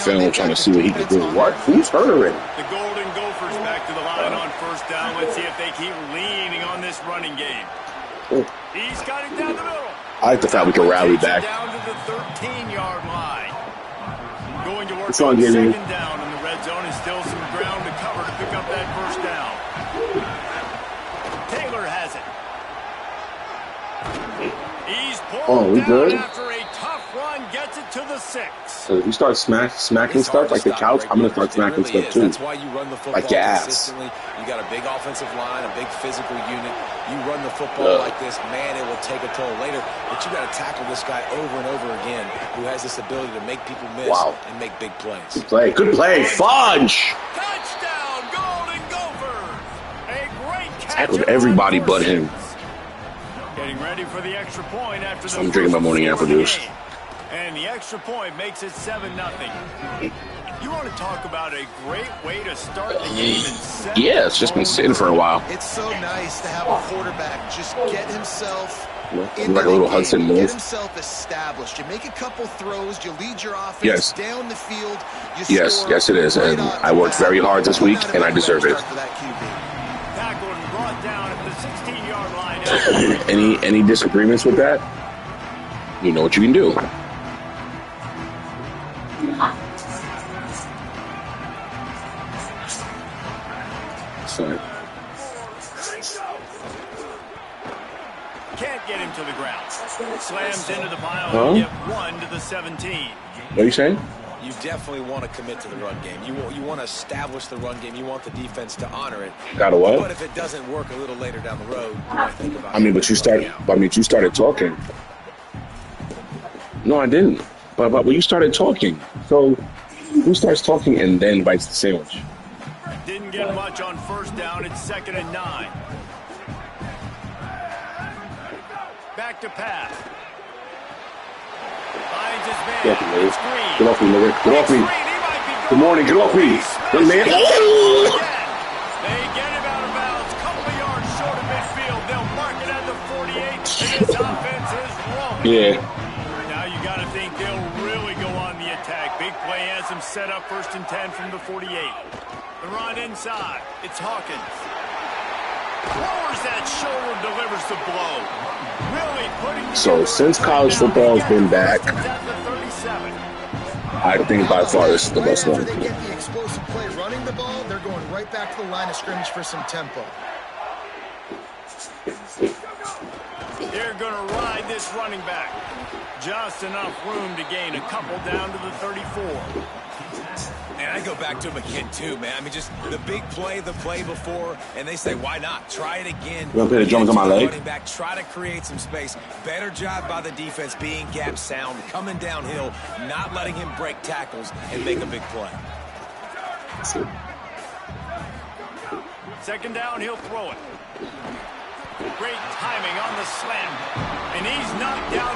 film trying to see what he can do. What? Who's hurt already? The Golden Gophers back to the line on first down. Let's see if they keep leaning on this running game. He's got it down the middle. I like the fact we can rally back. Down to the 13-yard line. Going to work on second down in the red zone, and still some ground to cover to pick up that first down. Taylor has it. He's pulled down after a tough run, gets it to the 6. So if you start smacking stuff like the couch, I'm going to start smacking stuff too. That's why you run the football like your ass. consistently. You got a big offensive line, a big physical unit. You run the football like this, man, it will take a toll later. But you got to tackle this guy over and over again, who has this ability to make people miss and make big plays. Good play, Fudge! Touchdown, Golden Gophers! A great catch. Tackled everybody but him. Getting ready for the extra point after the I'm drinking my morning apple juice. And the extra point makes it 7-0. You want to talk about a great way to start the game and set it's just been sitting for a while. It's so nice to have a quarterback just get himself like a little Hudson move. Get himself established. You make a couple throws, you lead your offense down the field. Yes, it is. And I worked very hard this week, and I deserve it. Tackled and brought down at the 16-yard line. Any disagreements with that? You know what you can do. Sorry. Can't get him to the ground. Slams into the pile and get 1 to the 17. What are you saying? You definitely want to commit to the run game. You want to establish the run game. You want the defense to honor it. Got to what? But if it doesn't work a little later down the road, you might think about it. You started talking. No, I didn't. But you started talking. So who starts talking and then bites the sandwich? Didn't get much on first down. It's 2nd and 9. Back to pass. Finds his man. Get off me, Larry. Get off me. Good morning. Get off me. Good man. They get him out of bounds. Couple of yards short of midfield. They'll mark it at the 48. And this offense is rolling. Yeah. Now you got to think they'll really go on the attack. Big play has them set up 1st and 10 from the 48. The run inside. It's Hawkins. Lowers that shoulder, delivers the blow. Really putting. So since college football has been back, I think by far this is the best one. They get the explosive play running the ball. They're going right back to the line of scrimmage for some tempo. They're going to ride this running back. Just enough room to gain a couple down to the 34. And I go back to him again, too, man. I mean, just the big play, the play before, and they say, why not? Try it again. You want to play the drums on my leg? Running back, try to create some space. Better job by the defense being gap sound, coming downhill, not letting him break tackles and make a big play. 2nd down, he'll throw it. Great timing on the slam. And he's knocked down.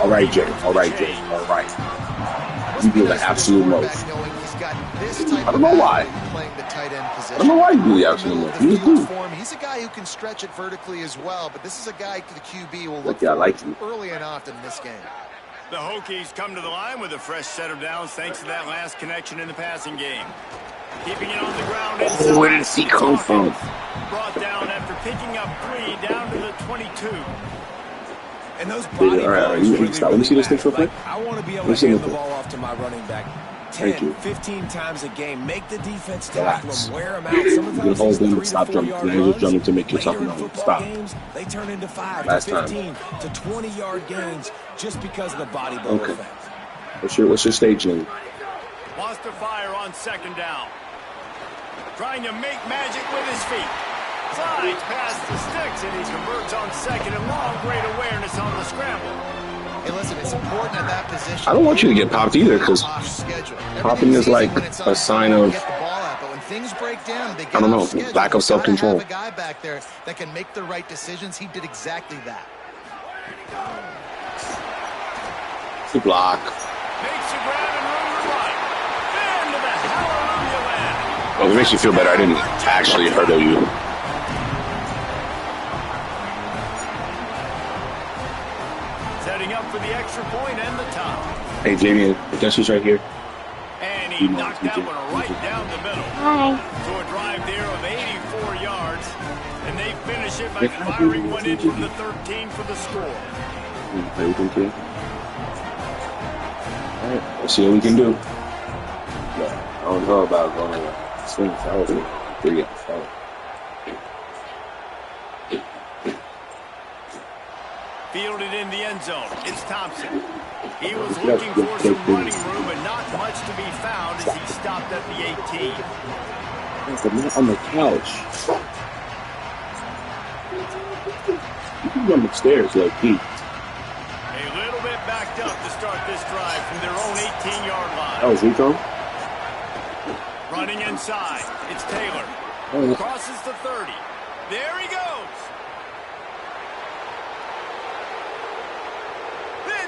All right, Jay. You do the absolute most. I don't know why. I don't know why you do the absolute most. You do. He's a guy who can stretch it vertically as well, but this is a guy the QB will look for early and often in this game. The Hokies come to the line with a fresh set of downs thanks to that last connection in the passing game. Keeping it on the ground. Where did he come from? Brought down after picking up 3 down to the 22. And those body let me see this thing real quick. I want to be able to hand the ball off to my running back 10, 15 times a game. Make the defense tackle them, wear them out. Sometimes hold them, stop jumping. Now just jumping to make yourself know. Stop. Games, they turn into 5 to 15 to 20-yard gains just because of the body blow effect. What's your stage name? Wants to fire on 2nd down. Trying to make magic with his feet. Slides past the sticks, and he converts on 2nd and long. Great awareness on the scramble. Hey, listen, it's important at that position. I don't want you to get popped either, because popping is like a sign of, I don't know, lack of self-control. A guy back there that can make the right decisions. He did exactly that. Good block. Makes a grab and runs right. Into the hallelujah land. Oh, it makes you feel better. I didn't actually hurt you. Setting up for the extra point and the top. Hey, Jamie, guess who's right here? And he knocked that one right down the middle. Hi. So a drive there of 84 yards. And they finish it by firing one in from the 13 for the score. All right, let's see what we can do. I don't know about going to the swing foul. Fielded in the end zone. It's Thompson. He was looking for some running room, but not much to be found as he stopped at the 18. I'm on the couch. You can run upstairs, low key. A little bit backed up to start this drive from their own 18-yard line. Oh, is Rico? Running inside. It's Taylor. Crosses the 30. There he goes.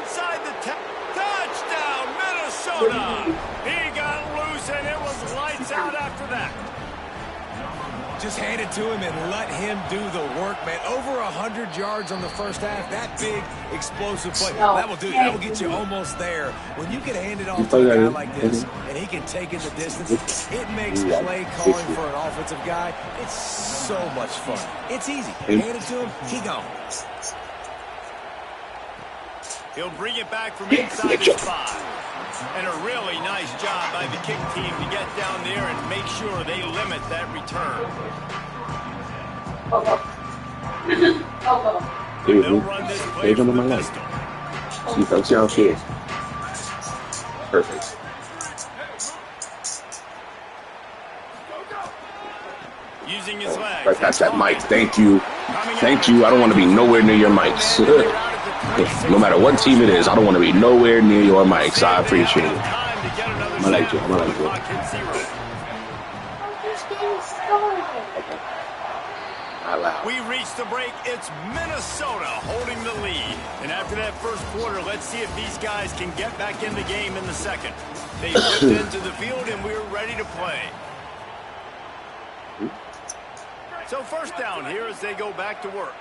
Inside the touchdown, Minnesota. He got loose, and it was lights out after that. Just hand it to him and let him do the work, man. Over 100 yards on the first half. That big, explosive play. That will do. That will get you almost there. When you can hand it off to a guy like this, and he can take it the distance, it makes play calling for an offensive guy. It's so much fun. It's easy. Hand it to him, he gone. He'll bring it back from inside his 5. And a really nice job by the kick team to get down there and make sure they limit that return. They'll run this play from the pistol. See how she is. Perfect. Using his legs. Right past that mic. Thank you. Thank you. I don't want to be nowhere near your mics. No matter what team it is, I don't want to be nowhere near your mics. I appreciate it. I like you. I like you. We reach the break. It's Minnesota holding the lead. And after that first quarter, let's see if these guys can get back in the game in the second. They flipped into the field, and we're ready to play. So first down here as they go back to work.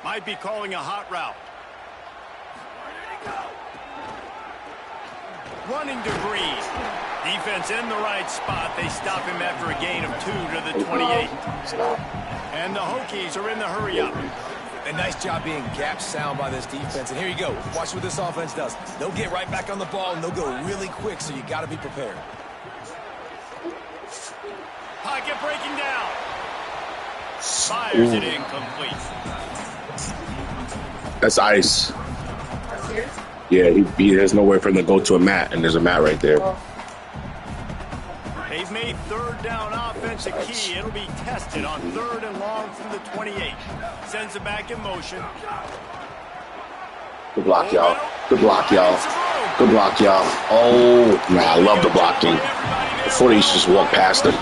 Might be calling a hot route. Running to Green. Defense in the right spot. They stop him after a gain of 2 to the 28. And the Hokies are in the hurry-up. A nice job being gap sound by this defense. And here you go. Watch what this offense does. They'll get right back on the ball, and they'll go really quick, so you got to be prepared. Pocket breaking down. Fires it incomplete. That's ice. Yeah, he has nowhere for him to go to a mat, and there's a mat right there. They've made third down offense a key. It'll be tested on 3rd and long from the 28. Sends it back in motion. Good block, y'all. Good block, y'all. Good block, y'all. Oh, man, I love the blocking. Before they just walk past him.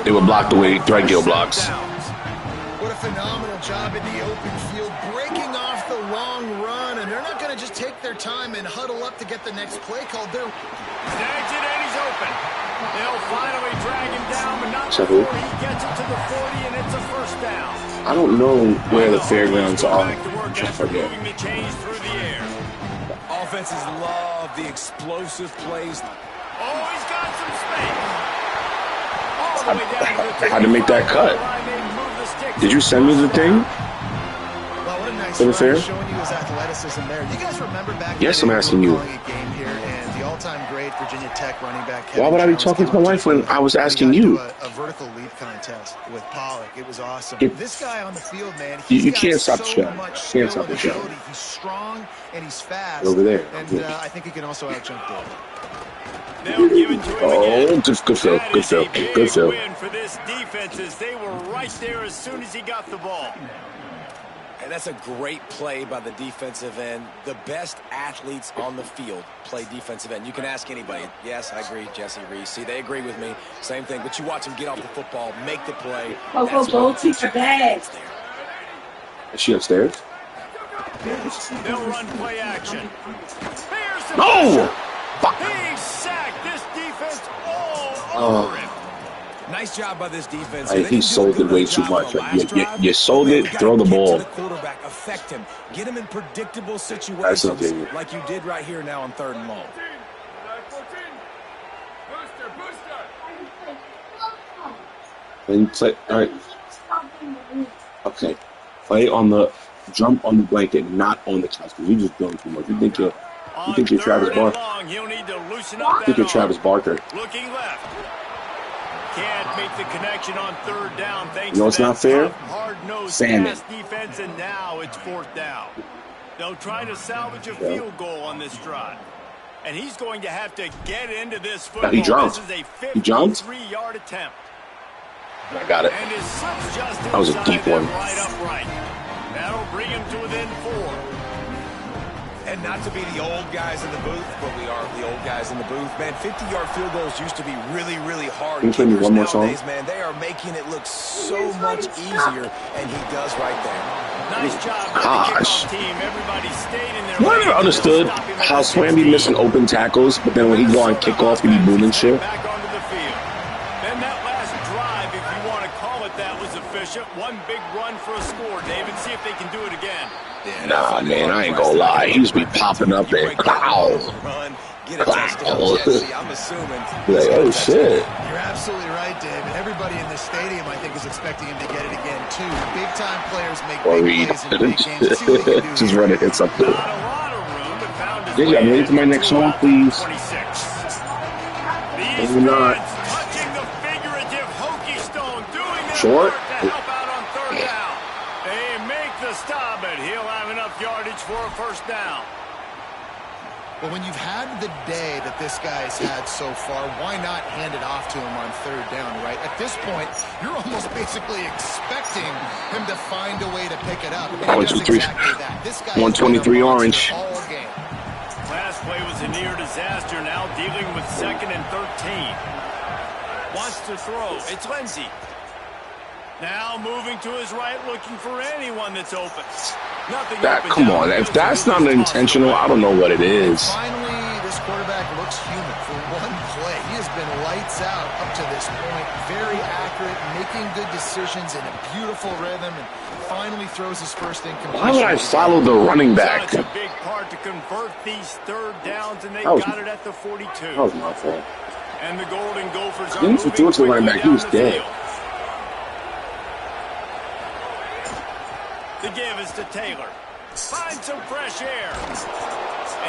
They would block the way Threadgill blocks. What a phenomenal job in the open field, breaking off the long run, and they're not going to just take their time and huddle up to get the next play called. They're snags it, and he's open. They'll finally drag him down, but not before he gets it to the 40, and it's a first down. I don't know where the fairgrounds are. I forget. Moving the chains through the air. Offenses love the explosive plays. Oh, he's got some space. All the way down to the I had to make that cut. Did you send me the thing? Well, what a nice For the fair? showing you his athleticism there. You guys remember back Yes, I'm asking you. a game here, and the all-time great Virginia Tech running back. Why would I be talking to my wife when I was asking you? A vertical leap contest with Pollock. It was awesome. This guy on the field, man. You can't stop the show. Can't stop the show. He's strong and he's fast. Over there. And I think he can also outjump Dave. They'll give it to him again. Good fill. Good fill. Good fill. Win for this defense as they were right there as soon as he got the ball. And that's a great play by the defensive end. The best athletes on the field play defensive end. You can ask anybody. Yes, I agree, Jesse Reese. See, they agree with me. Same thing. But you watch them get off the football, make the play. Go teach your bag. Is she upstairs? They'll run play action. No! He sacked this defense all over him. Nice job by this defense. He sold it way too much. You sold it. Throw the ball. The quarterback, affect him. Get him in predictable situations like you did right here now on 3rd and long. Then play. All right. Okay. Play on the jump on the blanket, not on the couch. Because you're just doing too much. You think you're Travis Barker. You think you're Travis Barker. Looking left. Can't make the connection on 3rd down. Thanks You know what's to that not fair? hard-nosed Salmon. pass defense, and now it's 4th down. They'll try to salvage a field goal on this drive. And he's going to have to get into this football. He jumped. This is a He jumped. 53-yard attempt. I got it. And his son's just That was a deep one. right upright. That'll bring him to within 4. And not to be the old guys in the booth, but we are the old guys in the booth. Man, 50-yard field goals used to be really, really hard. Can you play me one more song? Man, they are making it look so much easier, and he does right there. Nice job by the kickoff team. Everybody stayed in their I never understood how Swam be missing open tackles, but then when he go on kickoff, he be booming shit. Back onto the field. Then that last drive, if you want to call it that, was efficient. One big run for a score, David. See if they can do it again. Nah, man, I ain't gonna lie. He used to be popping up there. Clow. Clow. I'm assuming. Like, oh, shit. You're absolutely right, David. Everybody in this stadium, I think, is expecting him to get it again, too. Big-time players make big plays in big games. Let's see what he can do. Just running hits up there. Not a lot of room, but found his way I'm ready for my next song, please. 26. Maybe not. Touching the figurative hokey stone, doing their Short. part to help out on 3rd down. They make the stop, but he'll have enough yardage for a 1st down. Well, when you've had the day that this guy's had so far, why not hand it off to him on 3rd down, right? At this point, you're almost basically expecting him to find a way to pick it up. And he does exactly that. This guy 123 orange. All game. Last play was a near disaster. Now dealing with 2nd and 13. Wants to throw. It's Lindsey. Now moving to his right, looking for anyone that's open. Nothing. Come on. If that's not intentional, I don't know what it is. Finally, this quarterback looks human for one play. He has been lights out up to this point. Very accurate, making good decisions in a beautiful rhythm, and finally throws his first incompletion. Why would I follow the running back? Such a big part to convert these 3rd downs, and they got it at the 42. That was my fault. And the Golden Gophers are If you threw it to the running back, he was dead. The give is to Taylor. Find some fresh air.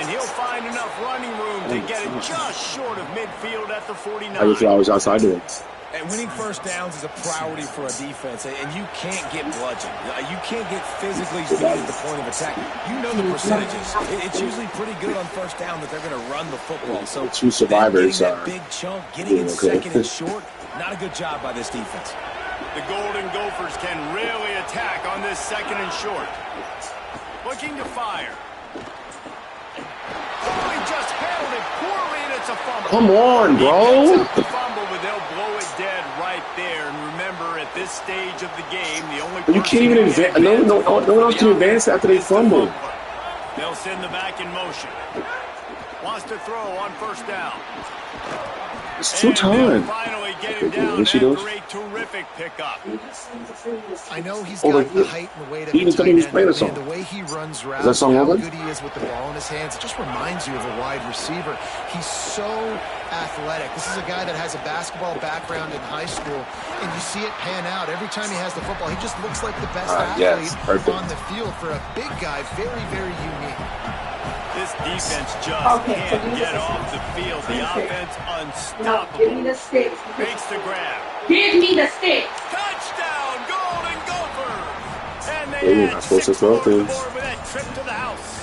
And he'll find enough running room to get it just short of midfield at the 49. I just I was outside doing. And winning 1st downs is a priority for a defense, and you can't get bludgeoned. You can't get physically beat at the point of attack. You know the percentages. It's usually pretty good on 1st down that they're going to run the football. So 2 survivors getting that big chunk, getting it 2nd and short, not a good job by this defense. The Golden Gophers can really attack on this 2nd and short. Looking to fire. Oh, he just handled it poorly, and it's a fumble. Come on, bro. The fumble, but they'll blow it dead right there. And remember, at this stage of the game, the only You can't even advance. No one else can advance after they fumble. They'll send the back in motion. Wants to throw on 1st down. It's 2 times. Finally get him down after a terrific pickup. I know he's got the height and weight of he even couldn't even play the song. The way he runs routes, is that song how over? good he is with the ball in his hands, it just reminds you of a wide receiver. He's so athletic. This is a guy that has a basketball background in high school, and you see it pan out. Every time he has the football, he just looks like the best athlete on the field. For a big guy, very, very unique. This defense just can't get off the field. The offense unstoppable. Give me the sticks. Makes the grab. Give me the sticks. Touchdown, Golden Gophers! And they add 6 more to the board with that trip to the house.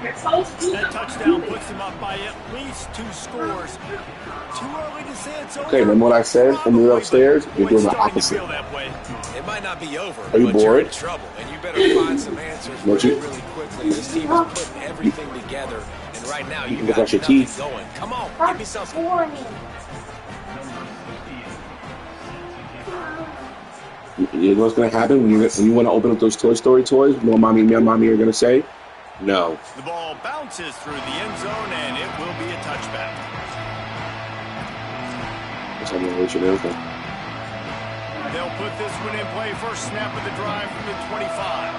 That touchdown puts them up by at least 2 scores. Too early to say it's over. Okay, remember what I said when we were upstairs? You're doing the opposite. It might not be over, Are you but bored? you're in trouble, and you better find some answers really quickly. This team is putting everything together, and right now you got your nothing teeth. going. Come on, give me something. You know what's going to happen when you want to open up those Toy Story toys? You know what mommy and mommy are going to say? No. The ball bounces through the end zone, and it will be a touchback. They'll put this one in play. First snap of the drive from the 25.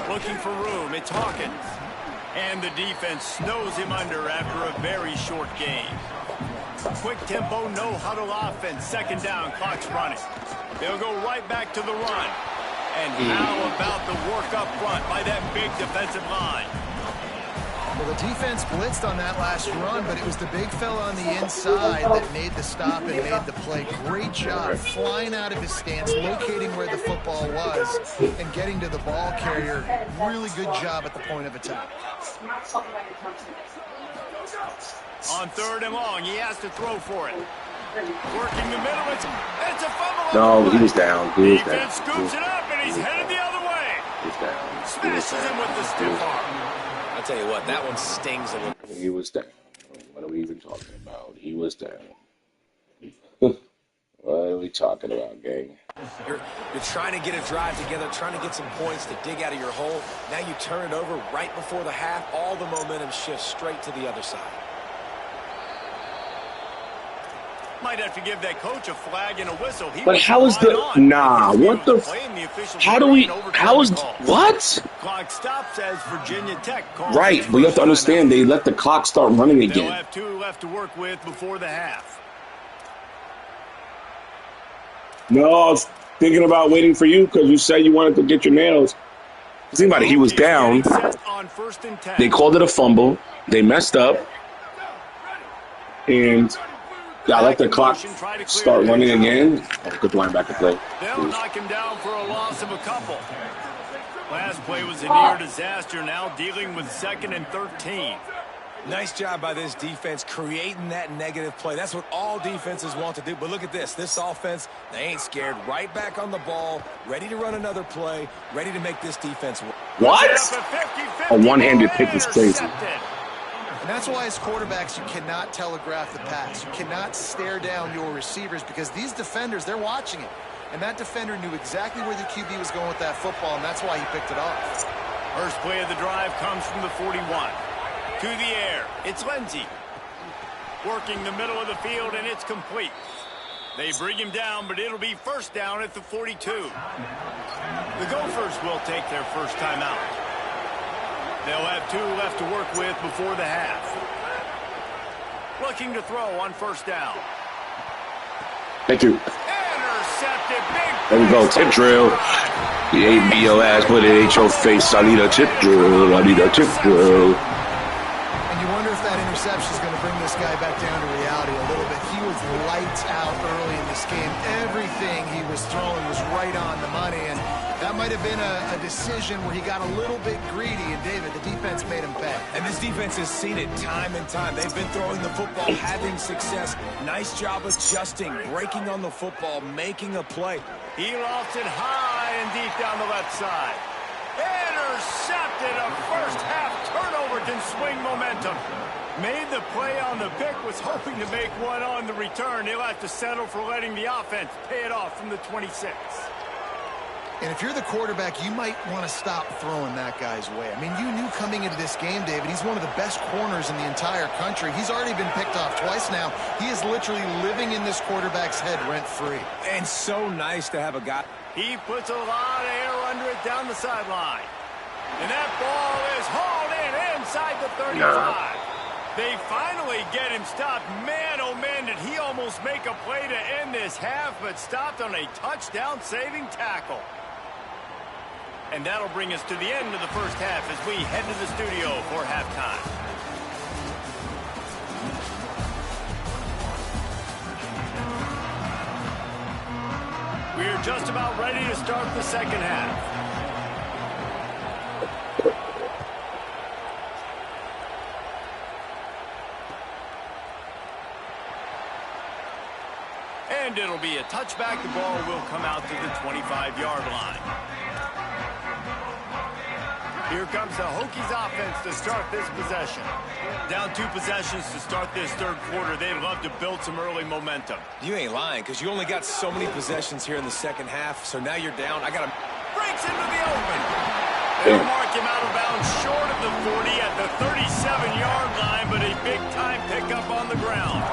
Looking for room. It's Hawkins. And the defense snows him under after a very short game. Quick tempo, no huddle offense. Second down, clock's running. They'll go right back to the run. And how about the work up front by that big defensive line? Well, the defense blitzed on that last run, but it was the big fella on the inside that made the stop and made the play. Great job flying out of his stance, locating where the football was, and getting to the ball carrier. Really good job at the point of attack. On third and long, he has to throw for it. Working the middle, it's a fumble. No, he was down. He was down. Defense scoops it up, and he's headed the other way. He was down. Smashes him with the stiff arm. I'll tell you what, that one stings a little. He was down. What are we even talking about? He was down. What are we talking about, gang? You're trying to get a drive together, trying to get some points to dig out of your hole. Now you turn it over right before the half. All the momentum shifts straight to the other side. Might have to give that coach a flag and a whistle. But how is the what the how do we how is what? Clock stops as Virginia Tech calls. Right, but you have to understand they let the clock start running again. They'll have 2 left to work with before the half. No, I was thinking about waiting for you because you said you wanted to get your nails. Think about it, he was down. They called it a fumble. They messed up. And I let the clock start running again. Good linebacker play. They'll knock him down for a loss of a couple. Last play was a near disaster. Now dealing with 2nd and 13. Nice job by this defense creating that negative play. That's what all defenses want to do. But look at this. This offense, they ain't scared. Right back on the ball, ready to run another play, ready to make this defense work. What? A one-handed pick is crazy. And that's why as quarterbacks, you cannot telegraph the pass. You cannot stare down your receivers because these defenders, they're watching it. And that defender knew exactly where the QB was going with that football, and that's why he picked it off. First play of the drive comes from the 41. To the air, it's Lindsey. Working the middle of the field, and it's complete. They bring him down, but it'll be first down at the 42. The Gophers will take their first time out. They'll have 2 left to work with before the half. Looking to throw on first down. Thank you. Intercepted. Big there we go. Tip drill. You ain't be your ass, but it ain't your face. I need a tip drill. I need a tip drill. And you wonder if that interception is going to bring this guy back down to reality a little bit. He was lights out early in this game. Everything he was throwing was right on the money, and that might have been a decision where he got a little bit greedy, and David, the defense made him pay. And this defense has seen it time and time. They've been throwing the football, having success. Nice job adjusting, breaking on the football, making a play. He lost it high and deep down the left side. Intercepted. A first half turnover can swing momentum. Made the play on the pick, was hoping to make one on the return. He'll have to settle for letting the offense pay it off from the 26. And if you're the quarterback, you might want to stop throwing that guy's way. I mean, you knew coming into this game, David, he's one of the best corners in the entire country. He's already been picked off twice now. He is literally living in this quarterback's head rent-free. And so nice to have a guy. He puts a lot of air under it down the sideline. And that ball is hauled in inside the 35. No. They finally get him stopped. Man, oh man, did he almost make a play to end this half, but stopped on a touchdown-saving tackle. And that'll bring us to the end of the first half as we head to the studio for halftime. We're just about ready to start the second half. And it'll be a touchback. The ball will come out to the 25-yard line. Here comes the Hokies offense to start this possession. Down 2 possessions to start this third quarter. They'd love to build some early momentum. You ain't lying, because you only got so many possessions here in the second half, so now you're down. I got to... Breaks into the open. They'll mark him out of bounds short of the 40 at the 37-yard line, but a big-time pickup on the ground.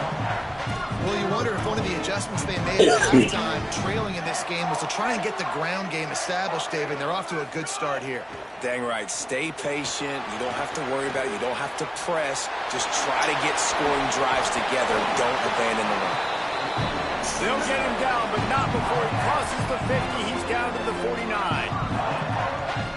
Well, you wonder if one of the adjustments they made at halftime, trailing in this game, was to try and get the ground game established, David. They're off to a good start here. Dang right. Stay patient. You don't have to worry about it. You don't have to press. Just try to get scoring drives together. Don't abandon the run. They'll get him down, but not before he crosses the 50. He's down to the 49.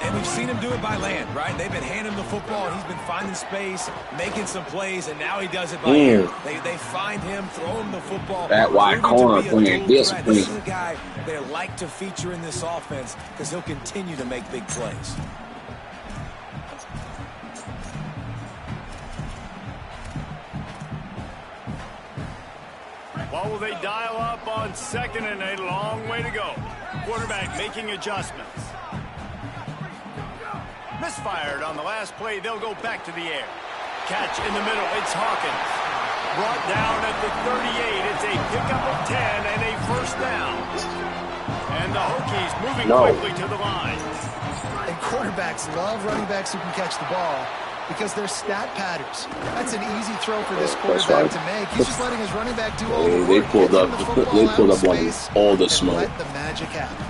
And we've seen him do it by land, right? They've been handing him the football, and he's been finding space, making some plays, and now he does it by hand. They find him, throw him the football. That wide corner playing this. This is a guy they like to feature in this offense because he'll continue to make big plays. What will they dial up on second and a long way to go? Quarterback making adjustments. Misfired on the last play. They'll go back to the air. Catch in the middle. It's Hawkins. Brought down at the 38. It's a pickup of 10 and a first down. And the Hokies moving quickly to the line. And quarterbacks love running backs who can catch the ball because they're stat patterns. That's an easy throw for this quarterback to make. He's just letting his running back do all the work. They pulled up on all the smoke. Let the magic happen.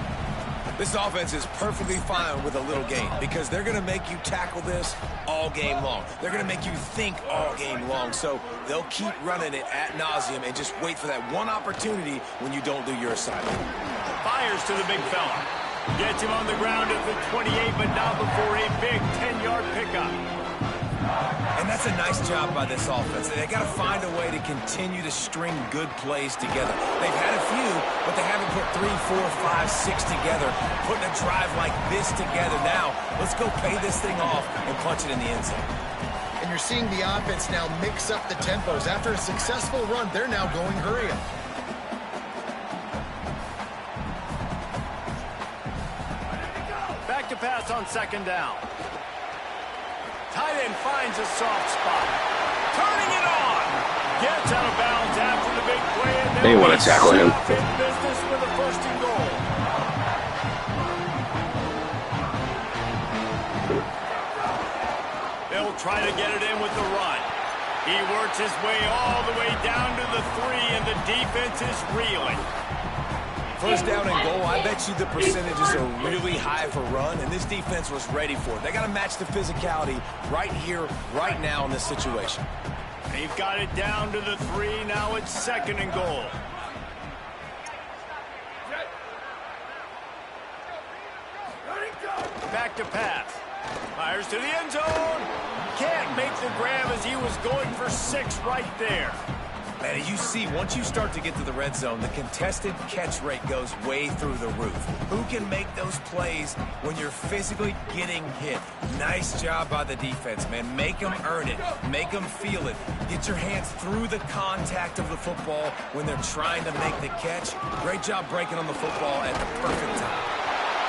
This offense is perfectly fine with a little game because they're going to make you tackle this all game long. They're going to make you think all game long. So they'll keep running it ad nauseum and just wait for that one opportunity when you don't do your assignment. Fires to the big fella. Gets him on the ground at the 28, but not before a big 10-yard pickup. And that's a nice job by this offense. They got to find a way to continue to string good plays together. They've had a few, but they haven't put 3, 4, 5, 6 together. Putting a drive like this together now, let's go pay this thing off and punch it in the end zone. And you're seeing the offense now mix up the tempos. After a successful run, they're now going hurry up. Back to pass on second down. Tight end finds a soft spot. Turning it on. Gets out of bounds after the big play. And they want to tackle him. In business with a first and goal. They'll try to get it in with the run. He works his way all the way down to the 3, and the defense is reeling. First down and goal, I bet you the percentages are really high for run, and this defense was ready for it. They got to match the physicality right here, right now in this situation. They've got it down to the 3. Now it's second and goal. Back to pass. Fires to the end zone. Can't make the grab as he was going for 6 right there. Man, you see, once you start to get to the red zone, the contested catch rate goes way through the roof. Who can make those plays when you're physically getting hit? Nice job by the defense, man. Make them earn it. Make them feel it. Get your hands through the contact of the football when they're trying to make the catch. Great job breaking on the football at the perfect time.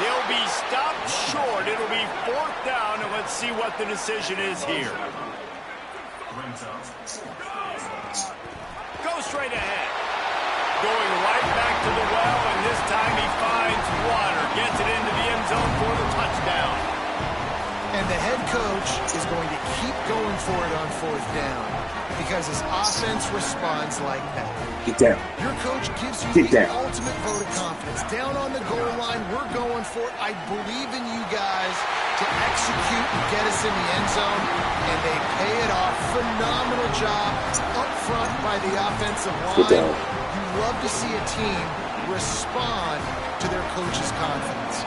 They'll be stopped short. It'll be 4th down, and let's see what the decision is here. Go straight ahead. Going right back to the well, and this time he finds water. Gets it into the end zone for the touchdown. And the head coach is going to keep going for it on 4th down because his offense responds like that. Get down. Your coach gives you the ultimate vote of confidence. Down on the goal line, we're going for it. I believe in you guys to execute and get us in the end zone, and they pay it off. Phenomenal job up front by the offensive line. You love to see a team respond to their coach's confidence.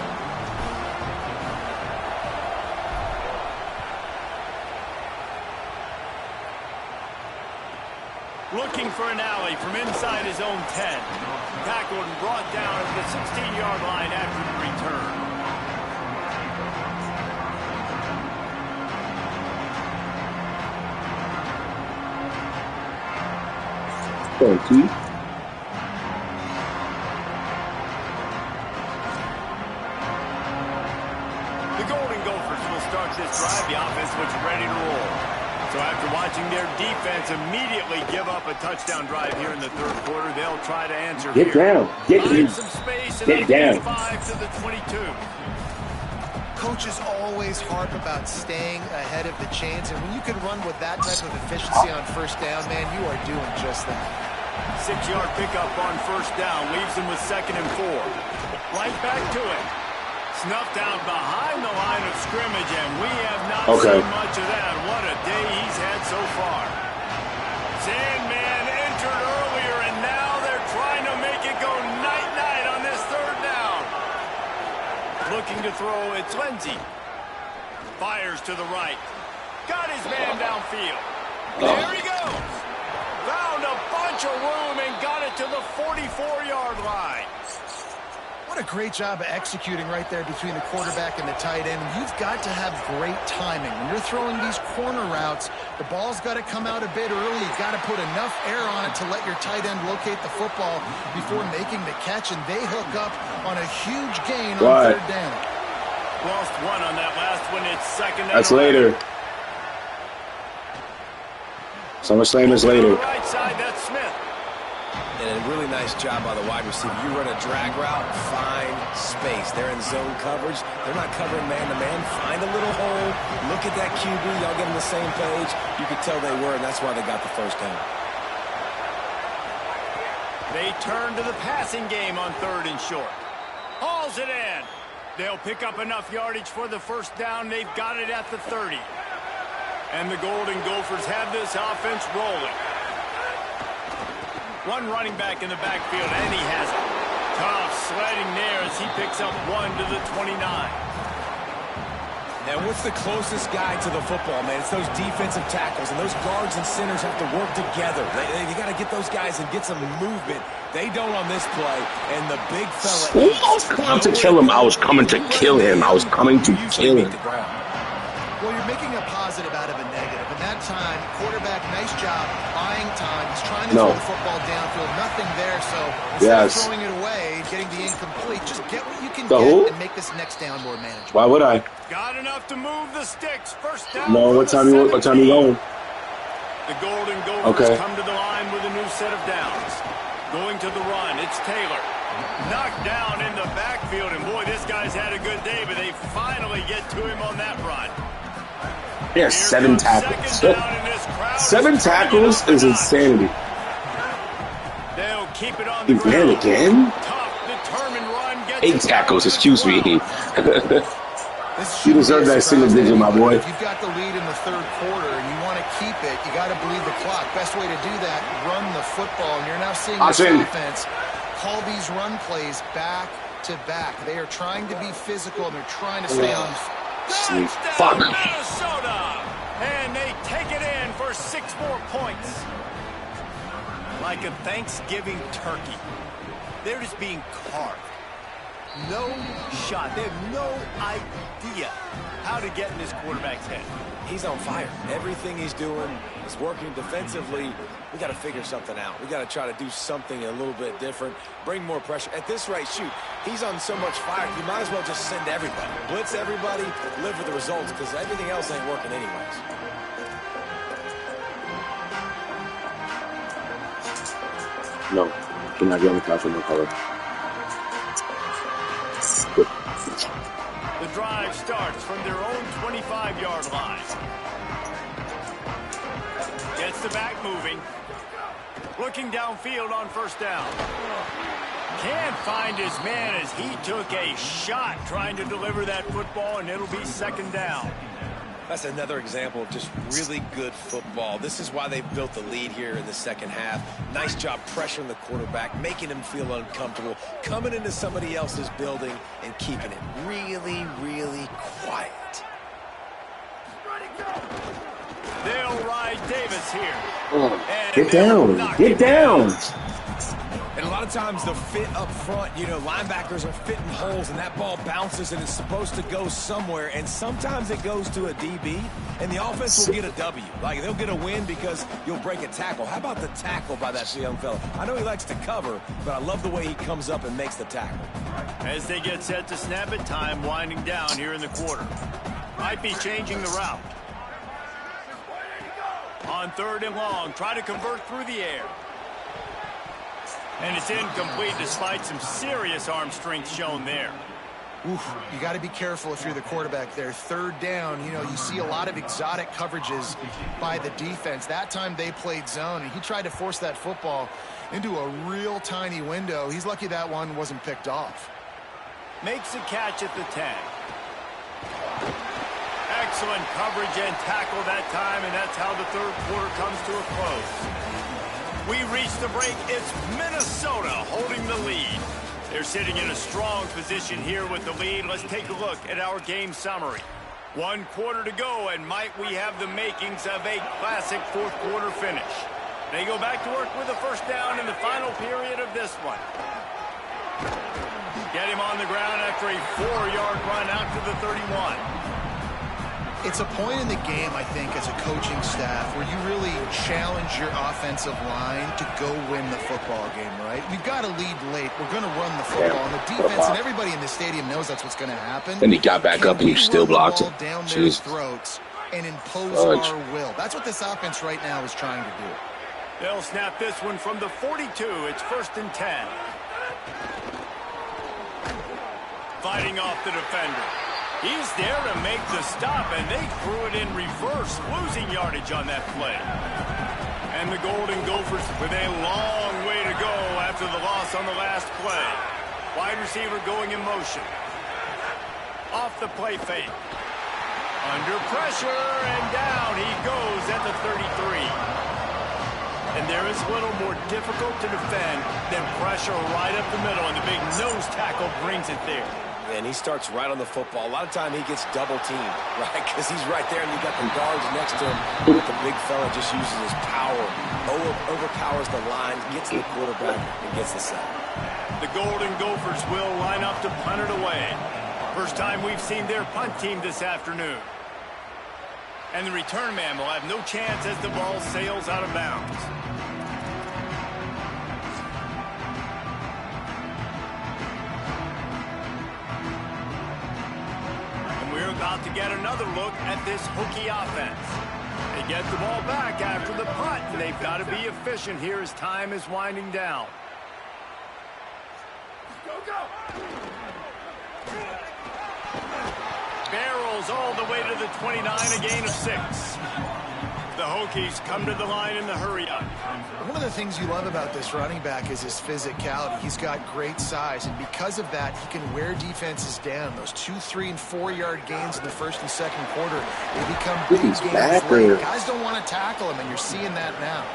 Looking for an alley from inside his own 10. Tackled and brought down at the 16-yard line after the return. Thank you. The Golden Gophers will start this drive. The offense looks ready to roll. So after watching their defense immediately give up a touchdown drive here in the 3rd quarter, they'll try to answer Get here. down. Get some space and Get down. 5 to the 22. coaches always harp about staying ahead of the chains, and when you can run with that type of efficiency on first down, man, you are doing just that. 6-yard pickup on first down leaves him with 2nd and 4. Right back to it. Snuffed out behind the line of scrimmage, and we have not seen much of that. What a day he's had so far. Sandman entered earlier, and now they're trying to make it go night-night on this 3rd down. Looking to throw, it's Lindsey. Fires to the right. Got his man downfield. There he goes. Found a bunch of room and got it to the 44-yard line. What a great job of executing right there between the quarterback and the tight end. You've got to have great timing. When you're throwing these corner routes, the ball's got to come out a bit early. You've got to put enough air on it to let your tight end locate the football before making the catch, and they hook up on a huge gain on 3rd down. Lost one on that last one. It's 2nd and That's later. SummerSlam is later. Right side, that's Smith. And a really nice job by the wide receiver. You run a drag route, find space. They're in zone coverage. They're not covering man-to-man. Find a little hole. Look at that QB. Y'all get on the same page. You could tell they were, and that's why they got the first down. They turn to the passing game on 3rd and short. Hauls it in. They'll pick up enough yardage for the first down. They've got it at the 30. And the Golden Gophers have this offense rolling. One running back in the backfield, and he has it. Tough sledding there as he picks up 1 to the 29. And what's the closest guy to the football, man? It's those defensive tackles, and those guards and centers have to work together. They got to get those guys and get some movement. They don't on this play, and the big fella... I was coming to kill him. I was coming to kill him. I was coming to kill him. Well, you're making a positive out of a negative. And that time, quarterback, nice job, buying time. He's trying to throw the football downfield. Nothing there, so instead of throwing it away, getting the incomplete, just get what you can get and make this next down more manageable. Why would I? Got enough to move the sticks. First down. No, what time you going? The Golden Gophers come to the line with a new set of downs. Going to the run, it's Taylor. Knocked down in the backfield, and boy, this guy's had a good day, but they finally get to him on that run. He has 7 tackles. 7 tackles is insanity. They'll keep it on the He ran again? Tough, determined run. 8 tackles, excuse me. You deserve that single digit, my boy. If you've got the lead in the 3rd quarter and you want to keep it, you got to bleed the clock. Best way to do that, run the football. And you're now seeing this offense call these run plays back to back. They are trying to be physical, and they're trying to stay on. Fuck. Minnesota, and they take it in for 6 more points. Like a Thanksgiving turkey, they're just being carved. No shot. They have no idea how to get in this quarterback's head. He's on fire. Everything he's doing is working defensively. We got to figure something out. We got to try to do something a little bit different. Bring more pressure. At this rate, shoot, he's on so much fire. You might as well just send everybody. Blitz everybody, live with the results, because everything else ain't working anyways. No, do not get on the couch with no color. Good. The drive starts from their own 25-yard line. Gets the back moving. Looking downfield on first down. Can't find his man as he took a shot trying to deliver that football, and it'll be 2nd down. That's another example of just really good football. This is why they've built the lead here in the 2nd half. Nice job pressuring the quarterback, making him feel uncomfortable, coming into somebody else's building and keeping it really, really quiet. They'll ride Davis here. Get down. Get down. And a lot of times the fit up front, you know, linebackers are fitting holes, and that ball bounces, and it's supposed to go somewhere, and sometimes it goes to a DB, and the offense will get a W. Like, they'll get a win because you'll break a tackle. How about the tackle by that young fella? I know he likes to cover, but I love the way he comes up and makes the tackle. As they get set to snap it, time winding down here in the quarter. Might be changing the route. On 3rd and long, try to convert through the air. And it's incomplete despite some serious arm strength shown there. Oof, you got to be careful if you're the quarterback there. Third down, you know, you see a lot of exotic coverages by the defense. That time they played zone, and he tried to force that football into a real tiny window. He's lucky that one wasn't picked off. Makes a catch at the 10. Excellent coverage and tackle that time, and that's how the third quarter comes to a close. We reach the break. It's Minnesota holding the lead. They're sitting in a strong position here with the lead. Let's take a look at our game summary. 1 quarter to go, and might we have the makings of a classic fourth quarter finish. They go back to work with a first down in the final period of this one. Get him on the ground after a 4-yard run out to the 31. It's a point in the game, I think, as a coaching staff where you really challenge your offensive line to go win the football game, right? We've got to lead late. We're going to run the football. And the defense and everybody in the stadium knows that's what's going to happen. And he got back up and he still blocked it. Down their throats and impose our will. That's what this offense right now is trying to do. They'll snap this one from the 42. It's 1st and 10. Fighting off the defender. He's there to make the stop, and they threw it in reverse, losing yardage on that play. And the Golden Gophers with a long way to go after the loss on the last play. Wide receiver going in motion. Off the play fake. Under pressure, and down he goes at the 33. And there is a little more difficult to defend than pressure right up the middle, and the big nose tackle brings it there. And he starts right on the football. A lot of time he gets double teamed, right? Because he's right there and you got the guards next to him. But the big fella just uses his power, overpowers the line, gets to the quarterback, and gets the sack. The Golden Gophers will line up to punt it away. First time we've seen their punt team this afternoon. And the return man will have no chance as the ball sails out of bounds. About to get another look at this Hokie offense. They get the ball back after the punt, and they've got to be efficient here as time is winding down. Go, go! Barrels all the way to the 29, a gain of 6. The Hokies come to the line in the hurry-up. One of the things you love about this running back is his physicality. He's got great size, and because of that, he can wear defenses down. Those 2-, 3-, and 4-yard gains in the first and second quarter, they become big gains late. Guys don't want to tackle him, and you're seeing that now.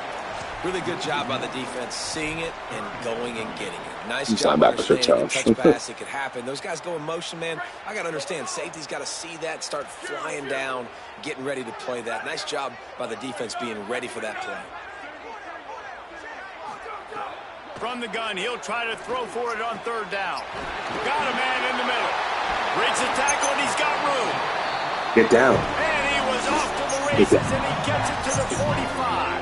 Really good job by the defense, seeing it and going and getting it. Nice He's job understanding touch pass. It could happen. Those guys go in motion, man. I got to understand. Safety's got to see that, start flying down, getting ready to play that. Nice job by the defense being ready for that play. From the gun, he'll try to throw for it on third down. Got a man in the middle. Breaks the tackle, and he's got room. Get down. And he was off to the races, and he gets it to the 45.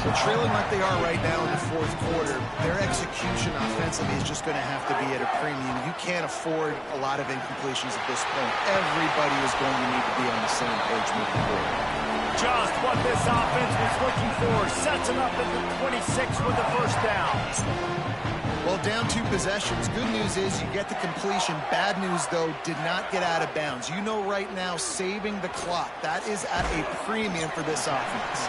Well, trailing like they are right now in the fourth quarter, their execution offensively is just going to have to be at a premium. You can't afford a lot of incompletions at this point. Everybody is going to need to be on the same page moving forward. Just what this offense was looking for. Sets him up at the 26 with the first down. Well, down 2 possessions. Good news is you get the completion. Bad news, though, did not get out of bounds. You know right now, saving the clock. That is at a premium for this offense.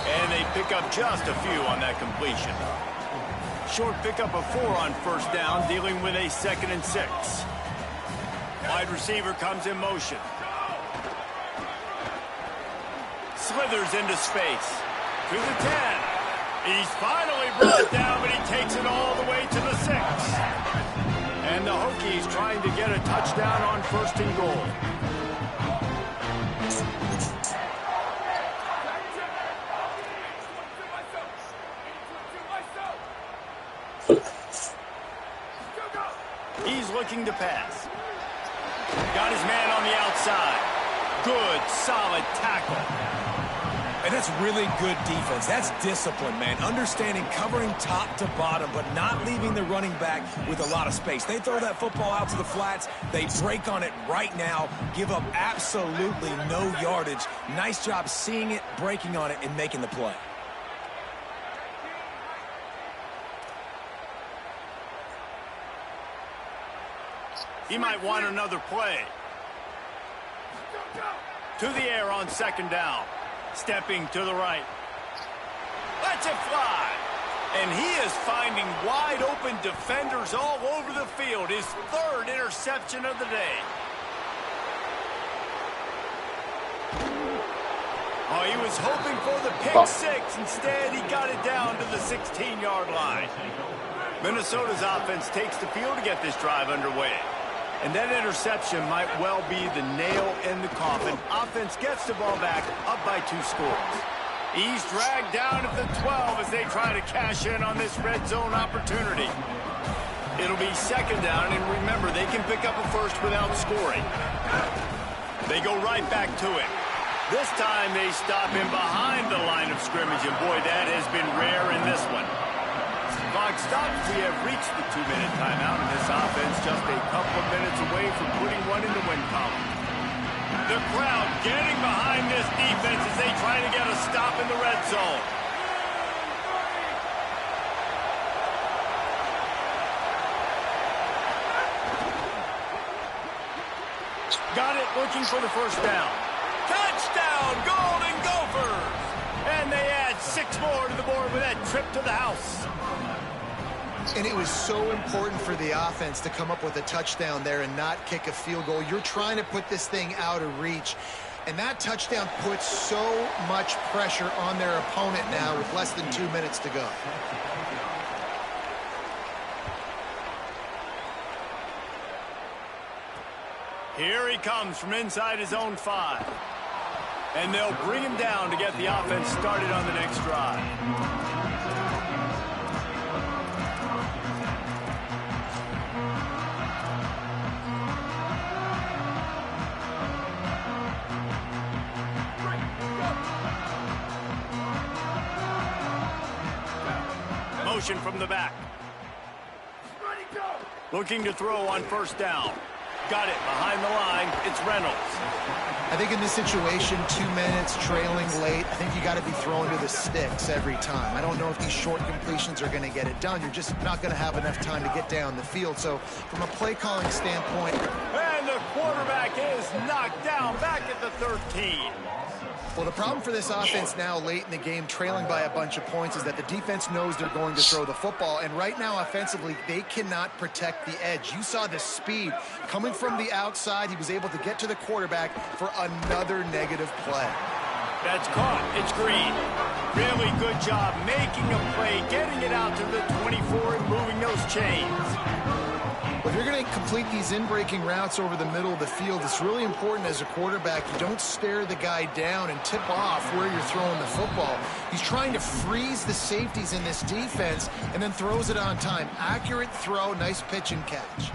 And they pick up just a few on that completion. Short pickup of 4 on first down, dealing with a 2nd and 6. Wide receiver comes in motion. Slithers into space. To the 10. He's finally brought down, but he takes it all the way to the 6. And the Hokies trying to get a touchdown on 1st and goal. He's looking to pass. Got his man on the outside. Good, solid tackle. And that's really good defense. That's discipline, man. Understanding covering top to bottom, but not leaving the running back with a lot of space. They throw that football out to the flats. They break on it right now, give up absolutely no yardage. Nice job seeing it, breaking on it, and making the play. He might want another play. To the air on second down. Stepping to the right. Lets it fly. And he is finding wide open defenders all over the field. His third interception of the day. Oh, he was hoping for the pick six. Instead, he got it down to the 16-yard line. Minnesota's offense takes the field to get this drive underway. And that interception might well be the nail in the coffin. Offense gets the ball back, up by 2 scores. He's dragged down at the 12 as they try to cash in on this red zone opportunity. It'll be second down, and remember, they can pick up a first without scoring. They go right back to it. This time they stop him behind the line of scrimmage, and boy, that has been rare in this one. Clock stops. We have reached the 2-minute timeout, and this offense just a couple of minutes away from putting one in the win column. The crowd getting behind this defense as they try to get a stop in the red zone. Got it, looking for the first down. Touchdown, Golden Gophers! And they add 6 more to the board with that trip to the house. And it was so important for the offense to come up with a touchdown there and not kick a field goal. You're trying to put this thing out of reach. And that touchdown puts so much pressure on their opponent now with less than 2 minutes to go. Here he comes from inside his own 5. And they'll bring him down to get the offense started on the next drive. Motion from the back. Looking to throw on first down. Got it behind the line. It's Reynolds. I think in this situation, 2 minutes, trailing late, I think you got to be throwing to the sticks every time. I don't know if these short completions are going to get it done. You're just not going to have enough time to get down the field. So from a play calling standpoint. And the quarterback is knocked down back at the 13. Well, the problem for this offense now late in the game, trailing by a bunch of points, is that the defense knows they're going to throw the football. And right now, offensively, they cannot protect the edge. You saw the speed coming from the outside. He was able to get to the quarterback for another negative play. That's caught. It's Green. Really good job making a play, getting it out to the 24 and moving those chains. Well, if you're going to complete these in-breaking routes over the middle of the field, it's really important as a quarterback you don't stare the guy down and tip off where you're throwing the football. He's trying to freeze the safeties in this defense and then throws it on time. Accurate throw, nice pitch and catch.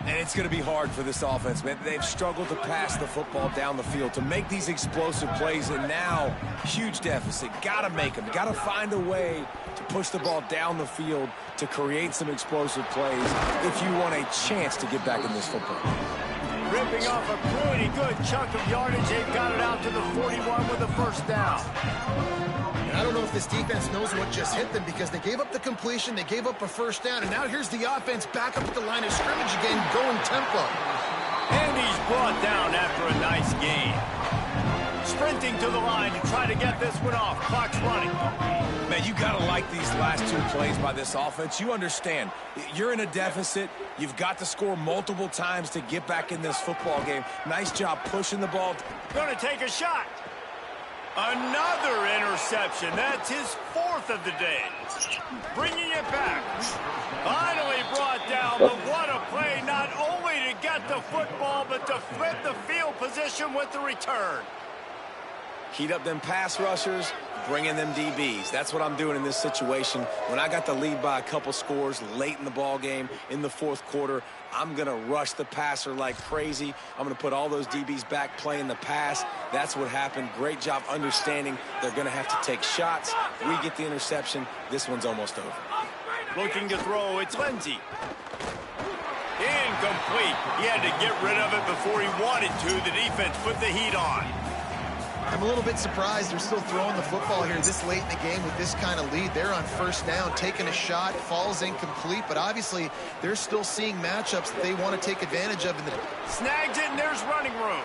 And it's going to be hard for this offense, man. They've struggled to pass the football down the field, to make these explosive plays, and now, huge deficit. Got to make them. Got to find a way to push the ball down the field to create some explosive plays if you want a chance to get back in this football. Ripping off a pretty good chunk of yardage. They've got it out to the 41 with a first down. And I don't know if this defense knows what just hit them because they gave up the completion, they gave up a first down, and now here's the offense back up at the line of scrimmage again, going tempo. And he's brought down after a nice gain. Sprinting to the line to try to get this one off. Clock's running. Man, you got to like these last 2 plays by this offense. You understand, you're in a deficit. You've got to score multiple times to get back in this football game. Nice job pushing the ball. Going to take a shot. Another interception. That's his 4th of the day. Bringing it back. Finally brought down, but what a play. Not only to get the football, but to flip the field position with the return. Heat up them pass rushers, bring in them DBs. That's what I'm doing in this situation. When I got the lead by a couple scores late in the ball game, in the 4th quarter, I'm going to rush the passer like crazy. I'm going to put all those DBs back playing the pass. That's what happened. Great job understanding they're going to have to take shots. We get the interception. This one's almost over. Looking to throw. It's Lindsey. Incomplete. He had to get rid of it before he wanted to. The defense put the heat on. I'm a little bit surprised they're still throwing the football here this late in the game with this kind of lead. They're on first down, taking a shot, falls incomplete, but obviously they're still seeing matchups that they want to take advantage of. Snags it, and there's running room.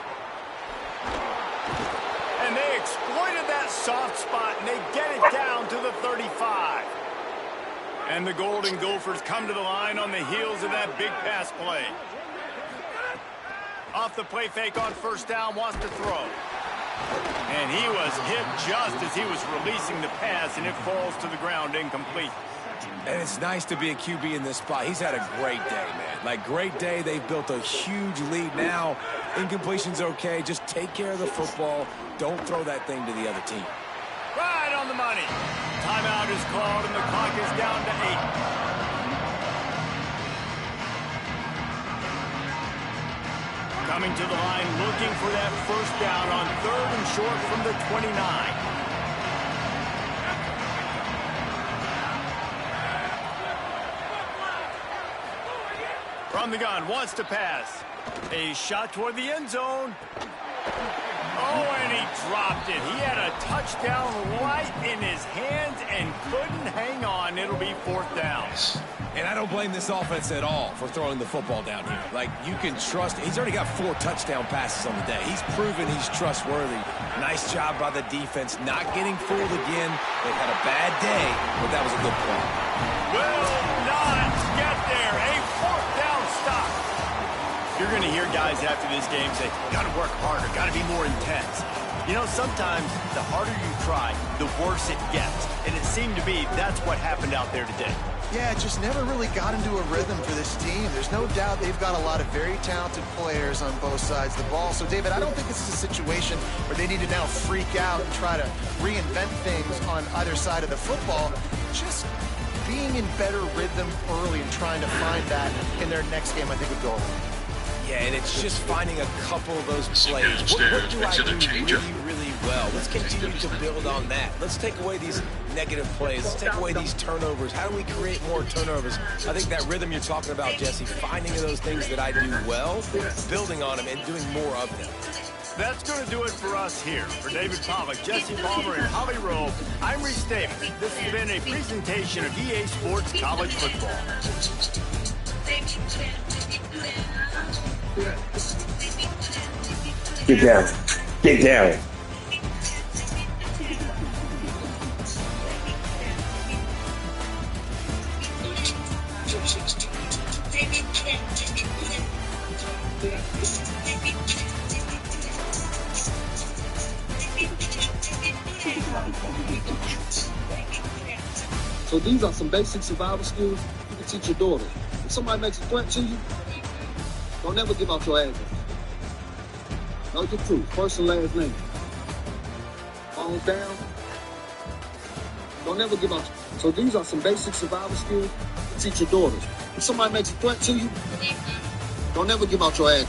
And they exploited that soft spot, and they get it down to the 35. And the Golden Gophers come to the line on the heels of that big pass play. Off the play fake on first down, wants to throw. And he was hit just as he was releasing the pass, and it falls to the ground incomplete. And it's nice to be a QB in this spot. He's had a great day, man. Like, great day. They've built a huge lead now. Incompletion's okay. Just take care of the football. Don't throw that thing to the other team. Right on the money. Timeout is called, and the clock is down to 8. Coming to the line, looking for that first down on 3rd and short from the 29. From the gun, wants to pass. A shot toward the end zone. Oh, and he dropped it. He had a touchdown right in his hands and couldn't hang on. It'll be 4th down. And I don't blame this offense at all for throwing the football down here. Like, you can trust. He's already got 4 touchdown passes on the day. He's proven he's trustworthy. Nice job by the defense, not getting fooled again. They've had a bad day, but that was a good play. Will not get there. A 4th down stop. You're going to hear guys after this game say, got to work harder, got to be more intense. You know, sometimes the harder you try, the worse it gets. And it seemed to be that's what happened out there today. Yeah, it just never really got into a rhythm for this team. There's no doubt they've got a lot of very talented players on both sides of the ball. So, David, I don't think this is a situation where they need to now freak out and try to reinvent things on either side of the football. Just being in better rhythm early and trying to find that in their next game, I think, would go over. Yeah, and it's just finding a couple of those plays. What do I do really well? Let's continue to build on that. Let's take away these negative plays. Let's take away these turnovers. How do we create more turnovers? I think that rhythm you're talking about, Jesse, finding those things that I do well, building on them, and doing more of them. That's going to do it for us here. For David Pollock, Jesse Palmer, and Holly Rowe, I'm Reese Davis. This has been a presentation of EA Sports College Football. Get down. Get down. So these are some basic survival skills you can teach your daughter. If somebody makes a threat to you, don't ever give out your address. Know your truth, first and last name. Phones down. Don't ever give out. So these are some basic survival skills you can teach your daughters. If somebody makes a threat to you, don't ever give out your address.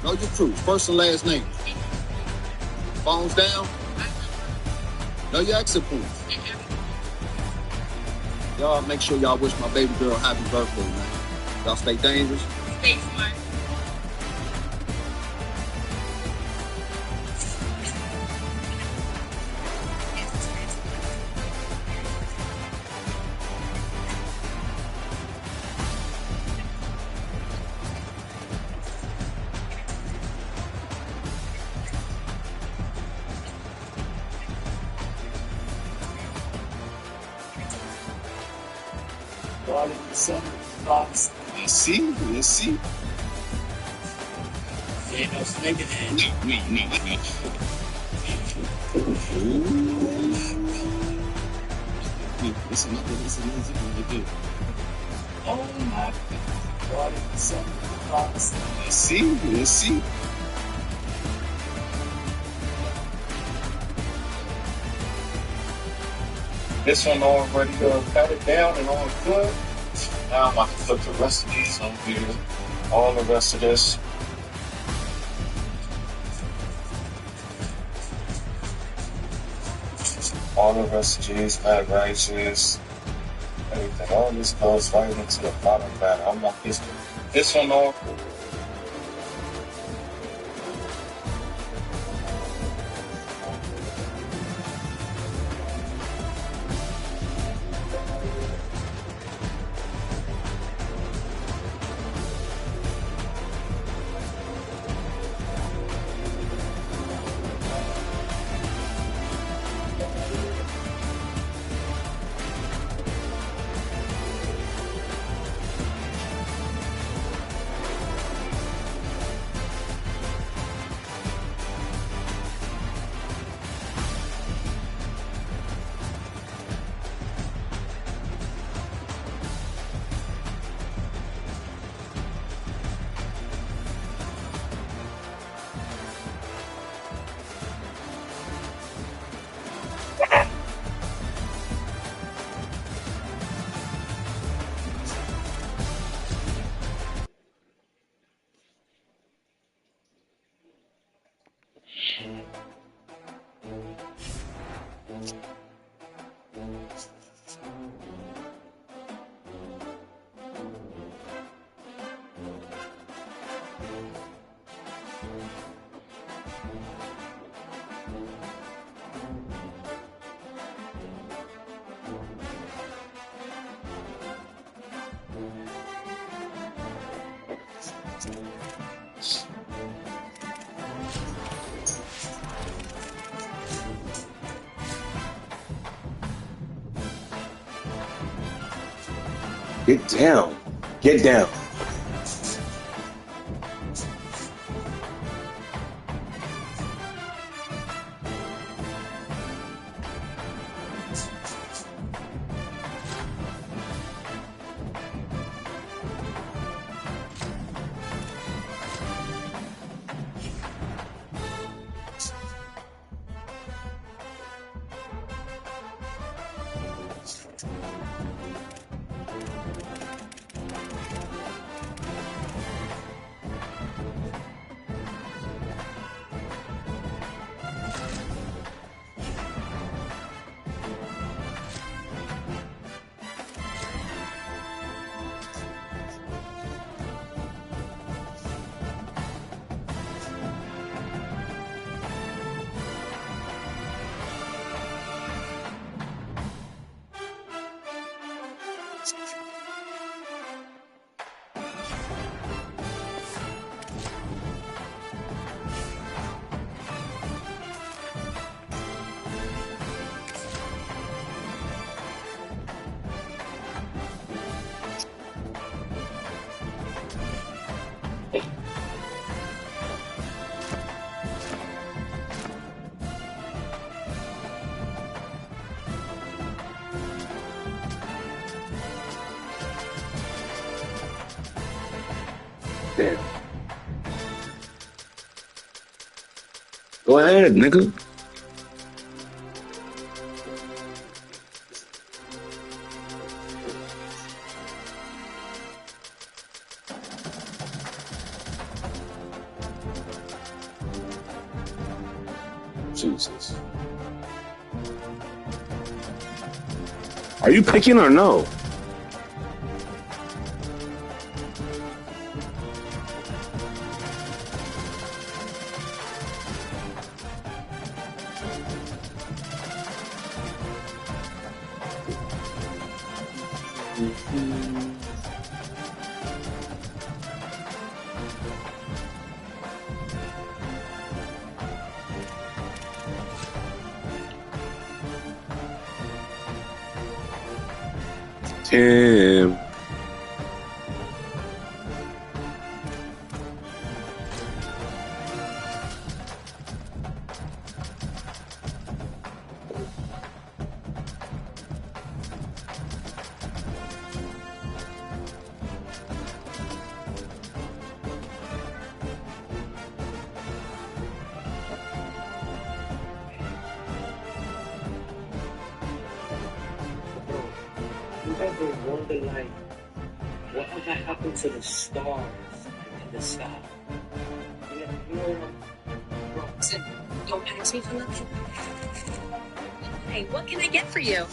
Know your truth, first and last name. Phones down. Know your exit points. Y'all make sure y'all wish my baby girl happy birthday, man. Y'all stay dangerous. Stay smart. Let's see. Let's see. Ain't no snake in hand. No. Listen, good. Oh my God, it's so box. Let's see. This one already cut it down and all good. Now I'm about to flip the rest of these on here. All the rest of this. All the rest of these, bad rices, everything. All this goes right into the bottom batter. I'm not this one all. Get down. Get down. Damn. Go ahead, nigga. Jesus. Are you picking or no? Tim. Ever wonder, like, whatever happened to the stars in the sky? Listen, don't ask me for nothing. Hey, what can I get for you?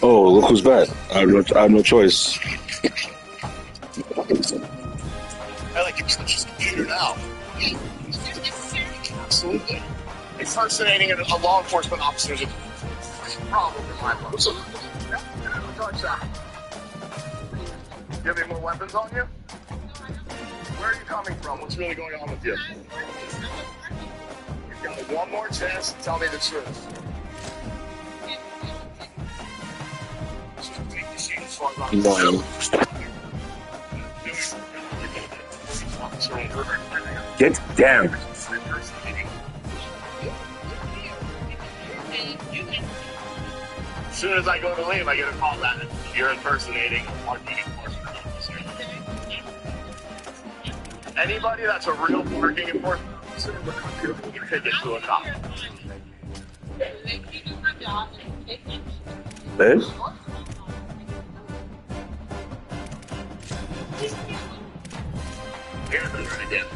Oh, look who's back. I have no choice. I like to switch his computer now. Absolutely. Impersonating a law enforcement officer is a problem in my book. So, touch that. You have any more weapons on you? Where are you coming from? What's really going on with you? You've got one more chance to tell me the truth. No. Get down. As soon as I go to leave, I get a call that you're impersonating a parking enforcement officer. Anybody that's a real parking enforcement officer will get a ticket to a cop. This? Here's the right again.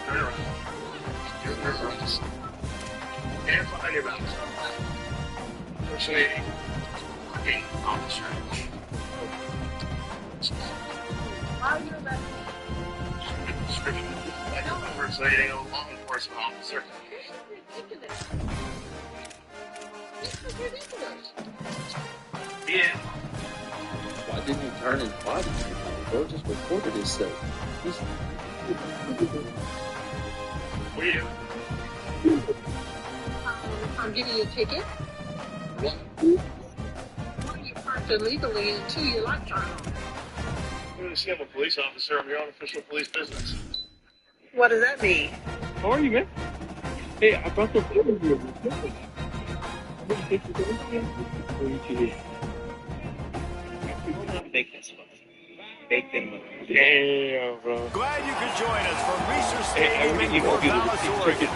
Turn around. Hands behind your back. Impersonating a parking officer. Impersonating a law enforcement officer. Yeah. Why didn't he turn his body? Bro just recorded himself. What are you doing? I'm giving you a ticket. What? Well, you parked illegally in 2 year lifetime. I'm going to see I'm a police officer. I'm your own official police business. What does that mean? How are you, man? Hey, I brought the food here. Bake this one. Bake them. Damn, bro. Glad you could join us from Research Stadium in you Corvallis, Oregon.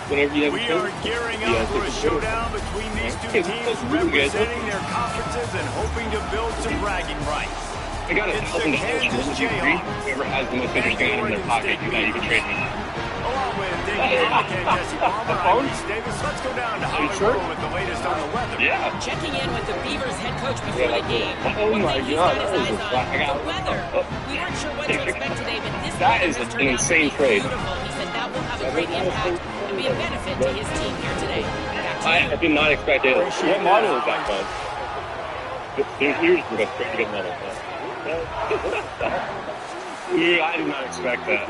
Whenever you have We are gearing up for a showdown between these two teams representing their conferences and hoping to build some bragging rights. I got It's the Kansas Jayhawks. Whoever has the most interesting item in their pocket, you can trade me. Along with David Hamilton, Jesse Palmer, I'm Reese Davis. Let's go down to Hollywood with the latest on the weather. Yeah. Checking in with the Beavers head coach before the game. Oh my God, that is the weather. We weren't sure what to expect today, but this that weather is has an turned out to insane be trade. beautiful. He said that will have a great impact and be a benefit to his team here today. Back to you. I did not expect it. What model is that, bud? Here's the best pretty good model. Yeah, I did not expect that.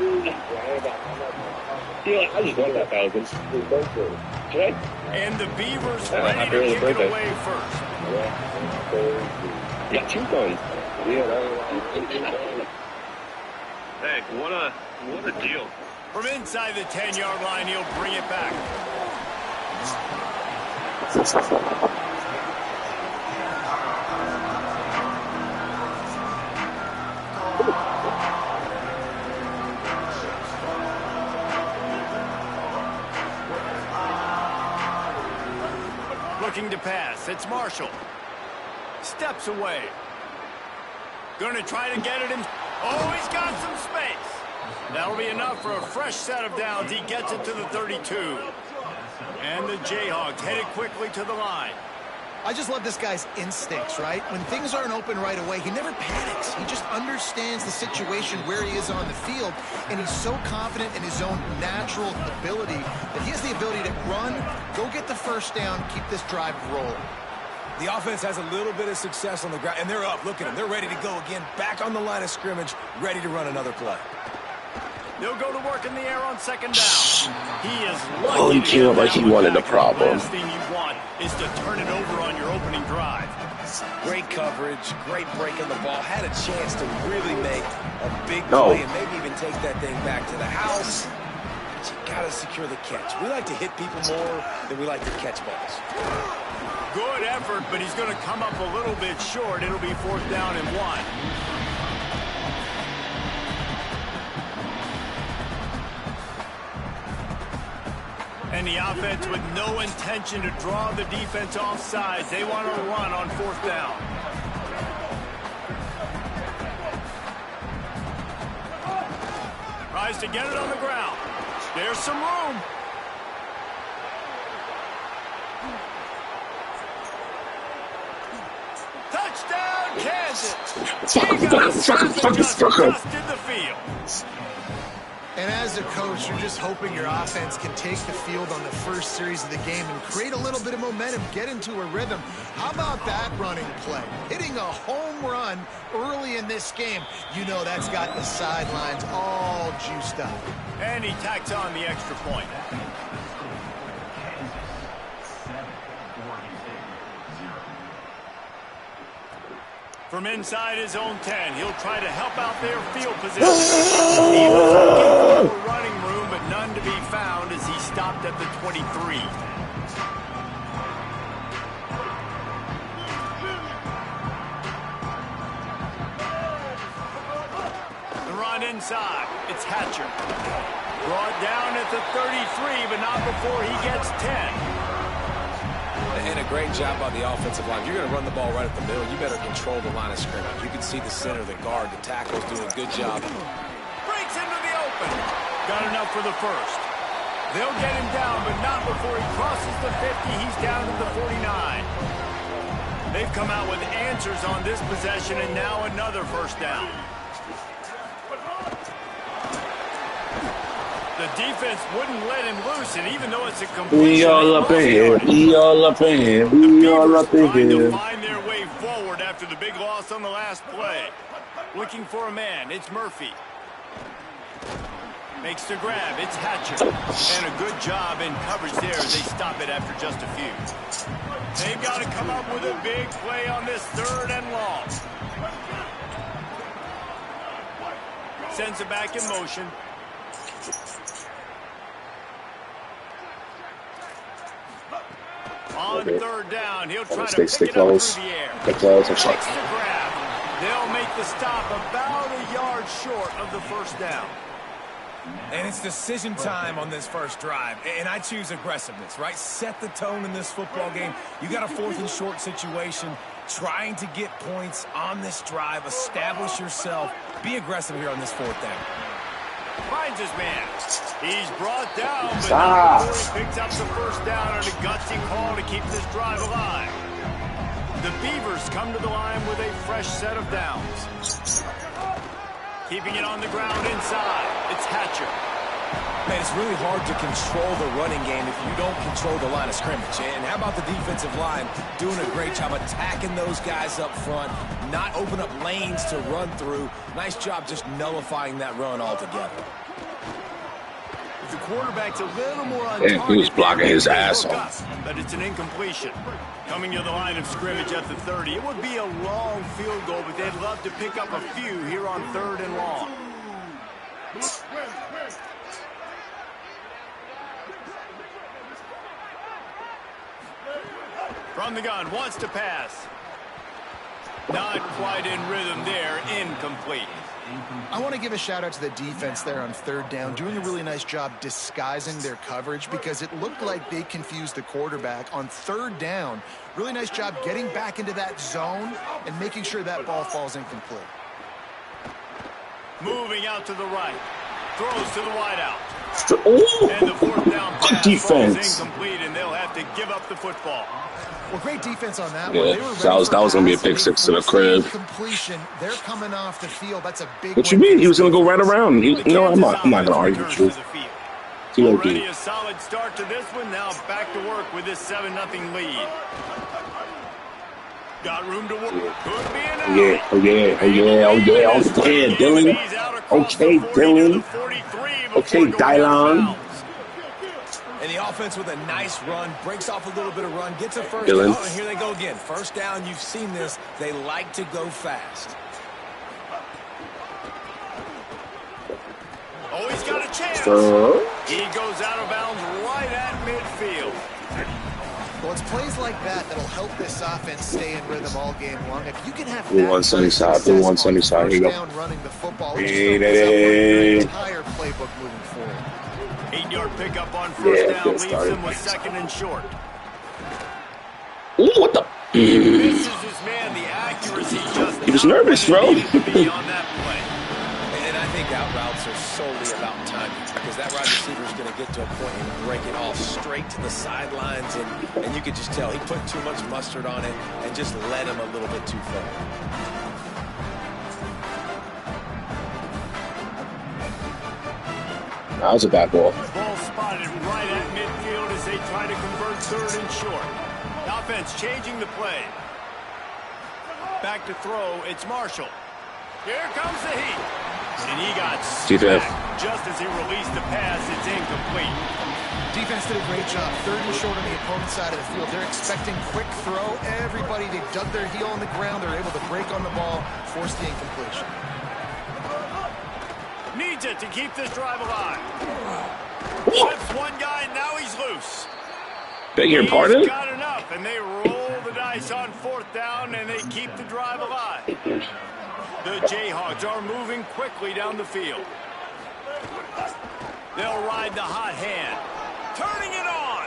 I just want that 1,000. Should I? And the Beavers ready to kick it away first. You got 2 guns. Hey, what a deal. From inside the 10-yard line, he'll bring it back. Looking to pass. It's Marshall. Steps away. Going to try to get it in. Oh, he's got some space. That'll be enough for a fresh set of downs. He gets it to the 32. And the Jayhawks headed quickly to the line. I just love this guy's instincts, right? When things aren't open right away, he never panics. He just understands the situation where he is on the field, and he's so confident in his own natural ability that he has the ability to run, go get the first down, keep this drive rolling. The offense has a little bit of success on the ground, and they're up. Look at them. They're ready to go again, back on the line of scrimmage, ready to run another play. They'll go to work in the air on second down. He is lucky. Oh, he came up like he wanted a problem. The last thing you want is to turn it over on your opening drive. Great coverage, great break on the ball. Had a chance to really make a big play and maybe even take that thing back to the house. But you got to secure the catch. We like to hit people more than we like to catch balls. Good effort, but he's going to come up a little bit short. It'll be 4th down and 1. And the offense with no intention to draw the defense off sides. They want to run on 4th down. Tries to get it on the ground. There's some room. Dusted the field. And as a coach, you're just hoping your offense can take the field on the first series of the game and create a little bit of momentum, get into a rhythm. How about that running play? Hitting a home run early in this game. You know that's got the sidelines all juiced up. And he tacks on the extra point. From inside his own 10, he'll try to help out their field position. He was looking for running room, but none to be found as he stopped at the 23. The run inside. It's Hatcher. Brought down at the 33, but not before he gets 10. And a great job by the offensive line. If you're going to run the ball right at the middle, you better control the line of scrimmage. You can see the center, the guard, the tackle's doing a good job. Breaks into the open. Got enough for the first. They'll get him down, but not before he crosses the 50. He's down to the 49. They've come out with answers on this possession, and now another first down. The defense wouldn't let him loose, and even though it's a completion, we all up in here. We all up in here. We all up in trying here. to find their way forward after the big loss on the last play. Looking for a man. It's Murphy. Makes the grab. It's Hatcher. And a good job in coverage there as they stop it after just a few. They've got to come up with a big play on this 3rd and long. Sends it back in motion. On 3rd down, he'll try to pick it up through the air. Stay close. Makes the grab. They'll make the stop about a yard short of the first down. And it's decision time on this first drive. And I choose aggressiveness, right? Set the tone in this football game. You got a 4th and short situation. Trying to get points on this drive. Establish yourself. Be aggressive here on this 4th down. Finds his man. He's brought down, but not before he picks up the first down on a gutsy call to keep this drive alive. The Beavers come to the line with a fresh set of downs. Keeping it on the ground inside. It's Hatcher. Man, it's really hard to control the running game if you don't control the line of scrimmage. And how about the defensive line doing a great job attacking those guys up front, not open up lanes to run through. Nice job just nullifying that run altogether. The quarterback's a little more on target. He was blocking his ass off. But it's an incompletion. Coming to the line of scrimmage at the 30. It would be a long field goal, but they'd love to pick up a few here on 3rd and long. From the gun, wants to pass. Not quite in rhythm there, incomplete. I want to give a shout out to the defense there on 3rd down, doing a really nice job disguising their coverage because it looked like they confused the quarterback on 3rd down. Really nice job getting back into that zone and making sure that ball falls incomplete. Moving out to the right. Throws to the wideout. Oh, and the 4th down pass defense. Falls incomplete, and they'll have to give up the football. Well, great defense on that one. Yeah, They were that was going to be a pick 6 to the crib. Completion. They're coming off the field. That's a big. What you mean? He was going to go right around. You know, I'm not going to argue with you. Already a solid start to this one. Now back to work with this 7-0 lead. Got room to work. Could be an out. Yeah, oh yeah, oh yeah, oh yeah. Okay, Dylan. Okay, Dylan. Okay, Dylan. And the offense with a nice run, breaks off a little bit of run, gets a first Dylan. down, and here they go again. First down, you've seen this. They like to go fast. Oh, he's got a chance. He goes out of bounds right at midfield. Well, it's plays like that that'll help this offense stay in rhythm all game long. If you can have Blue one sunny side, blue one sunny side. Here you go. Running the football, Hey, entire playbook moving forward. 8-yard pickup on first down leaves him with 2nd and short. Ooh, what the? Misses his man. The accuracy just. He was nervous, bro. On that play. And I think out routes are solely about timing because that wide receiver is going to get to a point and break it off straight to the sidelines, and you could just tell he put too much mustard on it and just led him a little bit too far. That was a bad ball. Ball spotted right at midfield as they try to convert third and short. The offense changing the play. Back to throw. It's Marshall. Here comes the heat. And he got smacked just as he released the pass. It's incomplete. Defense did a great job. Third and short on the opponent's side of the field. They're expecting quick throw. Everybody, they dug their heel on the ground. They're able to break on the ball, force the incompletion. Needs it to keep this drive alive. Slips one guy, now he's loose. Beg your pardon? He's got enough, and they roll the dice on fourth down, and they keep the drive alive. The Jayhawks are moving quickly down the field. They'll ride the hot hand. Turning it on.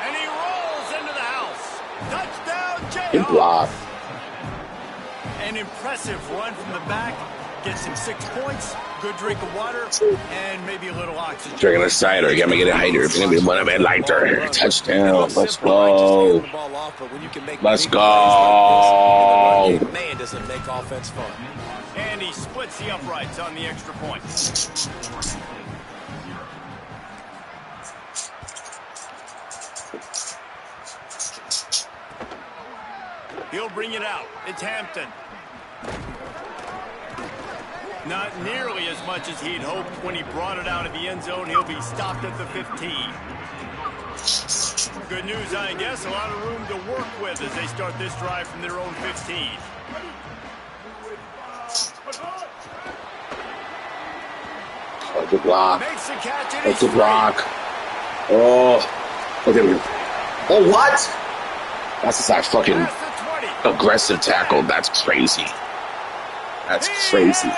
And he rolls into the house. Touchdown, Jayhawks. Good block. An impressive run from the back. Gets him 6 points, good drink of water, and maybe a little oxygen. Drinking a cider, get me get a hider. It's gonna be one of my lighter. Touchdown. Let's go. Let's go. Man, does it make offense fun. And he splits the uprights on the extra point. He'll bring it out. It's Hampton. Not nearly as much as he'd hoped when he brought it out of the end zone. He'll be stopped at the 15. Good news, I guess. A lot of room to work with as they start this drive from their own 15. Oh, good block. Makes the catch and That's a block. Oh. Okay. Oh, what? That's a side fucking aggressive tackle. That's crazy. That's crazy.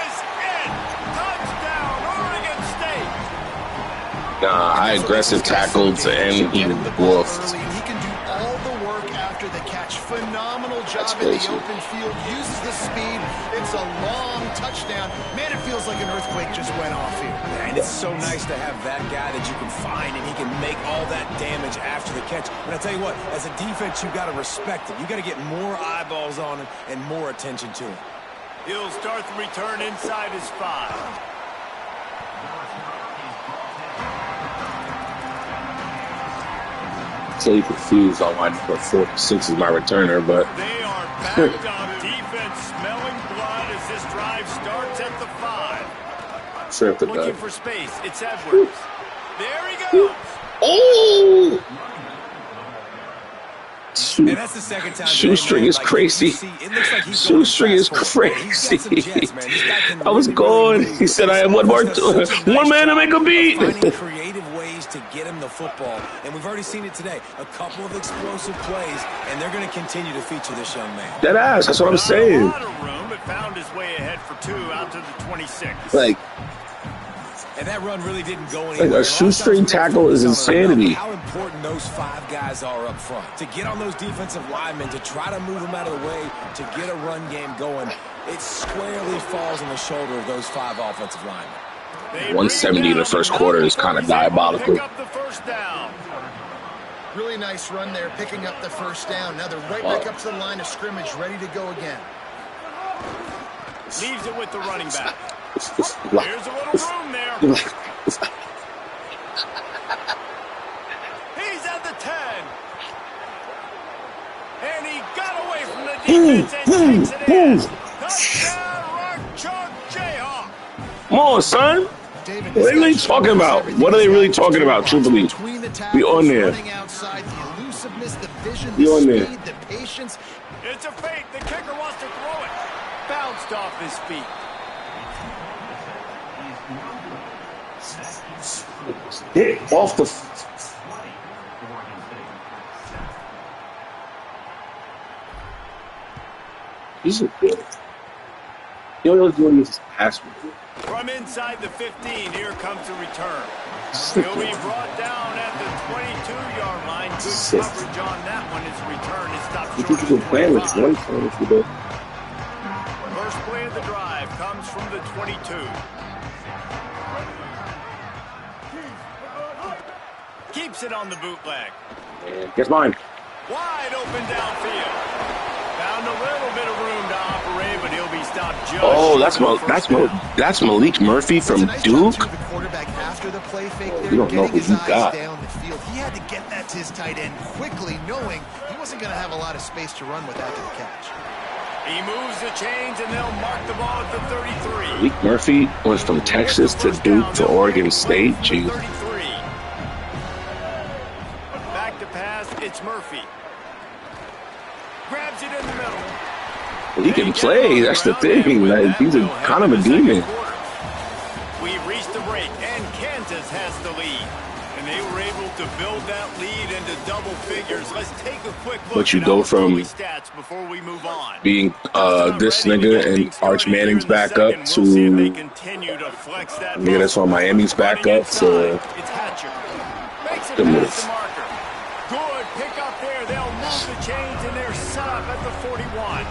Nah, I aggressive tackled and he wolfed. He can do all the work after the catch. Phenomenal job in the open field. Uses the speed. It's a long touchdown. Man, it feels like an earthquake just went off here. And it's so nice to have that guy that you can find and he can make all that damage after the catch. But I tell you what, as a defense, you got to respect it. You got to get more eyeballs on him and more attention to him. He'll start the return inside his 5. Totally confused on why number 46 is my returner, but they are backed up. Defense smelling blood as this drive starts at the 5. Sure, looking for space. It's Edwards. There he goes. Oh! And that's the second time shoestring is crazy. Shoestring is crazy. I was going. He said, "I have one man to make a beat." Finding creative ways to get him the football, and we've already seen it today. A couple of explosive plays, and they're going to continue to feature this young man. Dead ass. That's what I'm saying. A lot of room. It found his way ahead for 2 out to the 26. Like. And that run really didn't go anywhere. Like a shoestring tackle is insanity. How important those 5 guys are up front. To get on those defensive linemen, to try to move them out of the way, to get a run game going, it squarely falls on the shoulder of those 5 offensive linemen. 170 in the first quarter is kind of diabolical. Really nice run there, picking up the first down. Now they're right back up to the line of scrimmage, ready to go again. Leaves it with the running back. There's a little room there. He's at the 10. And he got away from the defense and takes it in. Touchdown, Rock Chalk Jayhawk. Come on, son. What are they really talking about? What are they really talking about, truthfully? Be on there. Be on there. It's a fake. The kicker wants to throw it. Bounced off his feet. Hit off the. These are good. The only other one is pass me. From inside the 15, here comes the return. He'll be brought down at the 22-yard line. Good coverage on that one. His return is stopped short. You can play with one phone if you do. First play of the drive comes from the 22. Keeps it on the bootleg. Guess mine. Wide open downfield. Found a little bit of room to operate, but he'll be stopped just Oh, short of that's Malik Murphy from nice Duke. job, too, the quarterback after the play fake there, You don't know getting who his you eyes got. down the field. He had to get that to his tight end quickly, knowing he wasn't going to have a lot of space to run with after the catch. He moves the chains, and they'll mark the ball at the 33. Malik Murphy went from Texas to Duke to Oregon State. Jeez. Back to pass, it's Murphy. Grabs it in the middle. He can play. That's the thing. Like, he's kind of a demon. We've reached the break, and Kansas has the lead. And they were able to build that lead into double figures. Let's take a quick look. But you at go our from early stats before we move on. being this nigga and Arch Manning's backup to nigga that's on Miami's backup to good move. Good pick up there. They'll move the chains, and they're set up at the 41.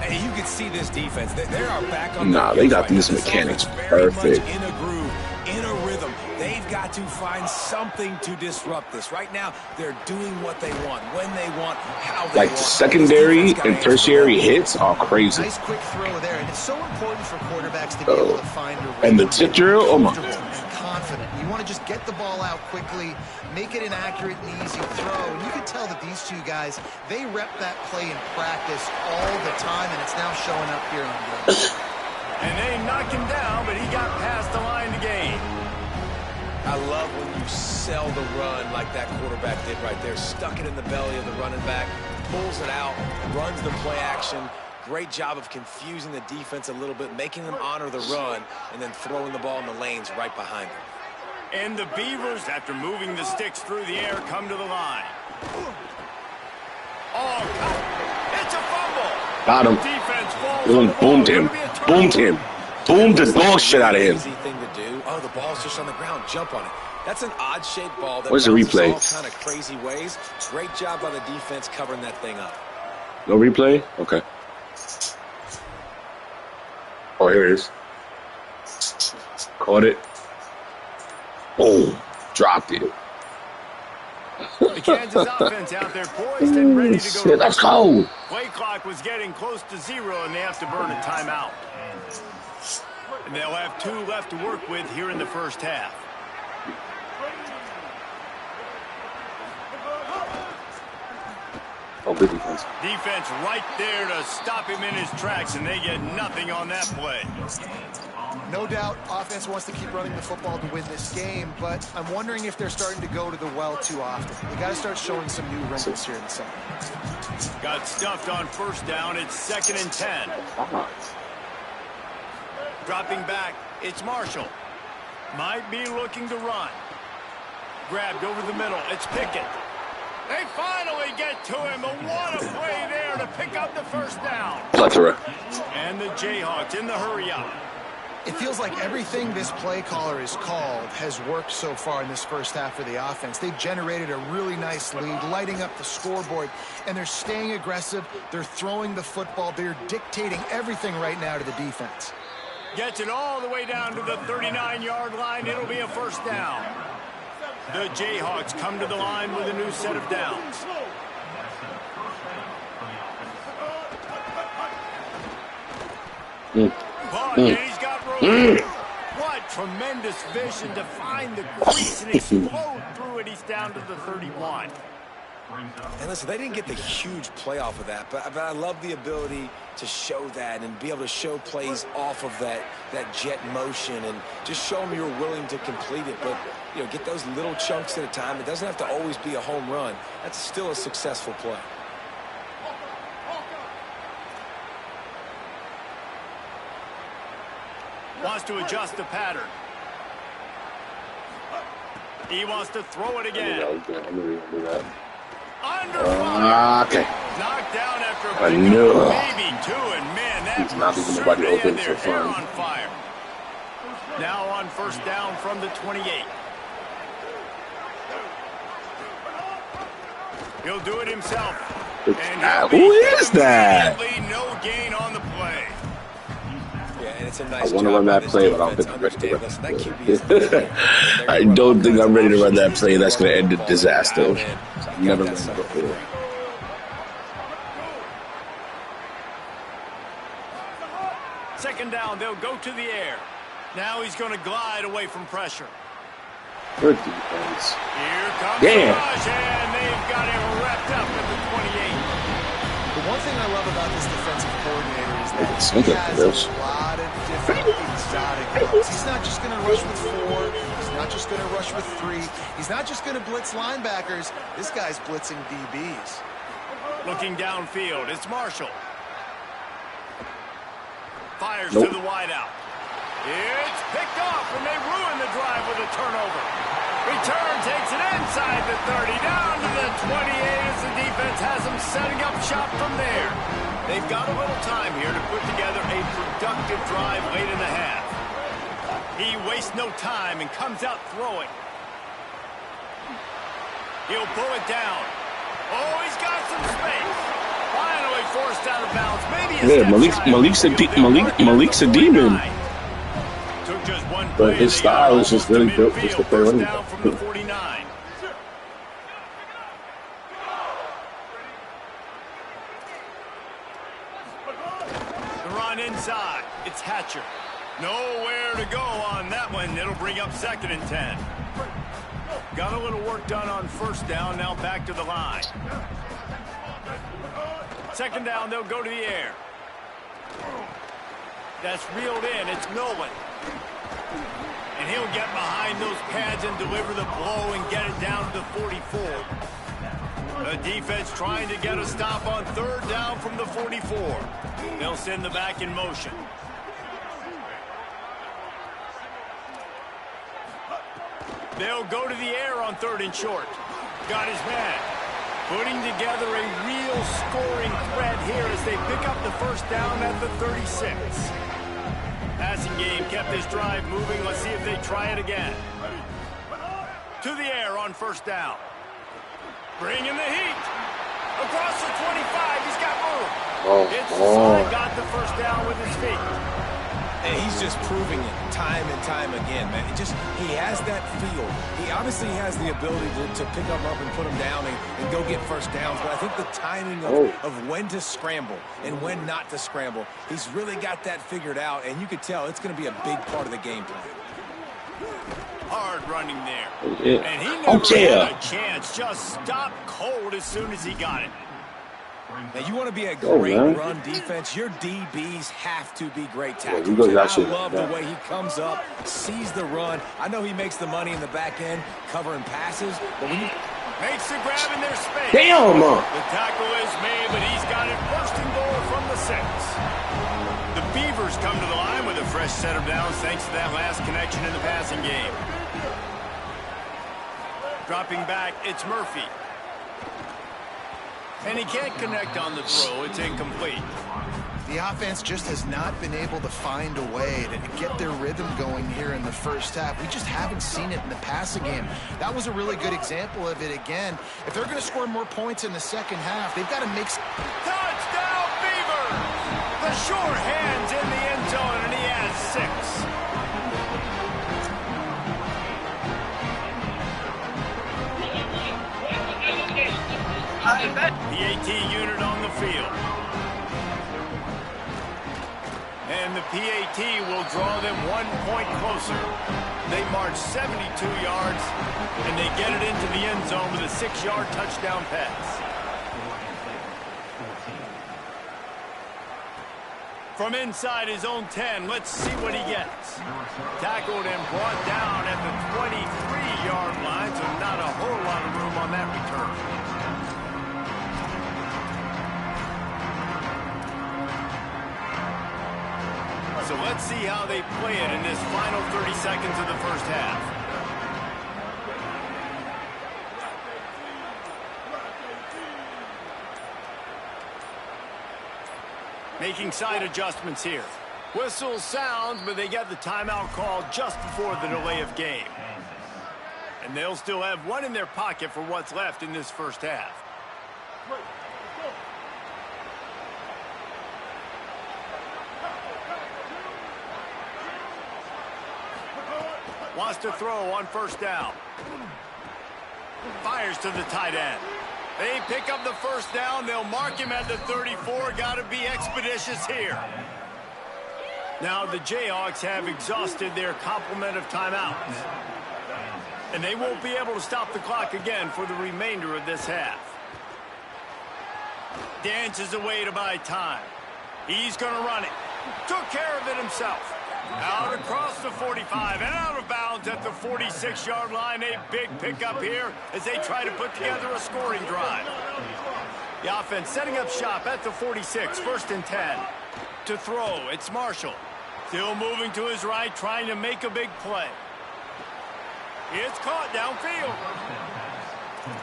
Hey, you can see this defense. They are back on. Nah, they got these mechanics perfect. In a groove, in a rhythm. They've got to find something to disrupt this. Right now, they're doing what they want, when they want, how they want. Like the secondary and tertiary hits are crazy. Nice quick throw there, and it's so important for quarterbacks to be able to find a rhythm. And the tip drill, oh my. Confident. You want to just get the ball out quickly, make it an accurate and easy throw. And you can tell that these two guys, they rep that play in practice all the time, and it's now showing up here on game. And they knocked him down, but he got past the line to gain. I love when you sell the run like that quarterback did right there. Stuck it in the belly of the running back, pulls it out, runs the play action. Great job of confusing the defense a little bit, making them honor the run, and then throwing the ball in the lanes right behind them. And the Beavers, after moving the sticks through the air, come to the line. Oh, it's a fumble. Got him. Defense falls. Boomed him. Boomed him. Boomed the dog shit out of him. Easy thing to do. Oh, the ball's just on the ground. Jump on it. That's an odd-shaped ball that Where's the bounces replay? all kind of crazy ways. Great job by the defense covering that thing up. No replay? Okay. Oh, here it is. Caught it. Boom. Dropped it. The Kansas offense out there poised and ready to go. Shit, let's go. Play clock was getting close to 0, and they have to burn a timeout. And they'll have 2 left to work with here in the first half. Oh, good defense. Defense right there to stop him in his tracks, and they get nothing on that play. No doubt, offense wants to keep running the football to win this game, but I'm wondering if they're starting to go to the well too often. They got to start showing some new wrinkles here in the second. Got stuffed on first down. It's 2nd and 10. Dropping back, it's Marshall. Might be looking to run. Grabbed over the middle. It's Pickett. They finally get to him. But what a play there to pick up the first down. Plethora. And the Jayhawks in the hurry-up. It feels like everything this play caller has called has worked so far in this first half for the offense. They've generated a really nice lead, lighting up the scoreboard, and they're staying aggressive. They're throwing the football. They're dictating everything right now to the defense. Gets it all the way down to the 39-yard line. It'll be a first down. The Jayhawks come to the line with a new set of downs. And he's got room. What tremendous vision to find the crease and explode through it. He's down to the 31. And listen, they didn't get the huge play off of that, but I love the ability to show that and be able to show plays off of that jet motion and just show them you're willing to complete it. But, you know, get those little chunks at a time. It doesn't have to always be a home run. That's still a successful play. Wants to adjust the pattern. He wants to throw it again. Under fire. Okay. Knocked down after a I big knew. maybe 2, and man, that He's not leaving nobody certainly open had for their hair fun. on fire. Now on first down from the 28. He'll do it himself. And who is that? No gain on the play. Yeah, and it's a nice I want to run that play, but I don't think I'm ready to run it. I don't think I'm ready to run that play. That's going to end in disaster. I've never run it before. down, they'll go to the air. Now he's going to glide away from pressure. Good defense. Here comes the rush, and they've got him wrapped up at the 28. The one thing I love about this defensive coordinator is that he has a lot of different exotic looks. He's not just going to rush with 4. He's not just going to rush with 3. He's not just going to blitz linebackers. This guy's blitzing DBs. Looking downfield, it's Marshall. Fires to the wideout. It's picked off, and they ruin the drive with a turnover. Return takes it inside the 30, down to the 28 as the defense has them setting up shop from there. They've got a little time here to put together a productive drive late in the half. He wastes no time and comes out throwing. He'll pull it down. Oh, he's got some space. Finally forced out of bounds. Maybe Malik's a demon. Took just one play, but his style is just really built just to play running down from the 49. The run inside. It's Hatcher. Nowhere to go on that one. It'll bring up 2nd and 10. Got a little work done on first down. Now back to the line. 2nd down, they'll go to the air. That's reeled in. It's Nolan. And he'll get behind those pads and deliver the blow and get it down to the 44. The defense trying to get a stop on 3rd down from the 44. They'll send the back in motion. They'll go to the air on 3rd and short. Got his man. Putting together a real scoring threat here as they pick up the 1st down at the 36. Passing game kept this drive moving. Let's see if they try it again. To the air on 1st down. Bringing the heat. Across the 25. He's got room. It's got the 1st down with his feet. And he's just proving it time and time again, man. He has that feel. He obviously has the ability to pick them up and put them down and go get 1st downs. But I think the timing of when to scramble and when not to scramble, he's really got that figured out. And you could tell it's going to be a big part of the game plan. Hard running there. And he never had a chance. Just stopped cold as soon as he got it. Now, you want to be a great run defense, your DBs have to be great tackles. I love the way he comes up, sees the run. I know he makes the money in the back end covering passes, but when he makes the grab in their space. Damn! The tackle is made, but he's got it 1st and goal from the 6. The Beavers come to the line with a fresh set of downs thanks to that last connection in the passing game. Dropping back, it's Murphy. And he can't connect on the throw. It's incomplete. The offense just has not been able to find a way to get their rhythm going here in the 1st half. We just haven't seen it in the passing game. That was a really good example of it again. If they're going to score more points in the 2nd half, they've got to make... Touchdown, Beavers! The sure hands in the end zone, and he has 6. The AT unit on the field. And the PAT will draw them 1 point closer. They march 72 yards, and they get it into the end zone with a 6-yard touchdown pass. From inside his own 10, let's see what he gets. Tackled and brought down at the 23-yard line, so not a whole lot of room on that return. So let's see how they play it in this final 30 seconds of the 1st half. Making side adjustments here. Whistle sounds, but they get the timeout called just before the delay of game. And they'll still have 1 in their pocket for what's left in this 1st half. Wants to throw on 1st down. Fires to the tight end. They pick up the 1st down. They'll mark him at the 34. Got to be expeditious here. Now the Jayhawks have exhausted their complement of timeouts. And they won't be able to stop the clock again for the remainder of this half. Dances away to buy time. He's going to run it. Took care of it himself. Out across the 45 and out of bounds at the 46-yard line. A big pickup here as they try to put together a scoring drive. The offense setting up shop at the 46, 1st and 10. To throw, it's Marshall. Still moving to his right, trying to make a big play. It's caught downfield.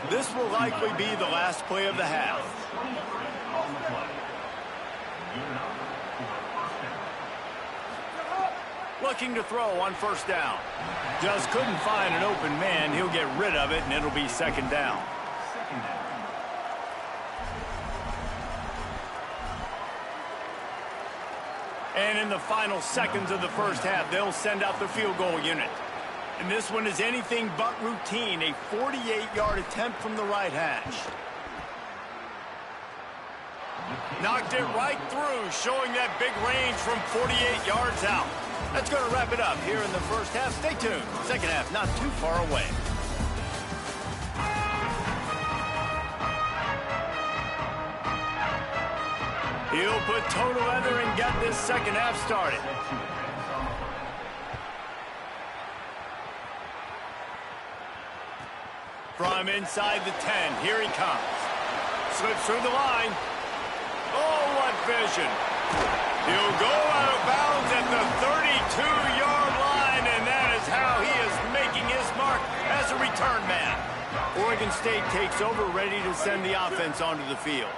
This will likely be the last play of the half. Looking to throw on 1st down. Just couldn't find an open man. He'll get rid of it, and it'll be 2nd down. And in the final seconds of the first half, they'll send out the field goal unit. And this one is anything but routine. A 48-yard attempt from the right hash. Knocked it right through, showing that big range from 48 yards out. That's going to wrap it up here in the first half. Stay tuned. Second half not too far away. He'll put toe to leather and get this second half started. From inside the 10, here he comes. Slips through the line. Oh, what vision. He'll go out of bounds at the 32-yard line, and that is how he is making his mark as a return man. Oregon State takes over, ready to send the offense onto the field.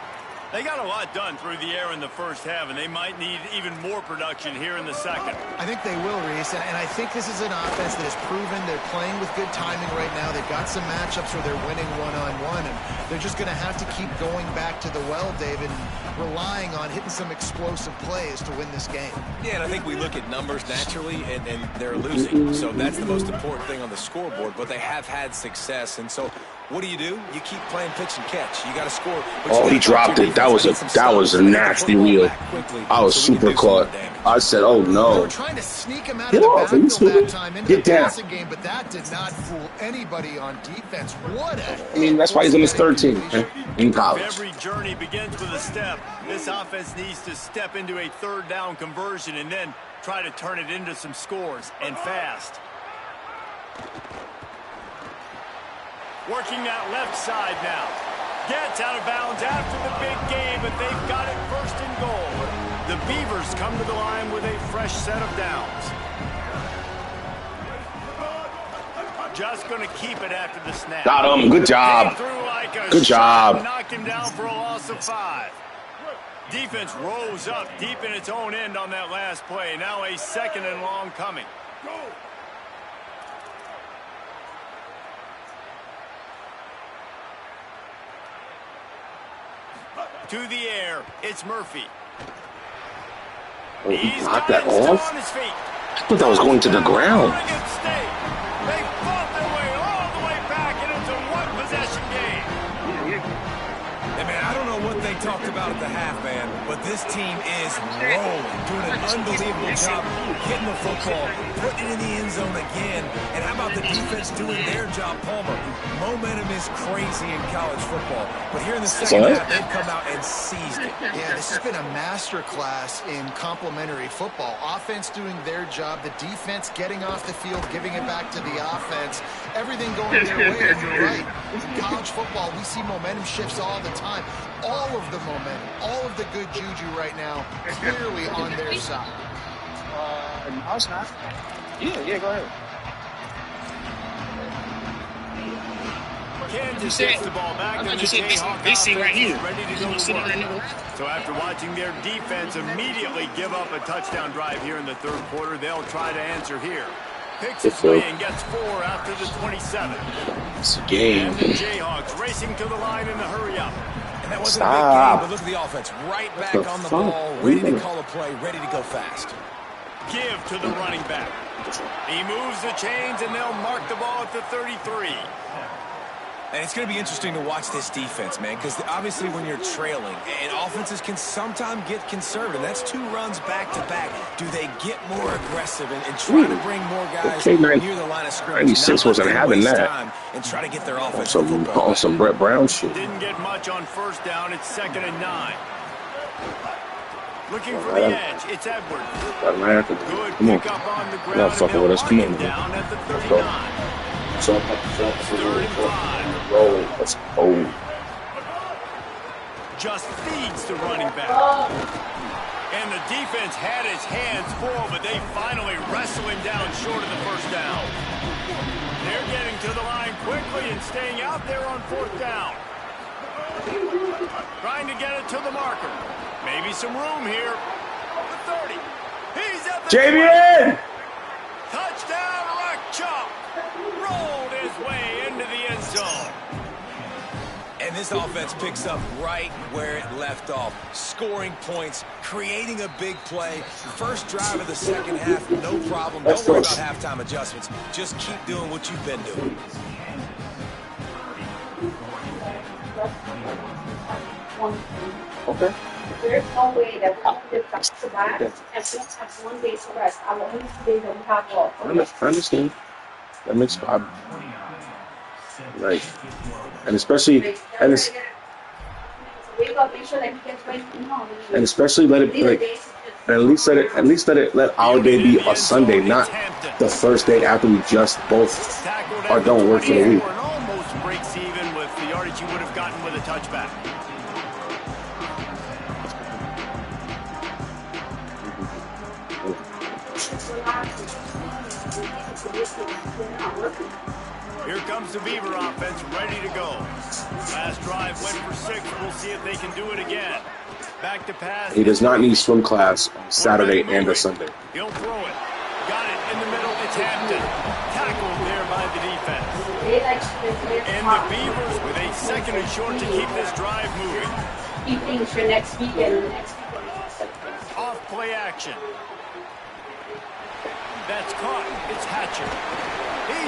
They got a lot done through the air in the first half, and they might need even more production here in the second. I think they will, Reese, and I think this is an offense that has proven they're playing with good timing right now. They've got some matchups where they're winning one-on-one, and they're just going to have to keep going back to the well, David, and relying on hitting some explosive plays to win this game. Yeah, and I think we look at numbers naturally, and they're losing. So that's the most important thing on the scoreboard, but they have had success, and so what do? You keep playing pitch and catch. You got to score. Oh, he dropped it. That was a nasty wheel. I was super caught. I said, "Oh no!" They were trying to sneak him out of the backfield that time into the passing game, but that did not fool anybody on defense. What a! I mean, that's why he's on his 13 in college. Every journey begins with a step. This offense needs to step into a 3rd down conversion and then try to turn it into some scores, and fast. Working that left side now. Gets out of bounds after the big game, but they've got it 1st and goal. The Beavers come to the line with a fresh set of downs. Just going to keep it after the snap. Got him. Good job. Good job. Knocked him down for a loss of 5. Defense rose up deep in its own end on that last play. Now a 2nd and long coming. Go. To the air, it's Murphy. Oh, he knocked that off? I thought that was going to the ground. They fought their way all the way back, and it's a one-possession game. Hey, man, I don't know what they talked about at the half, man, but this team is rolling, doing an unbelievable job getting the football, putting it in the end zone again. And how about the defense doing their job, Palmer? Momentum is crazy in college football, but here in the second half, they've come out and seized it. Yeah, this has been a masterclass in complementary football. Offense doing their job, the defense getting off the field, giving it back to the offense, everything going their way. And you're right, in college football, we see momentum shifts all the time. All of the momentum, all of the good juju right now, clearly on their side. No, it's not. Yeah, go ahead. Kansas gets the ball back. I just said this thing right here. Ready to go to work. So after watching their defense immediately give up a touchdown drive here in the 3rd quarter, they'll try to answer here. Picks his way and gets 4 after the 27. It's a game. And the Jayhawks racing to the line in the hurry-up. And that wasn't a big game, but look at the offense. Right back on the ball, ready to call a play, ready to go fast. Give to the running back. He moves the chains, and they'll mark the ball at the 33. And it's going to be interesting to watch this defense, man, because obviously when you're trailing, and offenses can sometimes get conservative. That's 2 runs back-to-back. Do they get more aggressive and try to bring more guys near the line of scrimmage? 96 wasn't having that. And try to get their offense on some Brett Brown shit. Didn't get much on first down. It's 2nd and 9. Looking for the edge. It's Edwards. Good pick up on the ground. Not fucking with us. Come on, down at the 39. Roll. Let's go. Just feeds the running back. And the defense had his hands full, but they finally wrestle him down short of the first down. They're getting to the line quickly and staying out there on 4th down. Trying to get it to the marker. Maybe some room here. The 30. He's at the JVN! Touchdown, Rock Chalk. Rolled his way into the end zone. And this offense picks up right where it left off. Scoring points, creating a big play. First drive of the second half, no problem. Don't worry about halftime adjustments. Just keep doing what you've been doing. Okay. There's no way that we don't get back to back and we don't have 1 day's rest. Our only 2 days that we have off. I understand. That makes right. And especially Make sure that he gets ready. and especially let our day be a Sunday, not the first day after we just both are done work for the week. Almost breaks even with the yardage you would have gotten with a touchback. Here comes the Beaver offense, ready to go. Last drive went for 6. We'll see if they can do it again. Back to pass. He does not need swim class on Saturday and a Sunday. He'll throw it. Got it in the middle. It's Hampton. Tackled there by the defense. And the Beavers with a 2nd and short to keep this drive moving. Keep things for next weekend. Off play action. That's caught. It's Hatcher.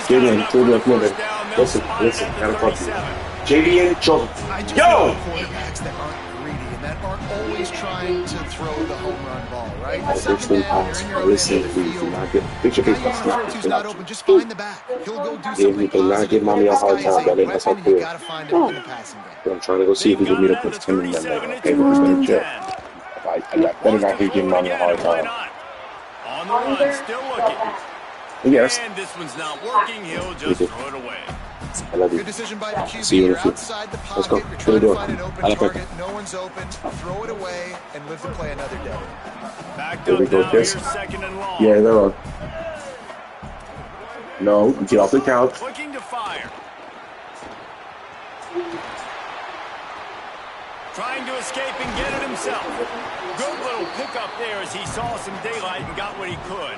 Come on. Listen, gotta talk to you. JVN, yo! Quarterbacks that aren't greedy and that aren't always trying to throw the home run ball, right? Listen, please do not get picture face who's not open, just find the back. He'll go do something you cannot give mommy a hard time, brother. That's how clear. I'm trying to go see if he can meet up with Tim and them. Hey, who's better jet? I better not be giving mommy a hard time. On the run, still looking. Yes. And this one's not working. He'll just throw it away. I love you. Good decision by the QB. See you in You're a few. outside the pocket. Let's go. You're trying to find an I open like target. No one's open. Throw it away and live to play another day. Backed There we up go, now. Chris. Here's 2nd and long. Yeah, they're on. No, get off the couch. Looking to fire. Trying to escape and get it himself. Good little pickup there as he saw some daylight and got what he could.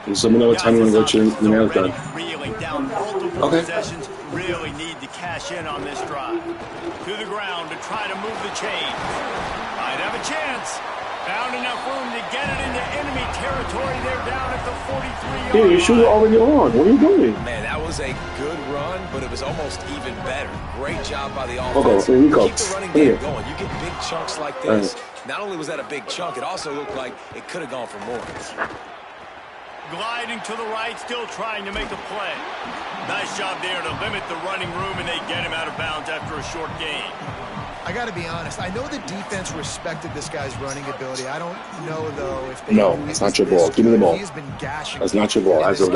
Just let me know what time you want to go to your nails done. Reeling down multiple possessions. Really need to cash in on this drive. To the ground to try to move the chains. Might have a chance. Found enough room to get it into enemy territory. They're down at the 43-yard Yeah, your shoes are already on. What are you doing? Man, that was a good run, but it was almost even better. Great job by the Hold offense. on, here we go. Keep the running game going. You get big chunks like this. Not only was that a big chunk, it also looked like it could have gone for more. Gliding to the right, still trying to make a play. Nice job there to limit the running room, and they get him out of bounds after a short gain. I got to be honest. I know the defense respected this guy's running ability. I don't know, though, if they No, that's not your ball. Give me the ball. He's been gashing. That's not your ball. That's a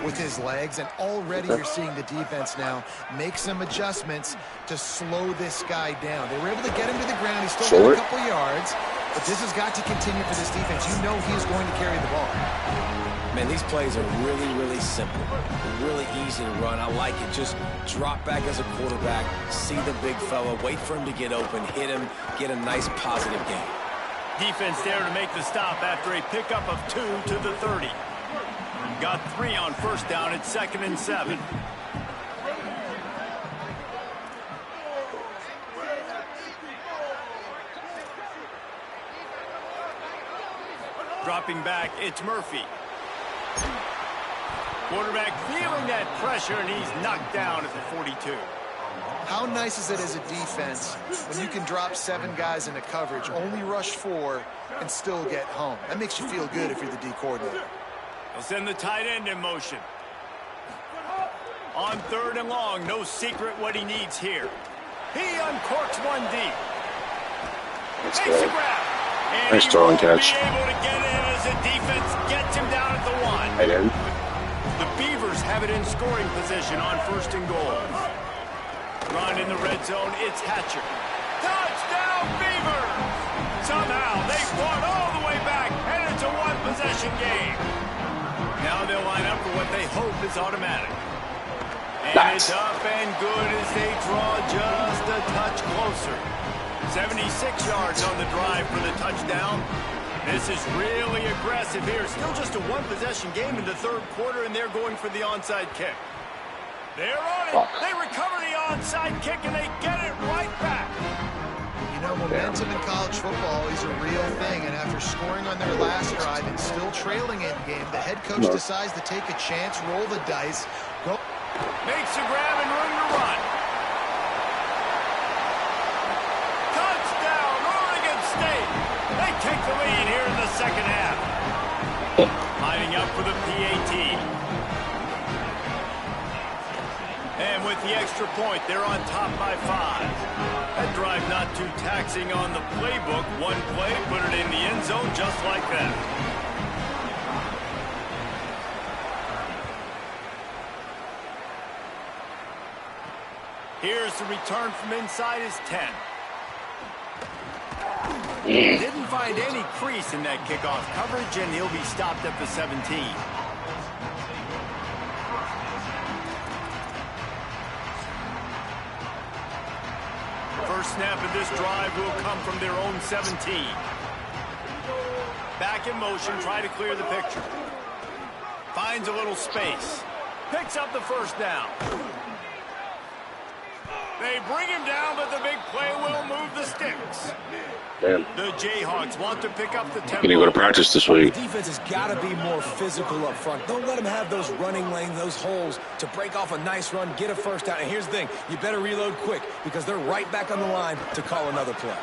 with his legs, and already you're seeing the defense now make some adjustments to slow this guy down. They were able to get him to the ground. He's still got a couple yards, but this has got to continue for this defense. You know he's going to carry the ball. Man, these plays are really, really simple. Really easy to run. I like it. Just drop back as a quarterback, see the big fella, wait for him to get open, hit him, get a nice positive gain. Defense there to make the stop after a pickup of 2 to the 30. Got 3 on first down at 2nd and 7. Dropping back, it's Murphy. Quarterback feeling that pressure, and he's knocked down at the 42. How nice is it as a defense when you can drop 7 guys into coverage, only rush 4, and still get home? That makes you feel good if you're the D coordinator. They'll send the tight end in motion. On 3rd and long, no secret what he needs here. He uncorks one deep. Let's Makes go. a grab. And Nice he throwing won't catch. be able to get in as the defense gets him down at the 1. Tight end. The Beavers have it in scoring position on 1st and goal. Run in the red zone, it's Hatcher. Touchdown, Beavers! Somehow, they fought all the way back, and it's a 1-possession game. Now they'll line up for what they hope is automatic. And it's up and good as they draw just a touch closer. 76 yards on the drive for the touchdown. This is really aggressive here. Still just a 1-possession game in the 3rd quarter, and they're going for the onside kick. They're on it. They recover the onside kick, and they get it right back. You know, momentum in college football is a real thing, and after scoring on their last drive and still trailing in game, the head coach decides to take a chance, roll the dice, go. Makes a grab and room to run. Touchdown, Oregon State. They take the lead here in the 2nd half. Lining up for the PAT. And with the extra point, they're on top by 5. That drive not too taxing on the playbook. One play, put it in the end zone just like that. Here's the return from inside his 10. Didn't find any crease in that kickoff coverage, and he'll be stopped at the 17. First snap of this drive will come from their own 17. Back in motion, try to clear the picture. Finds a little space. Picks up the 1st down. They bring him down, but the big play will move the sticks. Damn. The Jayhawks want to pick up the tempo. Can he go to practice this week? The defense has got to be more physical up front. Don't let them have those running lanes, those holes to break off a nice run, get a 1st down. And here's the thing, you better reload quick because they're right back on the line to call another play.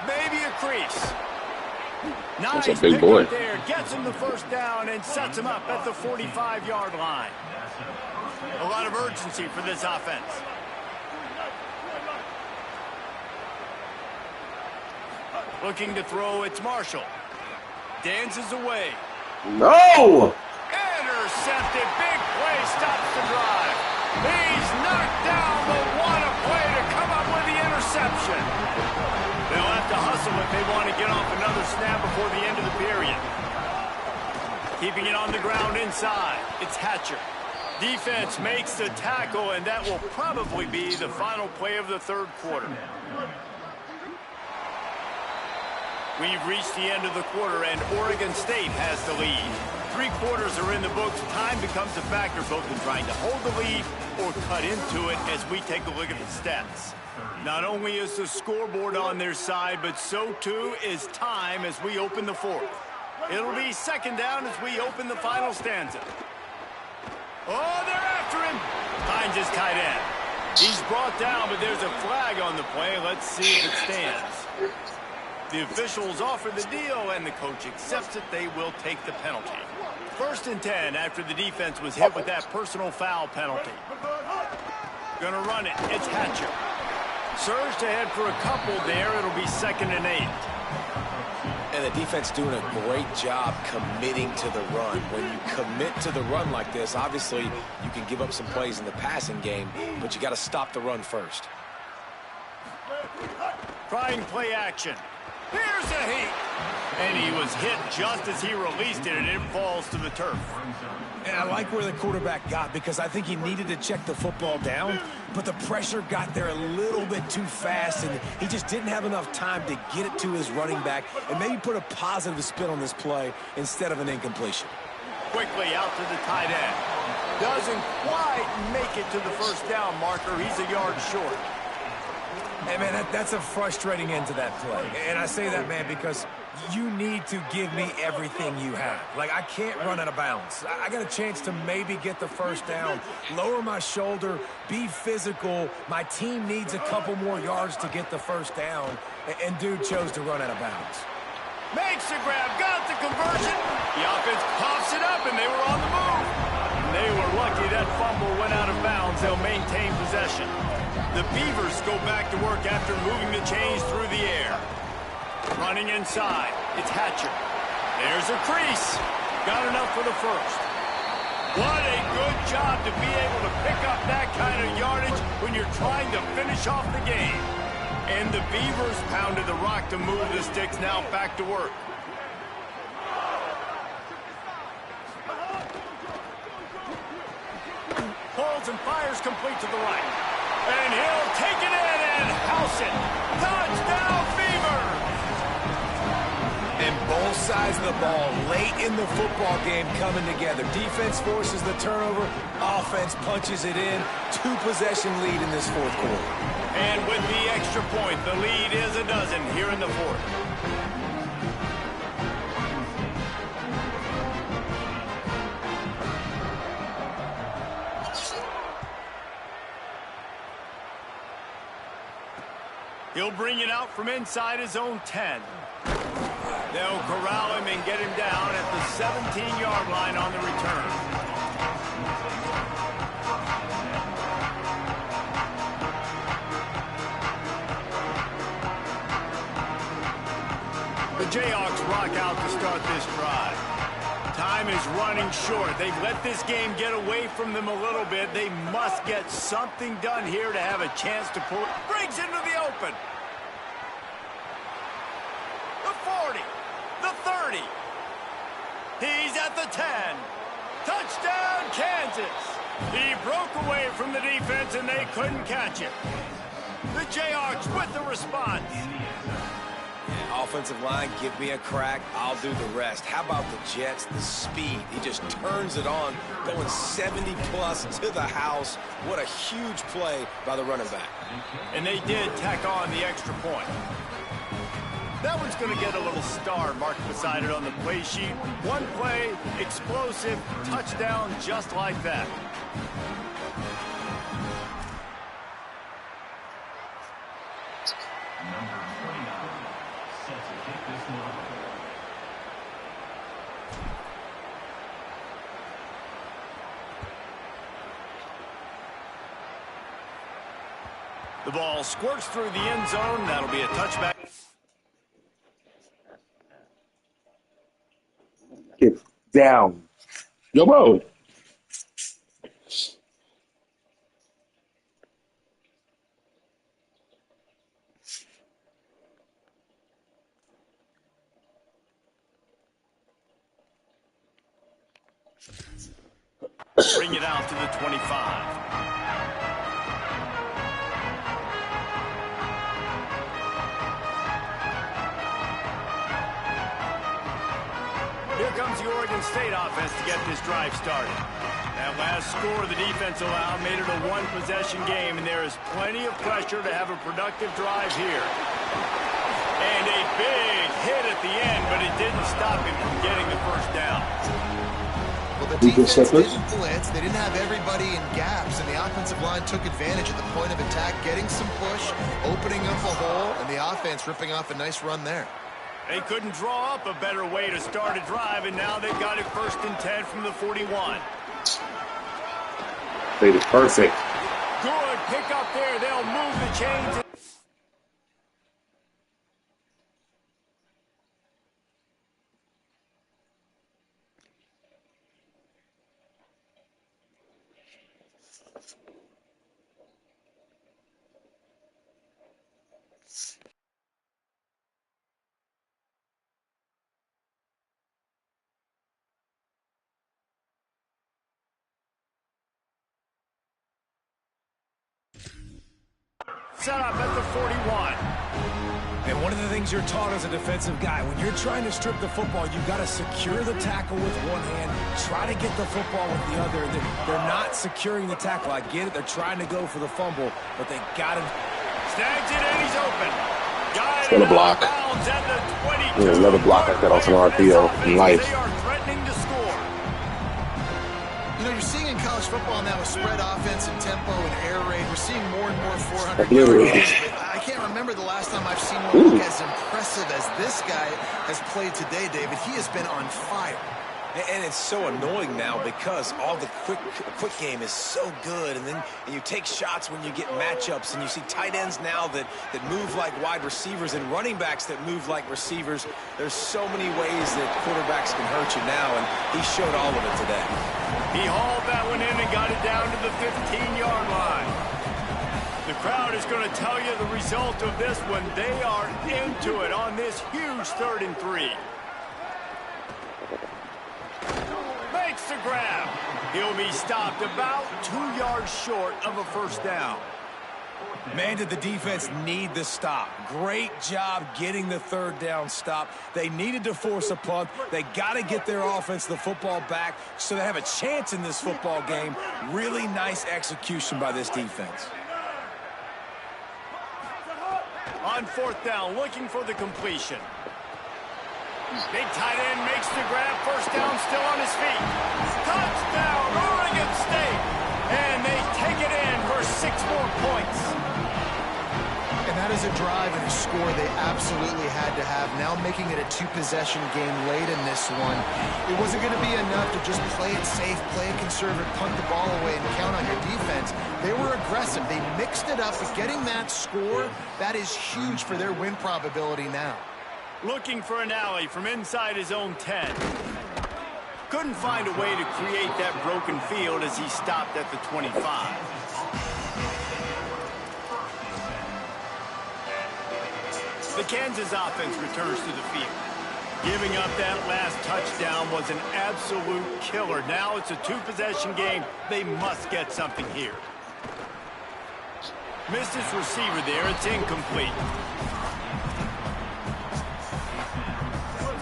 Maybe a crease. That's a big boy. There, gets him the 1st down and sets him up at the 45-yard line. A lot of urgency for this offense. Looking to throw, it's Marshall. Dances away. No! Intercepted. Big play stops the drive. He's knocked down, but what a play to come up with the interception. They'll have to hustle if they want to get off another snap before the end of the period. Keeping it on the ground inside. It's Hatcher. Defense makes the tackle, and that will probably be the final play of the 3rd quarter. We've reached the end of the quarter, and Oregon State has the lead. 3 quarters are in the books. Time becomes a factor both in trying to hold the lead or cut into it as we take a look at the stats. Not only is the scoreboard on their side, but so too is time as we open the 4th. It'll be 2nd down as we open the final stanza. Oh, they're after him. Finds his tight end. He's brought down, but there's a flag on the play. Let's see if it stands. The officials offer the deal, and the coach accepts it. They will take the penalty. 1st and 10 after the defense was hit with that personal foul penalty. Gonna run it. It's Hatcher. Surged ahead for a couple there. It'll be 2nd and 8. And the defense doing a great job committing to the run. When you commit to the run like this, obviously you can give up some plays in the passing game, but you got to stop the run first. Trying play action. Here's a heat. And he was hit just as he released it, and it falls to the turf. And I like where the quarterback got because I think he needed to check the football down, but the pressure got there a little bit too fast, and he just didn't have enough time to get it to his running back and maybe put a positive spin on this play instead of an incompletion. Quickly out to the tight end. Doesn't quite make it to the 1st down marker. He's a yard short. Hey, man, that's a frustrating end to that play. And I say that, man, because you need to give me everything you have. Like, I can't run out of bounds. I got a chance to maybe get the first down, lower my shoulder, be physical. My team needs a couple more yards to get the first down, and dude chose to run out of bounds. Makes the grab, got the conversion. The offense pops it up, and they were on the move. They were lucky that fumble went out of bounds. They'll maintain possession. The Beavers go back to work after moving the chains through the air. Running inside, it's Hatcher. There's a crease. Got enough for the first. What a good job to be able to pick up that kind of yardage when you're trying to finish off the game. And the Beavers pounded the rock to move the sticks, now back to work. Holds and fires complete to the right. And he'll take it in and house it. Touchdown, Beavers! And both sides of the ball late in the football game coming together. Defense forces the turnover. Offense punches it in. 2-possession lead in this fourth quarter. And with the extra point, the lead is a dozen here in the fourth. He'll bring it out from inside his own 10. They'll corral him and get him down at the 17-yard line on the return. The Jayhawks rock out to start this drive. Time is running short. They've let this game get away from them a little bit. They must get something done here to have a chance to pull. Brings into the open. The 40. The 30. He's at the 10. Touchdown, Kansas. He broke away from the defense, and they couldn't catch it. The Jayhawks with the response. Offensive line, give me a crack, I'll do the rest. How about the Jets, the speed? He just turns it on, going 70-plus to the house. What a huge play by the running back. And they did tack on the extra point. That one's going to get a little star marked beside it on the play sheet. One play, explosive, touchdown, just like that. The ball squirts through the end zone. That'll be a touchback. Get down. Yo, bro. Bring it out to the 25. Here comes the Oregon State offense to get this drive started. That last score the defense allowed made it a one-possession game, and there is plenty of pressure to have a productive drive here. And a big hit at the end, but it didn't stop him from getting the first down. Well, the defense didn't blitz. They didn't have everybody in gaps, and the offensive line took advantage at the point of attack, getting some push, opening up a hole, and the offense ripping off a nice run there. They couldn't draw up a better way to start a drive, and now they've got it 1st and 10 from the 41. Played it perfect. Good pick up there. They'll move the chains. Set up at the 41. And one of the things you're taught as a defensive guy, when you're trying to strip the football, you've got to secure the tackle with one hand, try to get the football with the other. They're not securing the tackle. I get it. They're trying to go for the fumble, but they got to. Snags it and he's open. It's gonna block. Yeah, another block like that off an RPO in life. They are threatening to score. You know, you're seeing in college football now with spread offense and tempo and air raid, we're seeing more and more 400 yards. I can't remember the last time I've seen one look as impressive as this guy has played today, David. He has been on fire. And it's so annoying now because all the quick game is so good, and then you take shots when you get matchups, and you see tight ends now that move like wide receivers and running backs that move like receivers. There's so many ways that quarterbacks can hurt you now, and he showed all of it today. He hauled that one in and got it down to the 15-yard line. The crowd is going to tell you the result of this one. They are into it on this huge 3rd and 3. Makes the grab. He'll be stopped about 2 yards short of a first down. Man, did the defense need the stop. Great job getting the 3rd down stop. They needed to force a punt. They got to get their offense the football back so they have a chance in this football game. Really nice execution by this defense. On 4th down, looking for the completion. Big tight end makes the grab. First down, still on his feet. Touchdown, Oregon State. And they take it in for 6 more points. And that is a drive and a score they absolutely had to have. Now making it a 2-possession game late in this one. It wasn't going to be enough to just play it safe, play it conservative, punt the ball away, and count on your defense. They were aggressive. They mixed it up, but getting that score, that is huge for their win probability now. Looking for an alley from inside his own 10. Couldn't find a way to create that broken field as he stopped at the 25. The Kansas offense returns to the field. Giving up that last touchdown was an absolute killer. Now it's a 2-possession game. They must get something here. Missed his receiver there. It's incomplete.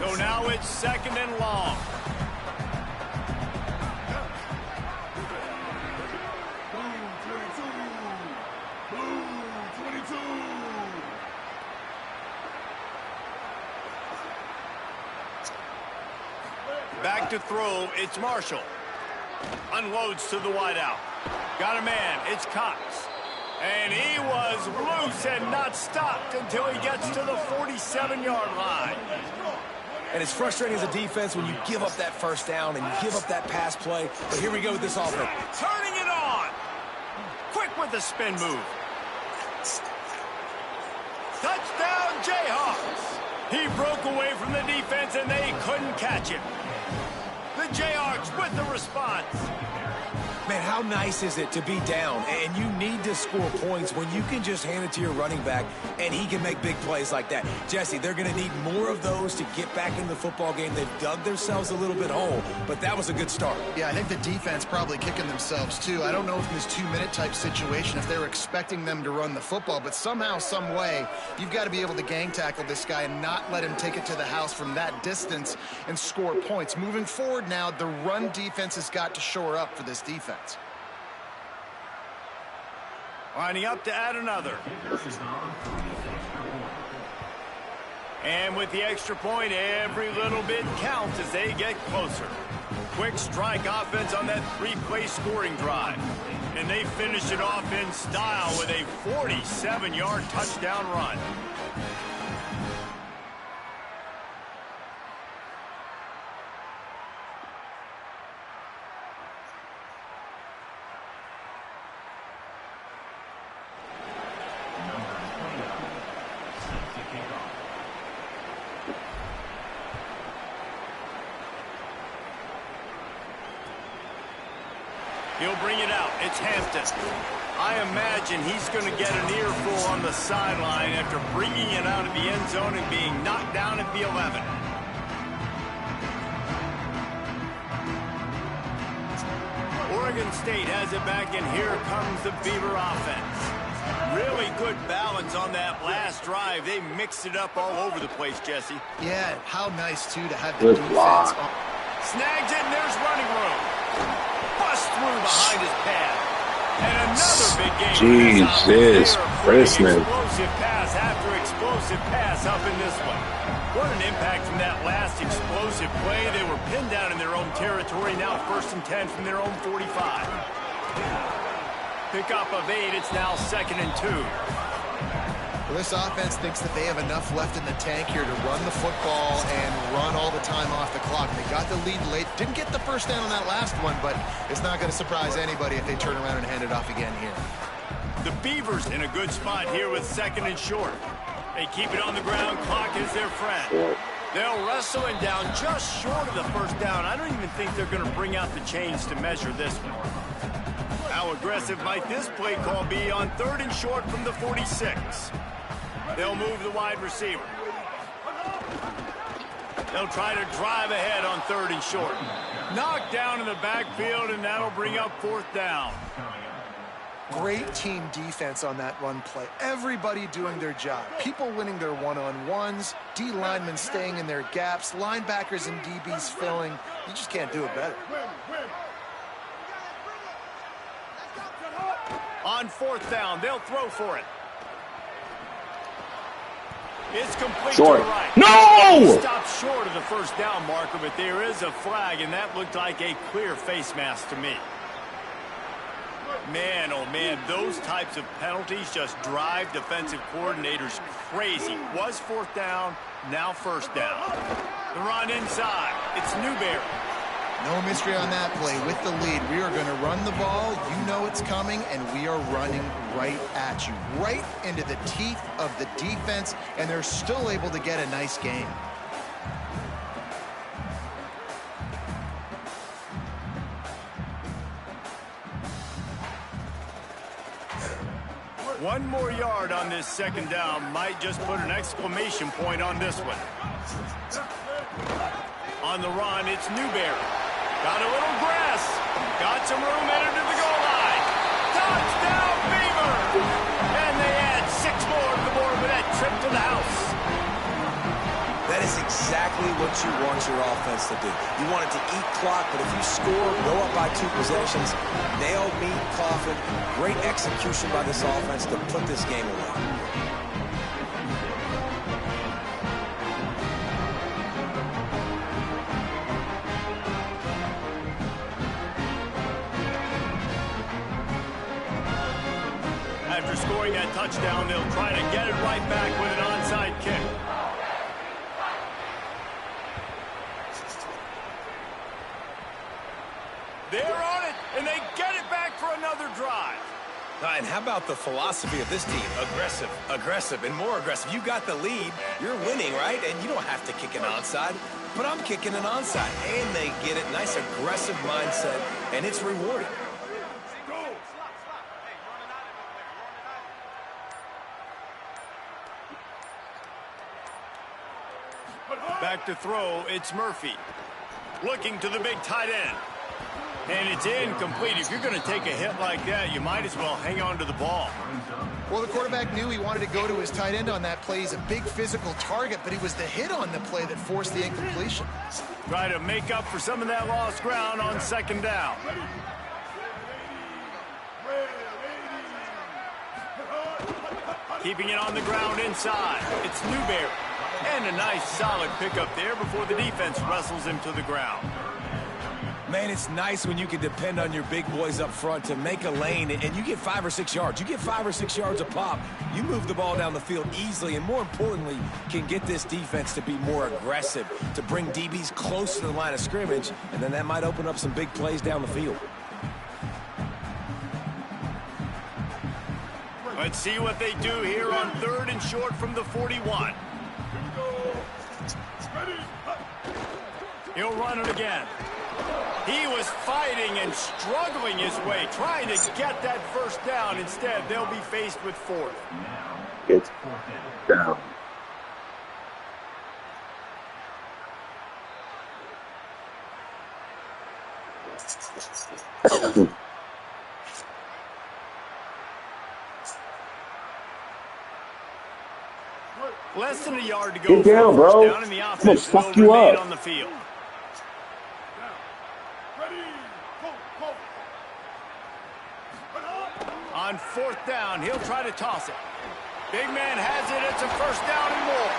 So now it's 2nd and long. Back to throw, it's Marshall. Unloads to the wideout. Got a man, it's Cox. And he was loose and not stopped until he gets to the 47-yard line. And it's frustrating as a defense when you give up that first down and you give up that pass play. But here we go with this offense. Turning it on. Quick with the spin move. Touchdown, Jayhawks. He broke away from the defense and they couldn't catch him. The Jayhawks with the response. Man, how nice is it to be down and you need to score points when you can just hand it to your running back and he can make big plays like that. Jesse, they're going to need more of those to get back in the football game. They've dug themselves a little bit hole, but that was a good start. Yeah, I think the defense probably kicking themselves too. I don't know if in this 2-minute type situation if they're expecting them to run the football, but somehow, some way, you've got to be able to gang tackle this guy and not let him take it to the house from that distance and score points. Moving forward now, the run defense has got to shore up for this defense. Lining up to add another. And with the extra point, every little bit counts as they get closer. Quick strike offense on that 3-play scoring drive. And they finish it off in style with a 47-yard touchdown run. He'll bring it out. It's Hampton. I imagine he's going to get an earful on the sideline after bringing it out of the end zone and being knocked down at the 11. Oregon State has it back, and here comes the Beaver offense. Really good balance on that last drive. They mixed it up all over the place, Jesse. Yeah, how nice, too, to have the defense on. Snags it, and there's running room. Bust through behind his pad. And another Jesus Christ, man. Explosive pass after explosive pass up in this one. What an impact from that last explosive play. They were pinned down in their own territory. Now 1st and 10 from their own 45. Pickup of 8. It's now 2nd and 2. Well, this offense thinks that they have enough left in the tank here to run the football and run all the time off the clock. They got the lead late. Didn't get the first down on that last one, but it's not going to surprise anybody if they turn around and hand it off again here. The Beavers in a good spot here with 2nd and short. They keep it on the ground. Clock is their friend. They'll wrestle him down just short of the first down. I don't even think they're going to bring out the chains to measure this one. How aggressive might this play call be on 3rd and short from the 46? They'll move the wide receiver. They'll try to drive ahead on 3rd and short. Knocked down in the backfield, and that'll bring up 4th down. Great team defense on that run play. Everybody doing their job. People winning their one-on-ones, D linemen staying in their gaps, linebackers and DBs filling. You just can't do it better. On 4th down, they'll throw for it. It's complete Short. to the right. No! Stopped short of the first down marker, but there is a flag, and that looked like a clear face mask to me. Man, oh man, those types of penalties just drive defensive coordinators crazy. Was 4th down, now 1st down. The run inside. It's Newberry. No mystery on that play. With the lead, we are going to run the ball. You know it's coming, and we are running right at you. Right into the teeth of the defense, and they're still able to get a nice game. One more yard on this 2nd down might just put an exclamation point on this one. On the run, it's Newberry. Got a little grass. Got some room headed to the goal line. Touchdown, Beaver! And they add 6 more to the board with that trip to the house. That is exactly what you want your offense to do. You want it to eat clock, but if you score, go up by 2 possessions, nail, meet, coffin. Great execution by this offense to put this game away. After scoring that touchdown, they'll try to get it right back with an onside kick. They're on it, and they get it back for another drive. And how about the philosophy of this team? Aggressive, aggressive, and more aggressive. You got the lead. You're winning, right? And you don't have to kick an onside. But I'm kicking an onside. And they get it. Nice aggressive mindset, and it's rewarding. Back to throw, it's Murphy. Looking to the big tight end. And it's incomplete. If you're going to take a hit like that, you might as well hang on to the ball. Well, the quarterback knew he wanted to go to his tight end on that play. He's a big physical target, but it was the hit on the play that forced the incompletion. Try to make up for some of that lost ground on 2nd down. Keeping it on the ground inside. It's Newberry. And a nice solid pickup there before the defense wrestles him to the ground. Man, it's nice when you can depend on your big boys up front to make a lane, and you get 5 or 6 yards. You get 5 or 6 yards a pop. You move the ball down the field easily, and more importantly, can get this defense to be more aggressive, to bring DBs close to the line of scrimmage, and then that might open up some big plays down the field. Let's see what they do here on 3rd and short from the 41. He'll run it again. He was fighting and struggling his way, trying to get that first down. Instead, they'll be faced with 4th. It's down. Less than a yard to go. Get down, for a first bro. down, and the I'm gonna offense fuck will you remain up. on the field. On 4th down, he'll try to toss it. Big man has it. It's a 1st down and more.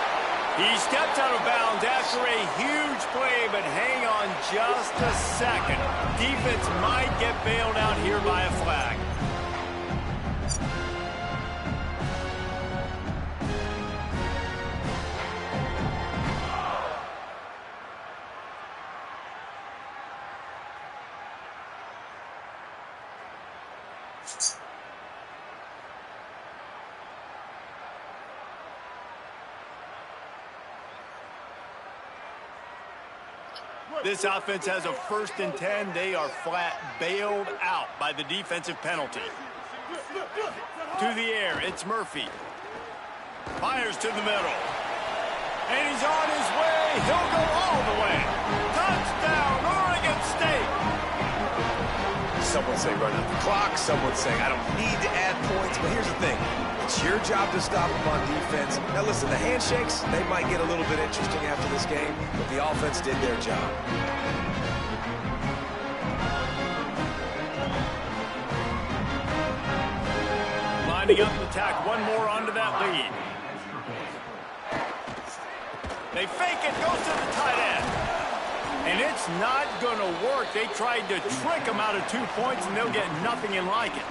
He stepped out of bounds after a huge play, but hang on just a second. Defense might get bailed out here by a flag. This offense has a 1st and 10. They are flat bailed out by the defensive penalty. To the air, it's Murphy. Fires to the middle. And he's on his way. He'll go all the way. Touchdown, Oregon State. Some would say run out the clock. Some would say I don't need to add points. But here's the thing. It's your job to stop them on defense. Now listen, the handshakes, they might get a little bit interesting after this game, but the offense did their job. Lining up to tack one more onto that lead. They fake it, goes to the tight end. And it's not going to work. They tried to trick him out of 2 points, and they'll get nothing in like it.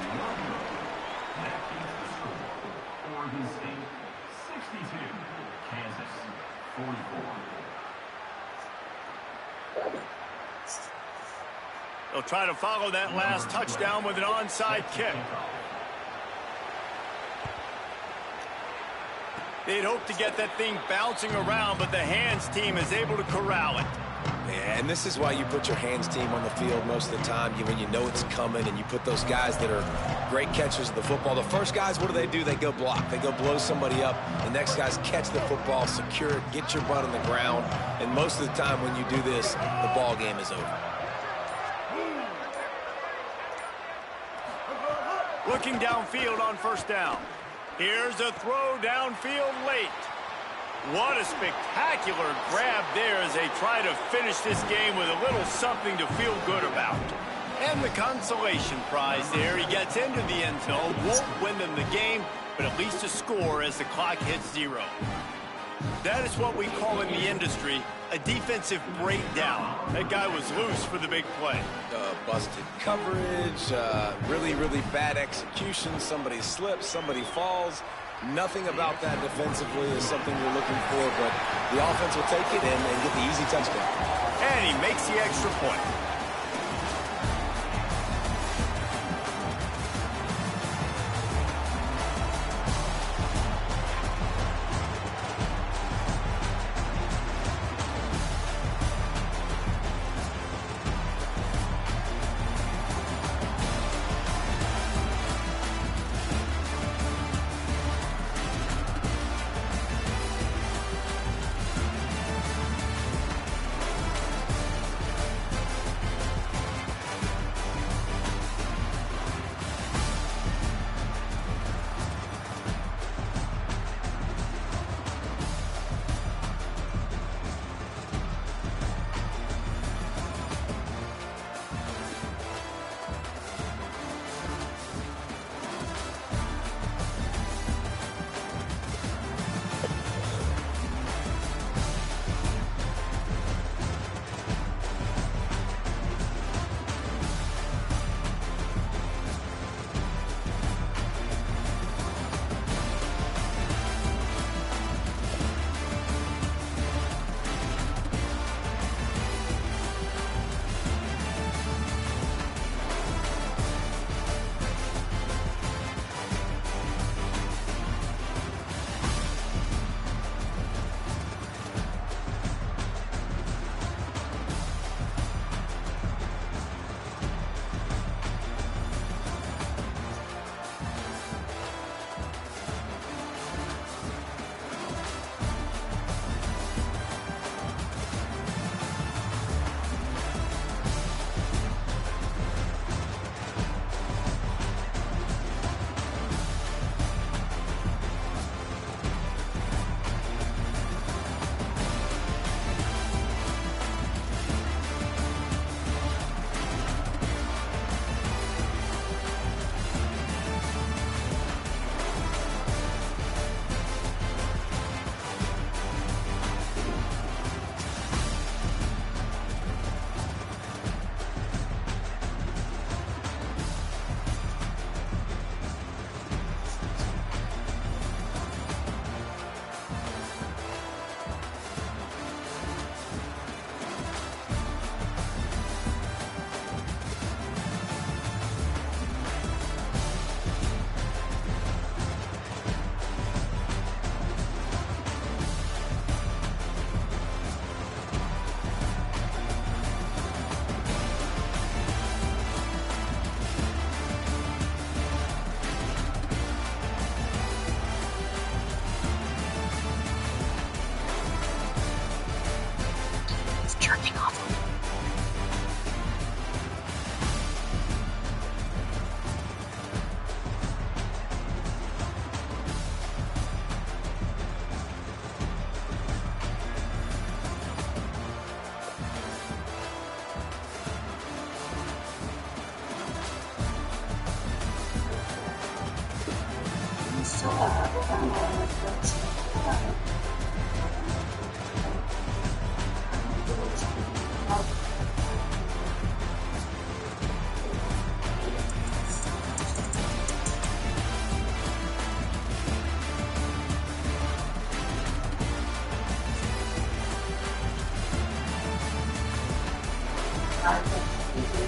They'll try to follow that last touchdown with an onside kick. They'd hope to get that thing bouncing around, but the hands team is able to corral it. Yeah, and this is why you put your hands team on the field most of the time when you know it's coming, and you put those guys that are great catchers of the football. The first guys, what do? They go block. They go blow somebody up. The next guys catch the football, secure it, get your butt on the ground. And most of the time when you do this, the ball game is over. Looking downfield on 1st down. Here's a throw downfield late. What a spectacular grab there as they try to finish this game with a little something to feel good about. And the consolation prize there. He gets into the end zone, won't win them the game, but at least a score as the clock hits 0. That is what we call in the industry a defensive breakdown. That guy was loose for the big play. Busted coverage, really, really bad execution. Somebody slips, somebody falls. Nothing about that defensively is something you're looking for, but the offense will take it and get the easy touchdown. And he makes the extra point.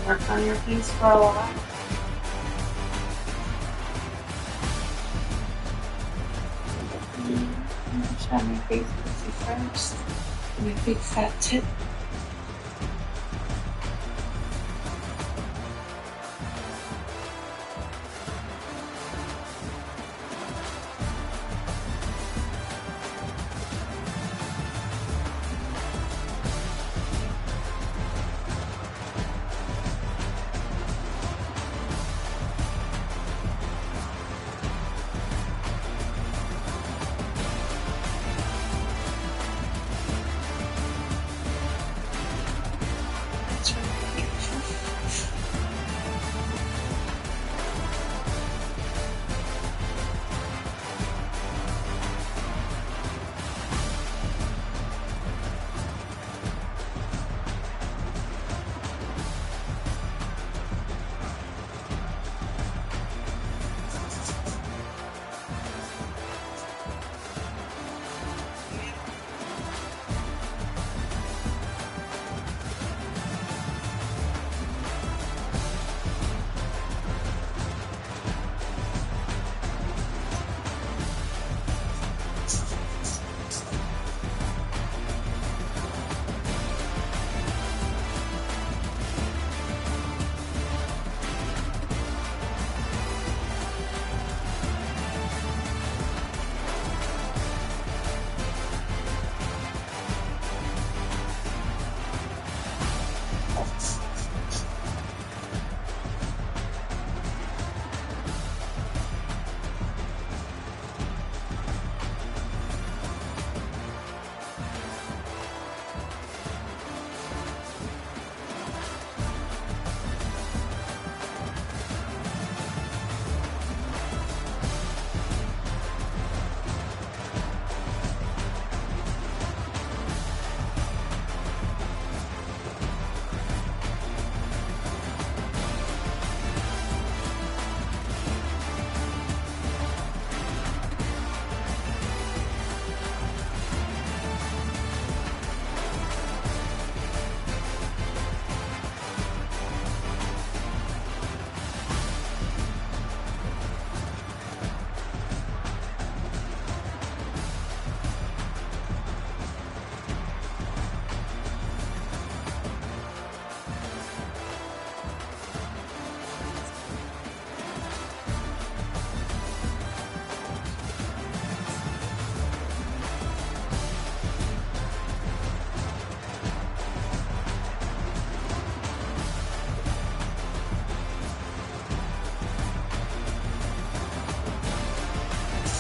Work on your piece for a while. Show my face pussy first. My big fat tip.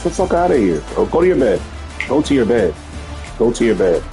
Get the fuck out of here. Oh, go to your bed. Go to your bed. Go to your bed.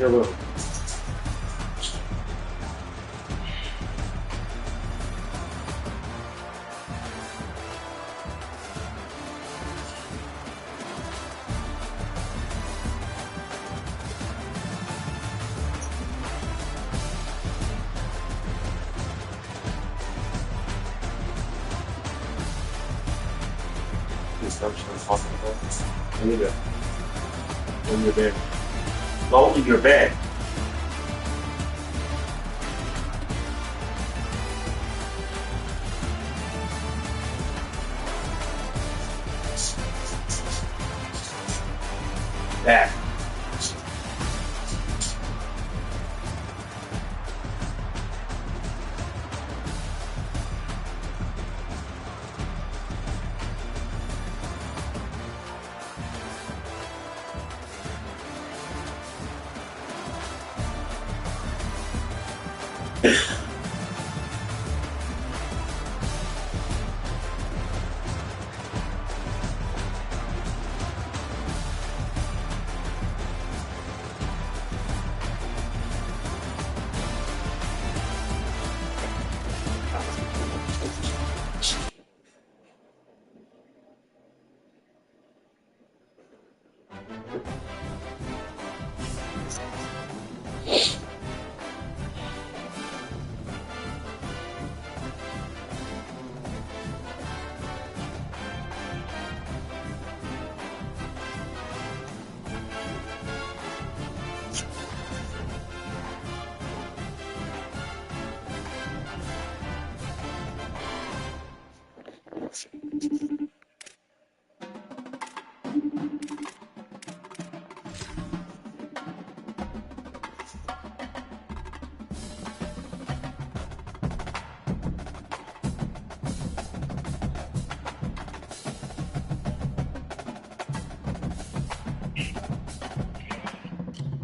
Here, look. In your bed. Low in your bed. Back.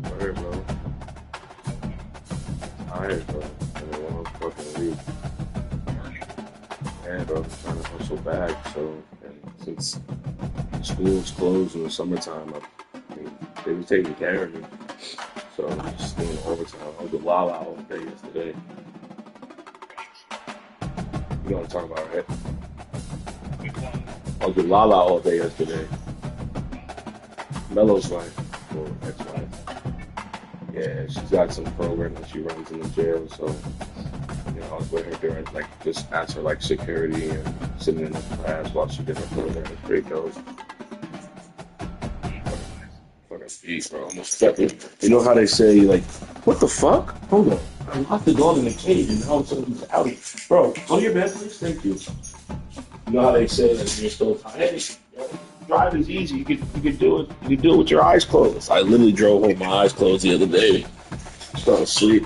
Alright, bro. Alright, bro. In the one fucking week. Yeah, bro. I'm trying to hustle back. So, and since school's closed in the summertime, they were taking care of me. So I'm just doing overtime. I was with Lala all day yesterday. You know what I'm talking about, right? I was with Lala all day yesterday. Melo's wife, or ex-wife. Yeah, she's got some program that she runs in the jail, so you know, I was with her during just ask her security and sitting in the class while she did her program. It's pretty dope. Fucking beast, bro. Almost stepping. You know how they say what the fuck? Hold on. I locked the dog in the cage and now he's out. Bro, go to your bed, please. Thank you. You know how they say that you're still tired? Driving's easy. You could do it. You could do it with your eyes closed. I literally drove home with my eyes closed the other day. Fell asleep.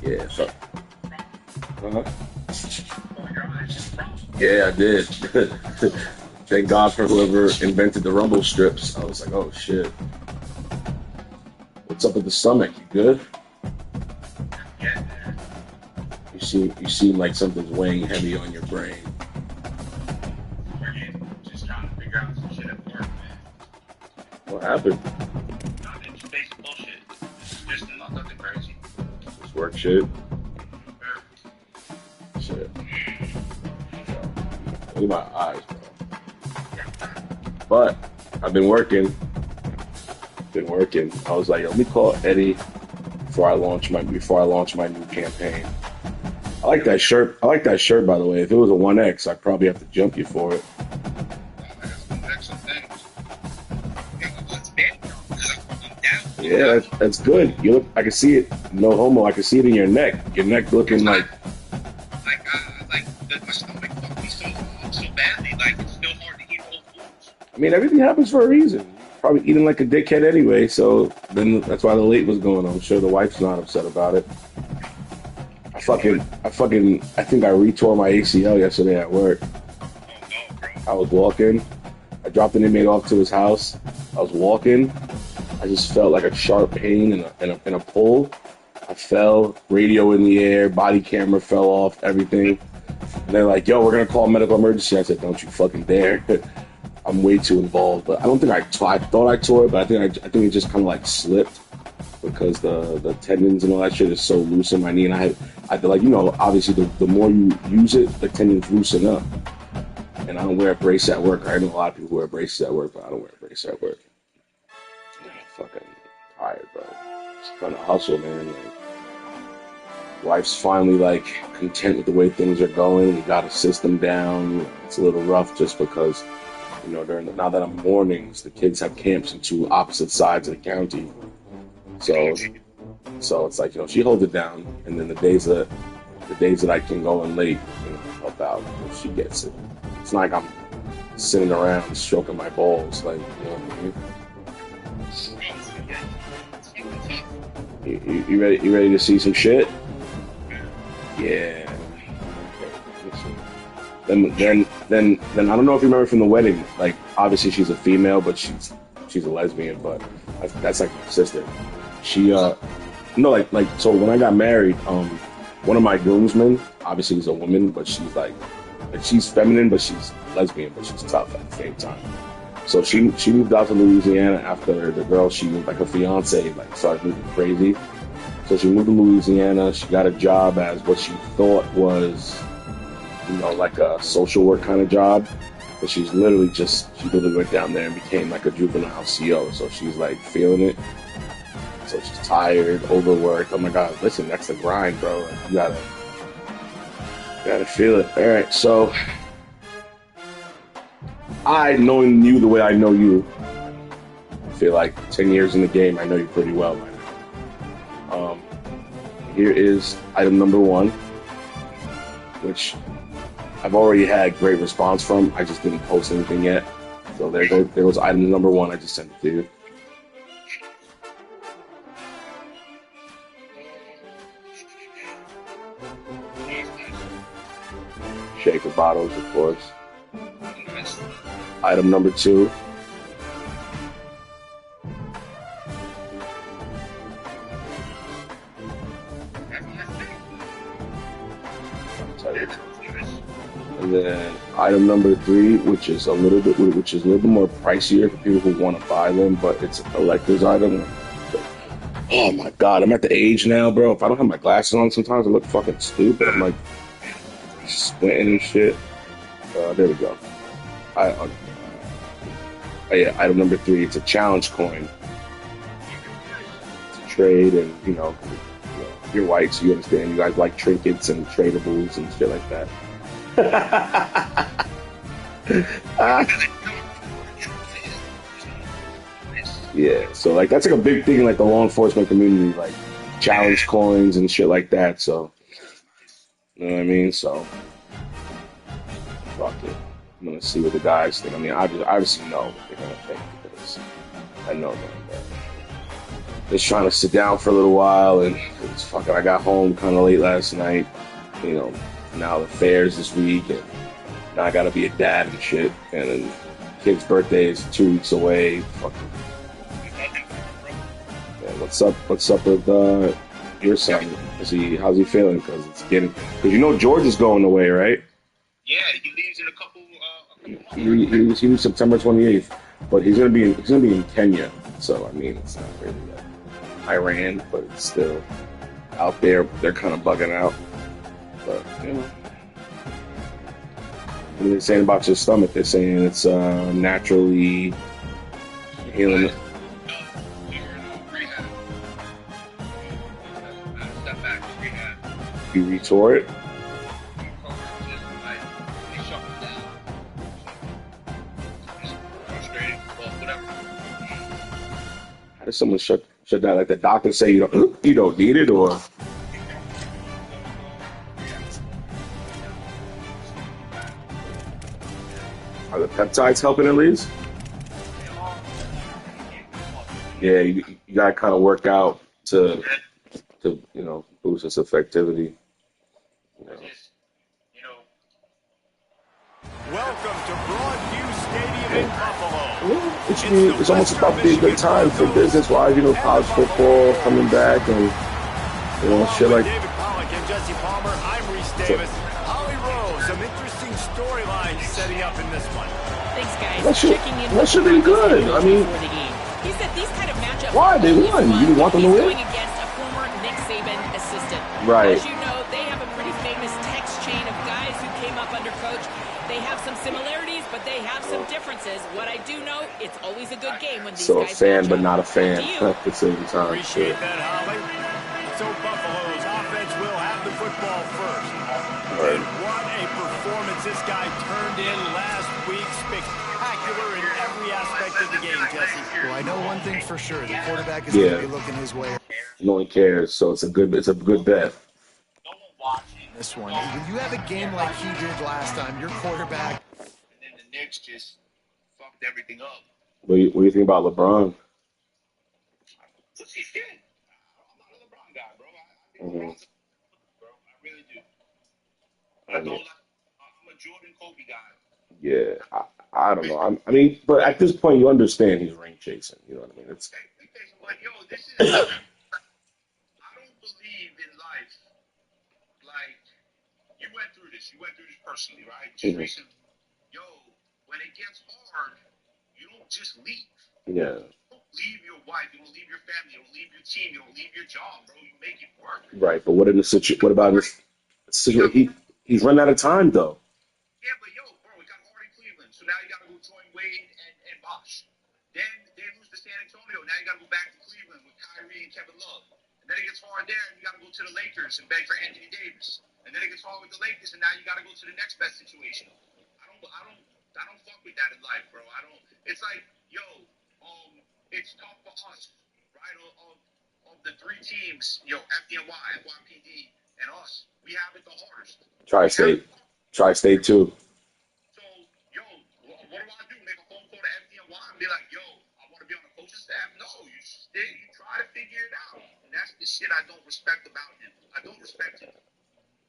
Yeah. Uh-huh. Yeah, I did. Thank God for whoever invented the rumble strips. I was like, oh shit. What's up with the stomach? You good? You seem like something's weighing heavy on your brain. What happened? It's basic bullshit. It's just nothing crazy. Just work shit. Shit. Look at my eyes, bro. But I've been working. I was like, let me call Eddie before I launch my new campaign. I like that shirt. By the way. If it was a 1X, I'd probably have to jump you for it. Yeah, that's good. You look. I can see it. No homo. I can see it in your neck. Your neck looking like my stomach fucked me so badly. It's still hard to eat whole foods. I mean, everything happens for a reason. Probably eating like a dickhead anyway. So then that's why the late was going on. I'm sure the wife's not upset about it. I think I retore my ACL yesterday at work. I was walking. I dropped an inmate off to his house. I was walking. I just felt like a sharp pain and a pull. I fell, radio in the air, body camera fell off, everything. And they're like, yo, we're going to call a medical emergency. I said, don't you fucking dare. I'm way too involved. But I don't think I thought I tore it, but I think it just kind of slipped. because the tendons and all that shit is so loose in my knee, and I feel like, you know, obviously the more you use it, the tendons loosen up. And I don't wear a brace at work. I know a lot of people who wear braces at work, but I don't wear a brace at work. I'm fucking tired, bro. Just trying to hustle, man. Like, wife's finally like content with the way things are going. We got a system down. You know, it's a little rough just because, you know, now that I'm mornings, the kids have camps in two opposite sides of the county. So it's like, you know, she holds it down, and then the days that I can go in late, you know, help out, she gets it. It's not like I'm sitting around stroking my balls, like, you know what I mean? You ready to see some shit? Yeah. Then I don't know if you remember from the wedding. Like, obviously she's a female, but she's a lesbian. But that's like my sister. She so when I got married, one of my groomsmen, obviously is a woman, but she's feminine, but she's lesbian, but she's tough at the same time. So she moved out to Louisiana after the girl she was like her fiance like started moving crazy. So she moved to Louisiana. She got a job as what she thought was, you know, like a social work kind of job. But she literally went down there and became like a juvenile CO. So she's like feeling it. So she's tired, overworked. Oh my God, listen, that's the grind, bro. Like, you gotta feel it. All right, so I, knowing you the way I know you, I feel like 10 years in the game, I know you pretty well by now. Here is item number 1, which I've already had great response from. I just didn't post anything yet. So there goes item number 1. I just sent it to you. Shaker bottles, of course. Item number 2. And then item number 3, which is a little bit more pricier for people who want to buy them, but it's a collector's item. Oh my God, I'm at the age now, bro. If I don't have my glasses on, sometimes I look fucking stupid. I'm like squinting and shit. There we go. Item number 3. It's a challenge coin. It's a trade, and you know, you're white, so you understand. You guys like trinkets and tradables and shit like that. Yeah, so like that's like a big thing in like the law enforcement community, like challenge coins and shit like that. So you know what I mean? So fuck it. I'm gonna see what the guys think. I mean, I obviously know what they're gonna think because I know them. But just trying to sit down for a little while, and it's fucking. I got home kind of late last night. You know, now the fair's this week, and now I gotta be a dad and shit. And then kid's birthday is 2 weeks away. Fucking. Yeah, what's up with your son? How's he feeling? Because you know George is going away, right? Yeah, he leaves in a couple. He leaves September 28th, but he's gonna be in Kenya. So I mean, it's not really Iran, but it's still out there. They're kind of bugging out. But you know, what are they saying about your stomach? They're saying it's naturally healing. You retore it? How does someone shut down? Like the doctor say you don't need it, or? Are the peptides helping at least? Yeah, you gotta kind of work out to you know, boost its effectivity. Welcome to Broadview Stadium in Buffalo. It's almost about to be a good time for business-wise, you know, college football coming back and, you know, shit like David Pollock and Jesse Palmer, I'm Reese Davis. Holly Rose, some interesting storylines setting up in this one. Thanks, guys. That should be good. I mean, he said these kind of matchups matchup. Why? They Always won. fun You didn't want when them to he's win? going against a former Nick Saban assistant. Right. As you know, they have a pretty famous text chain of guys who came up under coach. They have some similarities, but they have some differences. What I do know, it's always a good game when these So a guys fan, match but up. not a Back fan to you. at the same time. Appreciate that, Holly. So Buffalo's offense will have the football first. And what a performance this guy turned in last week. Spectacular in every aspect of the game, Jesse. Well, I know one thing for sure. The quarterback is going to be looking his way. No one cares, so it's a good bet. This one. When you have a game like he did last time, your quarterback. And then the Knicks just fucked everything up. What do you think about LeBron? What's he scared? I'm not a LeBron guy, bro. I think LeBron's a bro. I really do. I'm a Jordan Kobe guy. Yeah, I don't know. I mean, but at this point, you understand he's ring chasing. You know what I mean? It's But yo, this is. I don't believe in life. Like you went through this. You went through this personally, right? Just recently. Yo, when it gets hard, you don't just leave. Yeah. You don't leave your wife. You don't leave your family. You don't leave your team. You don't leave your job, bro. You make it work. Right, but what about this situation? He's run out of time though. Yeah, but yo, bro, we got hard in Cleveland, so now you got to go join Wade and Bosh. Then they lose to San Antonio. Now you got to go back to Cleveland with Kyrie and Kevin Love. And then it gets hard there, and you got to go to the Lakers and beg for Anthony Davis. And then it gets hard with the Lakers, and now you got to go to the next best situation. I don't fuck with that in life, bro. It's like, yo, it's tough for us, right? Of the three teams, FDNY, NYPD, and us, we have it the hardest. Tri-state too. So, yo, what do I do? Make a phone call to FDNY and be like, yo, I want to be on the coaching staff? No, you try to figure it out. And that's the shit I don't respect about him. I don't respect him.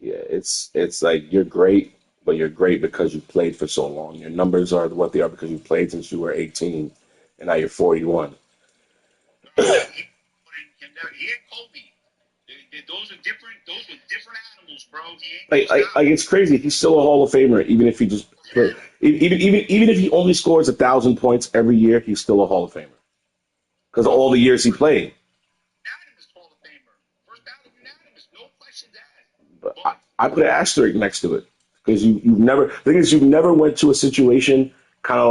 Yeah, it's like you're great, but you're great because you played for so long. Your numbers are what they are because you played since you were 18, and now you're 41. He ain't Kobe. Those were different animals, bro. Like it's crazy. He's still a Hall of Famer, even if he just even if he only scores 1,000 points every year, he's still a Hall of Famer because of all the years he played. Unanimous Hall of Famer. First ballot unanimous, no questions asked. But I put an asterisk next to it because you've never. The thing is, you've never went to a situation kind of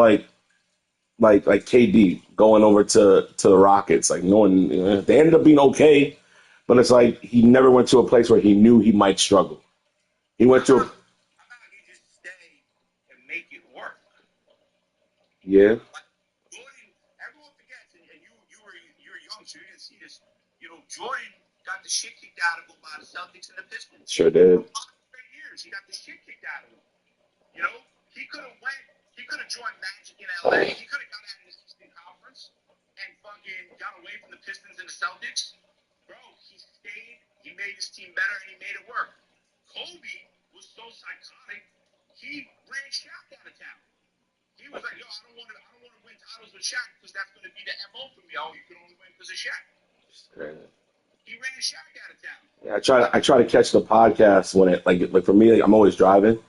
like KD going over to the Rockets. Like no one, they ended up being okay, but it's like he never went to a place where he knew he might struggle. He went to. How about you just stay and make it work? Yeah. Jordan, everyone forgets, and you're young, so you didn't see this. Jordan got the shit kicked out of him by the Celtics and the Pistons. Sure did. For 5 years, he got the shit kicked out of him. He could have joined Magic in LA. He could have got out of the Eastern Conference and fucking got away from the Pistons and the Celtics. Bro, he stayed, he made his team better, and he made it work. Kobe was so psychotic, he ran Shaq out of town. He was like, yo, I don't want to win titles with Shaq because that's going to be the MO for me. Oh, you can only win because of Shaq. He ran Shaq out of town. Yeah, I try to catch the podcast when it like for me, like, I'm always driving,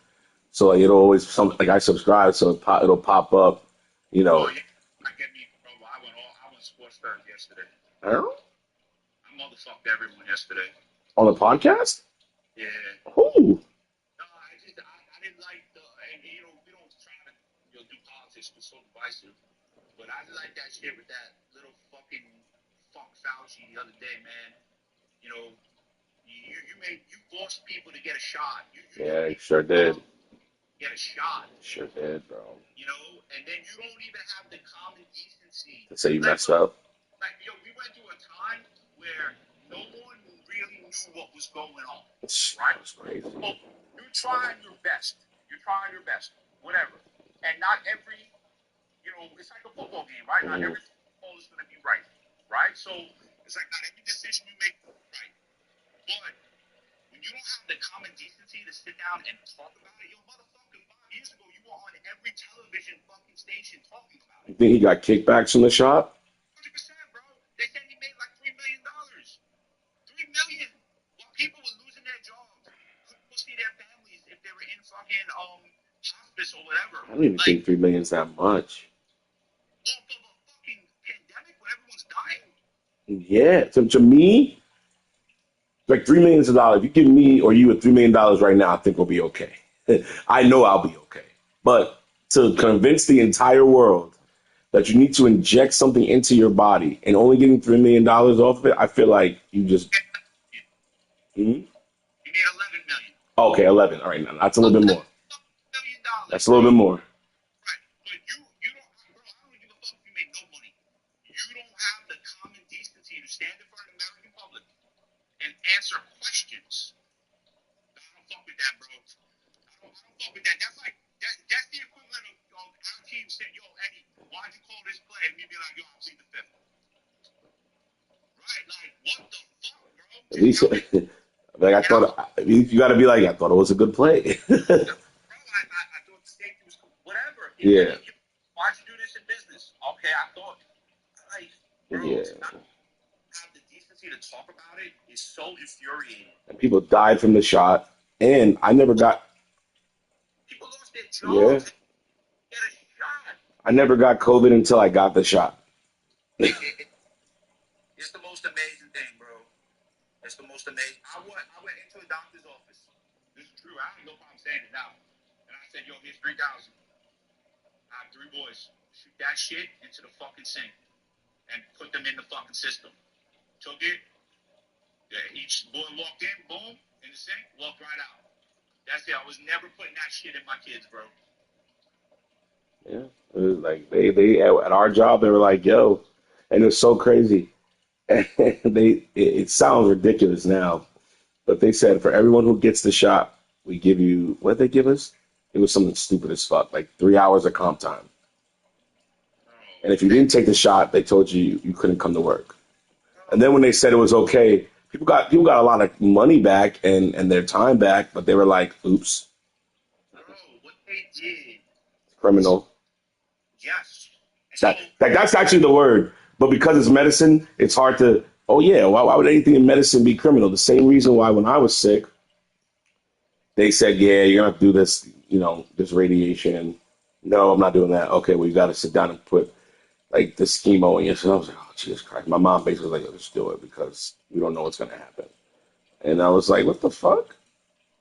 so like it'll always I subscribe, so it'll pop up, Oh, yeah. I get me, bro. I went sports stars yesterday. Oh? I motherfucked everyone yesterday. On the podcast? Yeah. Who? No, I didn't like we don't try to do politics. It's so divisive. But I didn't like that shit with that little fucking fuck Fauci the other day, man. You forced people to get a shot. Yeah, sure did. Get a shot. Sure did, bro. And then you don't even have the common decency To say you messed up. We went through a time where no one really knew what was going on. Right? That was crazy. Well, you're trying your best. Whatever. And not every, it's like a football game, right? Not every football is going to be right? So it's like not every decision you make is right. But when you don't have the common decency to sit down and talk about it, motherfucker, 5 years ago, you were on every television fucking station talking about it. You think he got kickbacks from the shop? 100%, bro. They said he made like $3 million. $3 million. While people were losing their jobs, couldn't go see their families if they were in fucking hospice or whatever. I don't even think $3 million is that much. Off of a fucking pandemic where everyone's dying. Yeah, to me, like $3 million. If you give me or you $3 million right now, I think we'll be okay. I know I'll be okay. But to convince the entire world that you need to inject something into your body and only getting $3 million off of it, I feel like you just. You need 11 million. Okay, 11. All right, now that's a little bit more. $1 million. That's a little bit more. Right, but you don't, bro. I don't give a fuck if you make no money. You don't have the common decency to stand in front of the American public and answer questions. I don't fuck with that, bro. I don't fuck with that. That's like that's the equivalent of our team saying, "Yo, Eddie, why'd you call this play?" And me be like, "Yo, I'll plead the fifth." Right? Like, what the fuck, bro? At least, like I thought, you got to be like, I thought it was a good play. Bro, I thought the safety was cool. Whatever. Yeah. Why'd you do this in business? Okay, I thought, like, bro, Yeah. to not have the decency to talk about it is so infuriating. And people died from the shot, and I never got. People lost their jobs. Yeah. Get a shot. I never got COVID until I got the shot. It's the most amazing thing, bro. It's the most amazing. I went into a doctor's office. This is true. I don't know if I'm saying it now. And I said, yo, here's 3,000. I have 3 boys. Shoot that shit into the fucking sink and put them in the fucking system. Took it. Yeah, each boy walked in, boom, in the sink, walked right out. That's it. I was never putting that shit in my kids, bro. Yeah. It was like they at our job, they were like, yo, and it was so crazy. And it sounds ridiculous now, but they said for everyone who gets the shot, we give you what they give us. It was something stupid as fuck, like 3 hours of comp time. And if you didn't take the shot, they told you you couldn't come to work. And then when they said it was okay, people got a lot of money back and their time back, but they were like, oops. Bro, what they did. Criminal. Yes. That's actually the word. But because it's medicine, it's hard to, oh yeah, why would anything in medicine be criminal? The same reason why when I was sick, they said, yeah, you're going to have to do this, this radiation. No, I'm not doing that. Okay, well, you got to sit down and put like the chemo in yourself. I was like, oh, Jesus Christ. My mom basically was like, let's do it because we don't know what's going to happen. And I was like, what the fuck?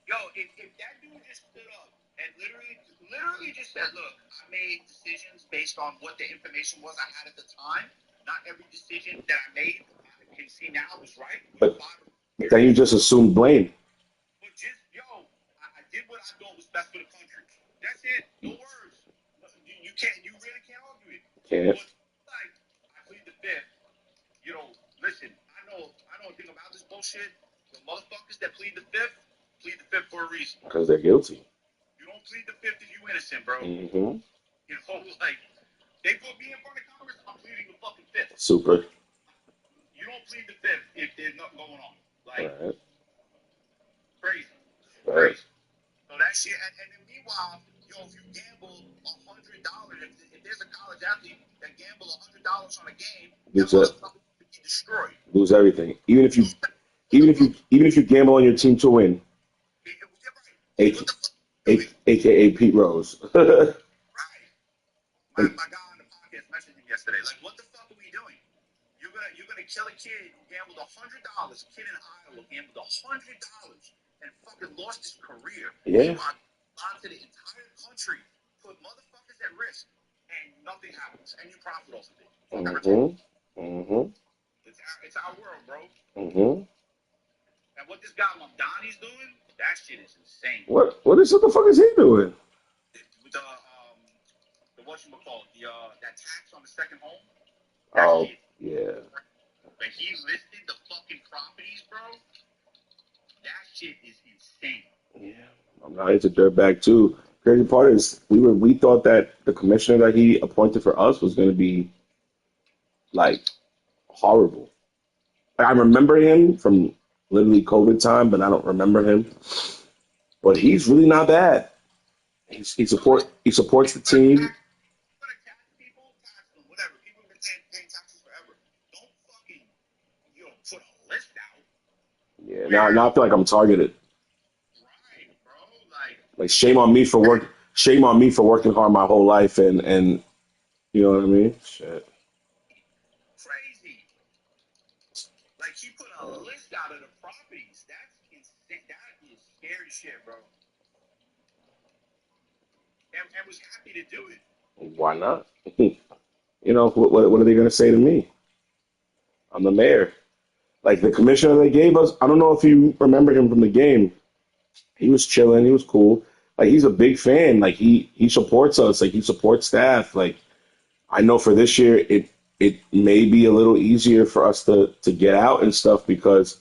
Yo, if that dude just stood up and literally just said, look, I made decisions based on what the information was I had at the time. Not every decision that I made I can see now was right. But then you just assumed blame. But just, I did what I thought was best for the country. That's it. No words. You really can't argue it. Can't. But, like, I plead the fifth. Listen, I know a thing about this bullshit. The motherfuckers that plead the fifth for a reason. Because they're guilty. You don't plead the fifth if you're innocent, bro. Mm-hmm. Like, they put me in front of Congress, I'm pleading the fucking fifth. Super. You don't plead the fifth if there's nothing going on. Like, right. Crazy. Right. Crazy. So that shit, and then meanwhile, if you gamble $100, if there's a college athlete that gambles $100 on a game, that motherfucker would be destroyed. Lose everything. Even if you gamble on your team to win. AKA Pete Rose. Right. My guy on the podcast messaged me yesterday. Like, what the fuck are we doing? You're gonna kill a kid who gambled $100. A kid in Iowa gambled $100 and fucking lost his career. Yeah. To the entire country, put motherfuckers at risk, and nothing happens, and you profit off of it. It's our world, bro. And what this guy Mamdani's doing, that shit is insane. What the fuck is he doing? The whatchamacallit, that tax on the second home. Oh, yeah. But he listed the fucking properties, bro. That shit is insane. Yeah. I'm not into dirtbag too. Crazy part is we thought that the commissioner that he appointed for us was going to be like horrible. I remember him from literally COVID time, but I don't remember him. But he's really not bad. He supports the team. Whatever. People have been paying taxes forever. Don't fucking put a list out. Yeah. Now I feel like I'm targeted. Like shame on me for working hard my whole life and you know what I mean? Shit. Crazy. Like, he put a list out of the properties. That's insane. That is scary shit, bro. And was happy to do it. Why not? You know, what are they going to say to me? I'm the mayor. Like the commissioner they gave us, I don't know if you remember him from the game. He was chilling. He was cool. Like he's a big fan. Like he supports us. Like he supports staff. Like I know for this year, it may be a little easier for us to get out and stuff because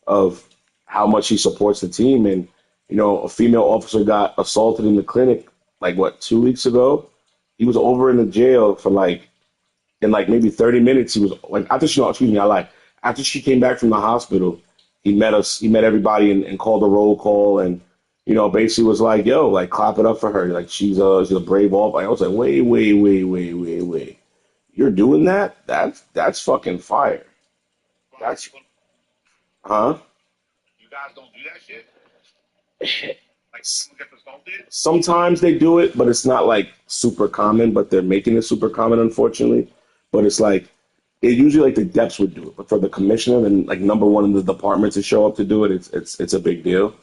of how much he supports the team. And you know, a female officer got assaulted in the clinic like what 2 weeks ago. He was over in the jail for like in like maybe 30 minutes. He was like after she no, excuse me, I lied. After she came back from the hospital, he met us. He met everybody and called a roll call and you know basically was like, "Yo, like clap it up for her. Like she's a brave off." I was like, "Wait. You're doing that? That's fucking fire. That's huh? You guys don't do that shit? Like, someone gets assaulted? Sometimes they do it, but it's not like super common. But they're making it super common, unfortunately. But it's like it usually like the depths would do it, but for the commissioner and like number one in the department to show up to do it, it's a big deal.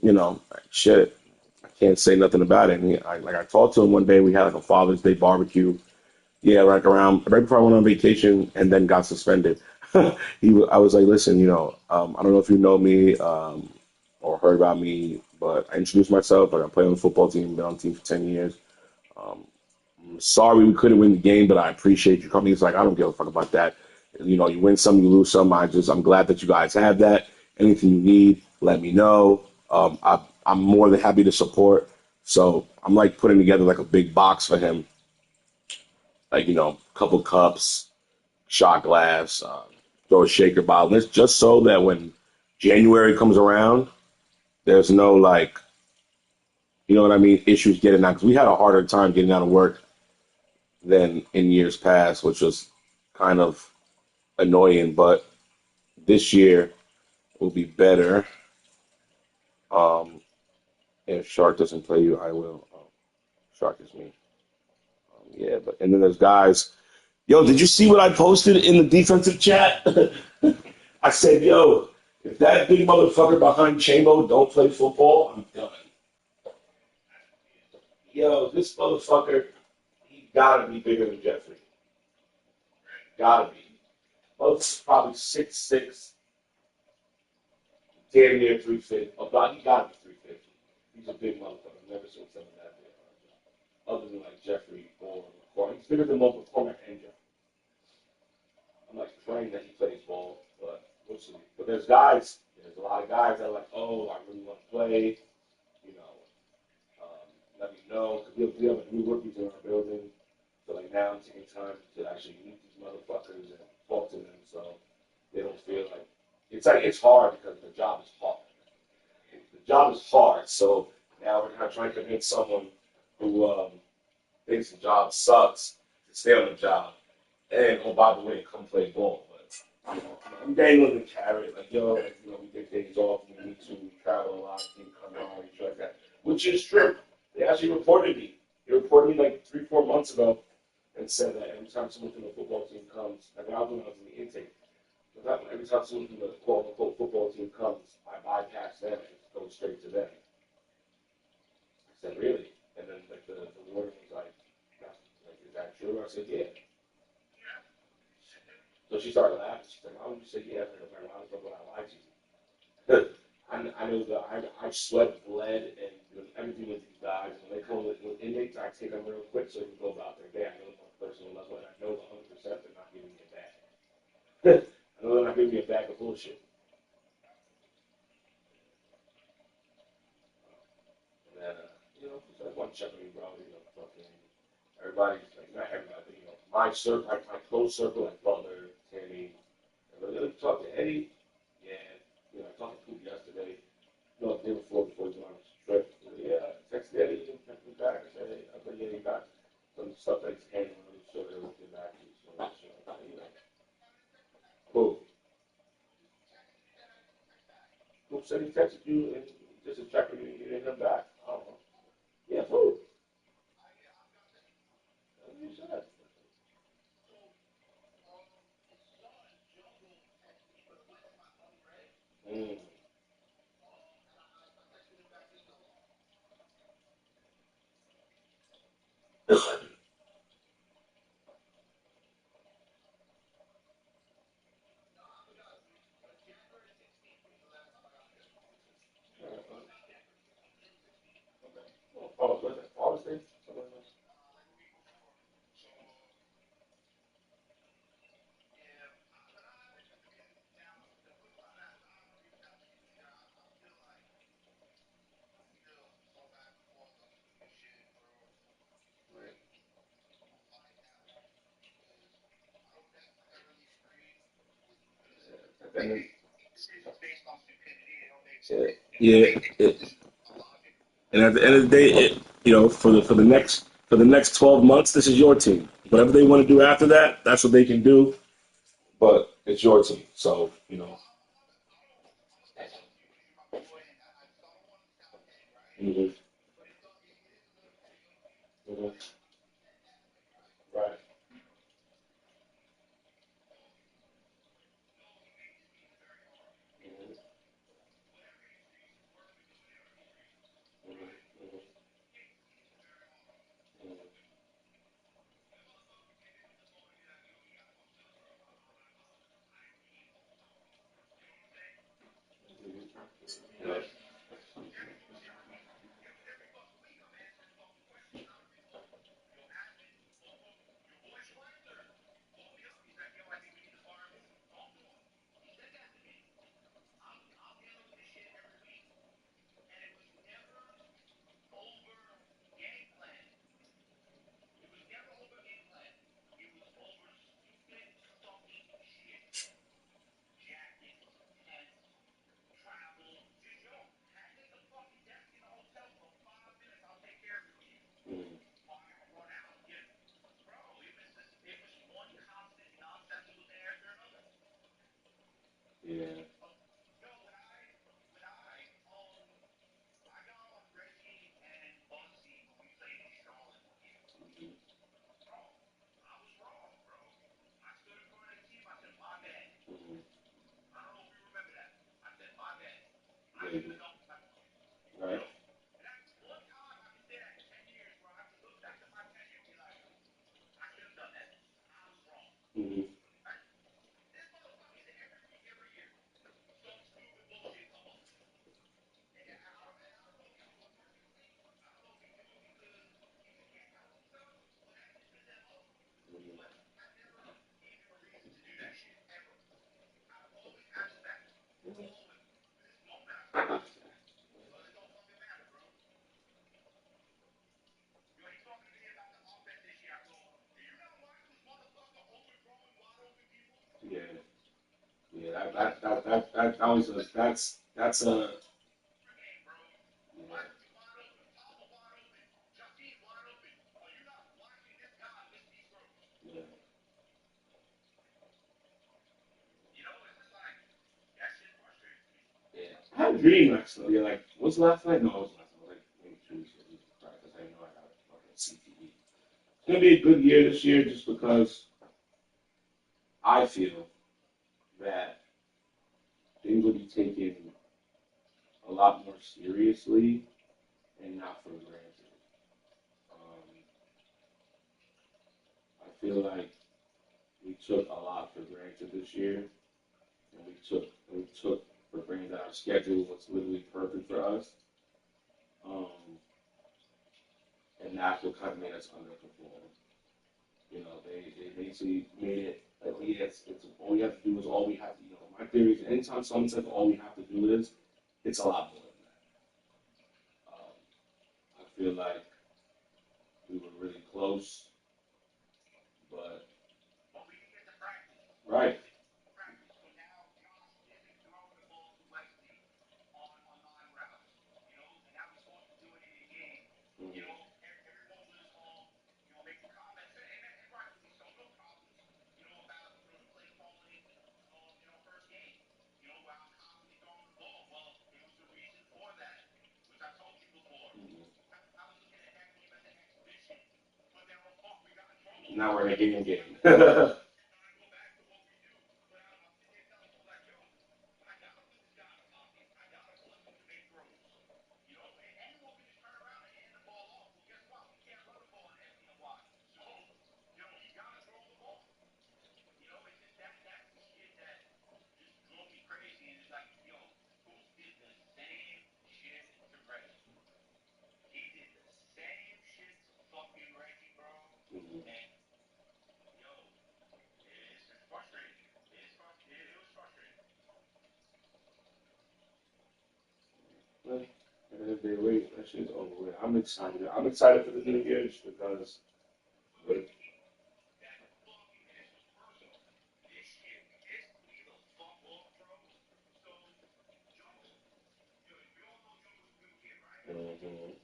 You know, shit. I can't say nothing about it. And I talked to him one day. We had like a Father's Day barbecue. Yeah, like around right before I went on vacation and then got suspended. I was like, listen, you know, I don't know if you know me or heard about me, but I introduced myself. Like I play on the football team, been on the team for 10 years. Um, I'm sorry we couldn't win the game, but I appreciate you coming. He's like, I don't give a fuck about that. You know, you win some, you lose some. I'm glad that you guys have that. Anything you need, let me know. I'm more than happy to support. So I'm like putting together like a big box for him, like you know, a couple cups, shot glass, throw a shaker bottle. This just so that when January comes around, there's no like, you know what I mean, issues getting out. Because we had a harder time getting out of work than in years past, which was kind of annoying. But this year will be better. Um, if Shark doesn't play you, I will. Shark is me. Yeah, but and then there's guys. Yo, did you see what I posted in the defensive chat? I said, yo, if that big motherfucker behind Chambo don't play football, I'm done. Yo, this motherfucker, he gotta be bigger than Jeffrey. Gotta be. Both probably 6'6", damn near 350. About he gotta be 350. He's a big motherfucker. I've never seen someone that big. Other than like Jeffrey or McCormick. He's bigger than both McCormick and Jeffrey. I'm like praying that he plays ball, but we'll see. But there's a lot of guys that are like, oh, I really want to play. You know, let me know. Because we have a new rookies in our building. So like now I'm taking time to actually meet these motherfuckers and talk to them so they don't feel like it's hard because the job is hard. The job is hard. So now we're kind of trying to convince someone who thinks the job sucks to stay on the job. And oh by the way, come play ball. But you know, I'm dangling the carrot, like yo, like, you know, we get days off, we need to travel a lot, team come on, and shit like that. Which is true. They actually reported me. They reported me like 3-4 months ago and said that every time someone from the football team comes, like when I was in the intake, every time someone from the quote unquote football team comes, I bypass them and go straight to them. I said, really? And then like the warden was like, is that true? I said, yeah. So she started laughing. She's like, why would you say yeah? I was like, why the fuck would I lie to you? I know that I sweat, bled, and everything with these guys. When they come with inmates, I take them real quick so they can go about their day. I know them on a personal level, and I know 100% they're not giving me a bag. I know they're not giving me a bag of bullshit. And then, you know, I just want to check on you, bro. You know, fucking everybody's like, not everybody, but, you know, my circle, like my close circle, like Butler, Tammy. I talked to Eddie. Yeah, you know, I talked to Coop yesterday. No, the day before he went on his trip. Yeah, I texted Eddie and texted me back. I said, hey, I thought yeah, he got some stuff that he's handling. I'm sure they'll get back to you. So, you know. Cool. Coop said he texted you and just to check on you. You didn't come back. I don't know. Yeah, cool. You said. Mm. Oh, was it Florida State? Yeah. And at the end of the day, for the next 12 months, this is your team. Whatever they want to do after that, that's what they can do. But it's your team, so Mhm. Mhm. Right. Yeah. Right. Mhm. Yeah. Yeah. That was that's a yeah. Yeah. I had a dream actually. Yeah, like what's last night? No, it was last night. It was like maybe 2 weeks ago. Because I know I got fucking CTE. It's gonna be a good year this year just because I feel that things will be taken a lot more seriously and not for granted. I feel like we took a lot for granted this year, and we took for granted that our schedule was literally perfect for us, um, and that's what kind of made us underperform. They basically made it like it's all we have to do is all we have to. My theory is anytime someone says all we have to do is, it's a lot more than that. I feel like we were really close, but right. Now we're in a game. Mhm. It's frustrating. It was frustrating. But at the end of the day, wait, that shit's over with. I'm excited. I'm excited for the new year just because. But, mhm.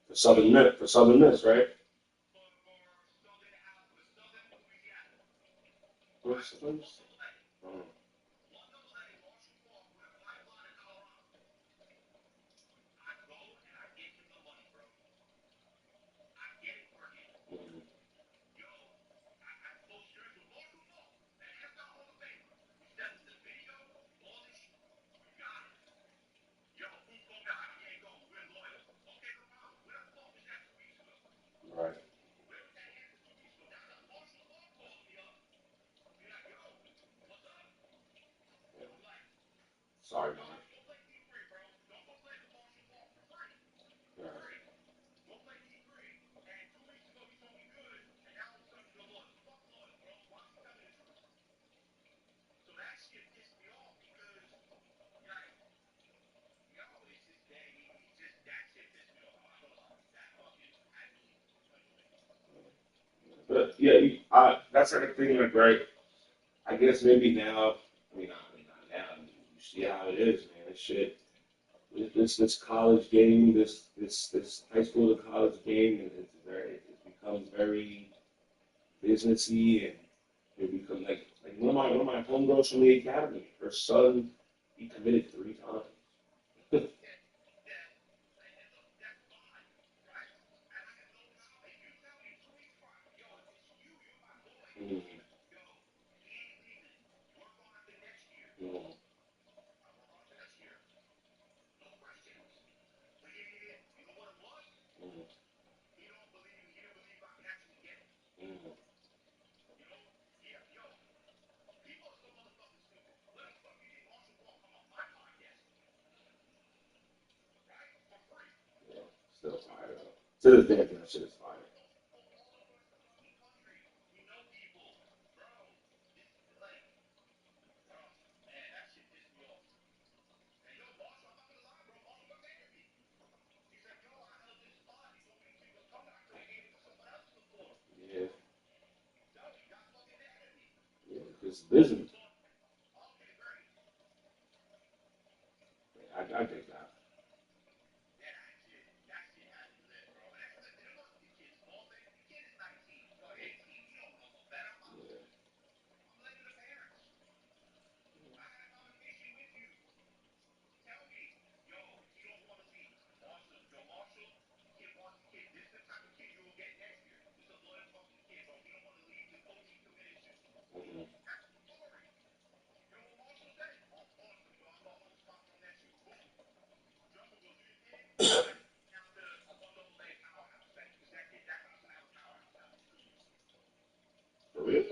For Southern Miss, right? For Southern Miss. Mhm. Mhm. Right. Yeah. Sorry, man. Right. But yeah, that's like a thing, like, right? I guess maybe now, not now. You see how it is, man. This shit, this college game, this high school to college game, and it becomes very businessy, and it becomes like one of my homegirls from the academy. Her son, he committed 3 times. Mm, mm, mm, mm. Yeah, still fire though. To this day, that shit is fire. Yeah, yeah, because business. I think that. Yeah. Mhm. For real?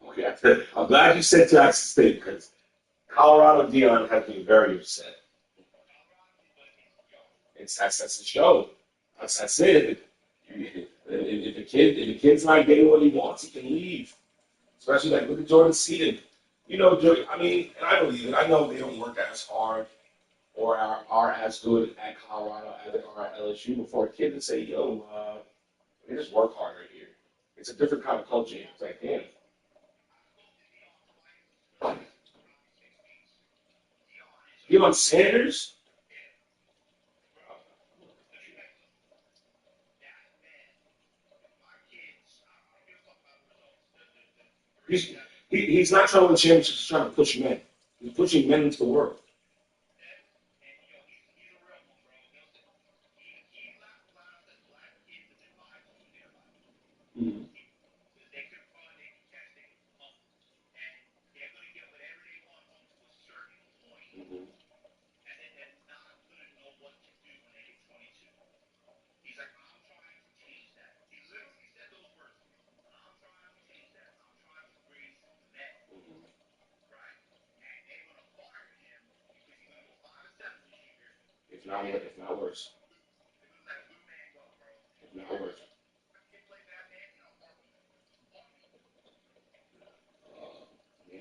Okay, I'm glad you said Jackson State because Colorado Dion has been very upset. That's the show. That's it. If the kid's not getting what he wants, he can leave. Especially like look at Jordan Seaton. I mean, and I believe it. I know they don't work as hard or are as good at Colorado as they are at LSU. Before a kid to say, "Yo, they just work harder here." It's a different kind of culture. It's like, damn. Deion Sanders. He's he's not trying to win championships. He's trying to push men. He's pushing men into the world. Mm-hmm. If not worse. If not worse. Yeah.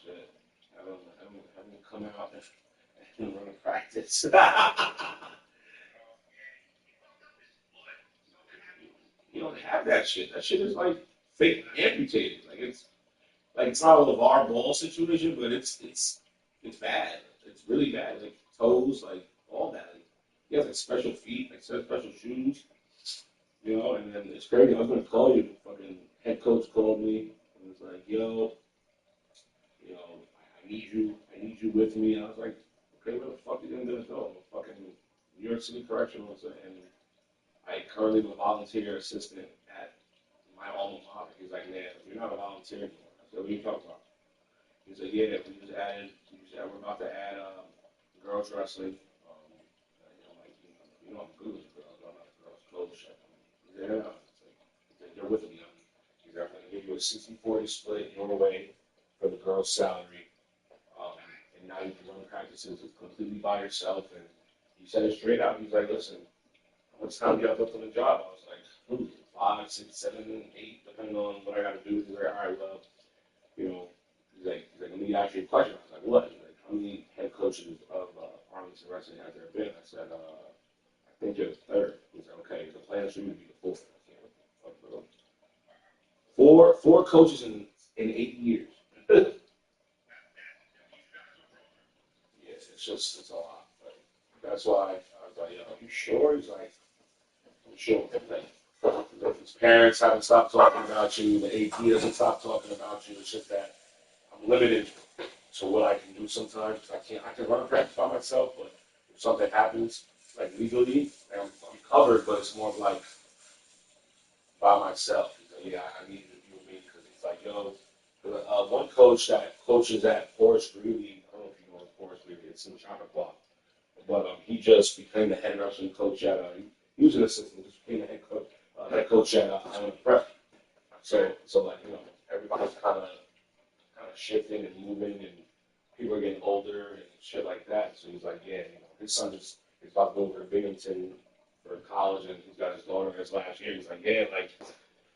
Shit. Have them come out and run a practice. You don't have that shit. That shit is like fake amputated. It's not a LeVar Ball situation, but it's bad. It's really bad. Like toes, like all that. Like, he has like special feet, like special shoes, And then it's crazy. I was gonna call you. Fucking head coach called me and was like, "Yo, I need you. I need you with me." And I was like, "Okay, where the fuck are you gonna go?" I'm a fucking New York City Correctional, and I currently am a volunteer assistant at my alma mater. He's like, "Man, you're not a volunteer anymore." I said, "What are you talking about?" He's like, "Yeah, we're about to add girls wrestling." I'm like, I'm good with girls. I'm not a girls clothes shop. He's like, "Yeah." He's like, "You're with me." He's like, "I'm going to give you a 60-40 split your way for the girls' salary. And now you can run practices completely by yourself." And he said it straight out. He's like, "Listen, how much time do you have left on the job?" I was like, 5, 6, 7, 8, depending on what I got to do. He's like, "All right, well, let me ask you a question." I was like, "What?" He's like, "How many head coaches of Arlington Wrestling has there been?" I said, "I think you're the third." He's like, "Okay, the plan is for you to be the fourth." I can't fuck. Four coaches in 8 years. Yeah, it's a lot. But that's why I was like, "Are you sure?" He's like, "I'm sure." Like his parents haven't stopped talking about you. The AT doesn't stop talking about you. It's just that I'm limited to what I can do sometimes. I can run a practice by myself, but if something happens, like legally, I'm covered, but it's more of like by myself. He's like, "Yeah, I need you to be with me," because he's like, one coach that coaches at Forest Greeley, I don't know if you know Forest Greeley, it's in Chappaqua, but he just became the head wrestling coach at, he was an assistant, just became the head coach at Island Prep. So like, everybody's kind of shifting and moving, and people are getting older and shit like that. So he's like, "Yeah, his son is about to go over to Binghamton for college, and he's got his daughter his last year." He's like, "Yeah, like,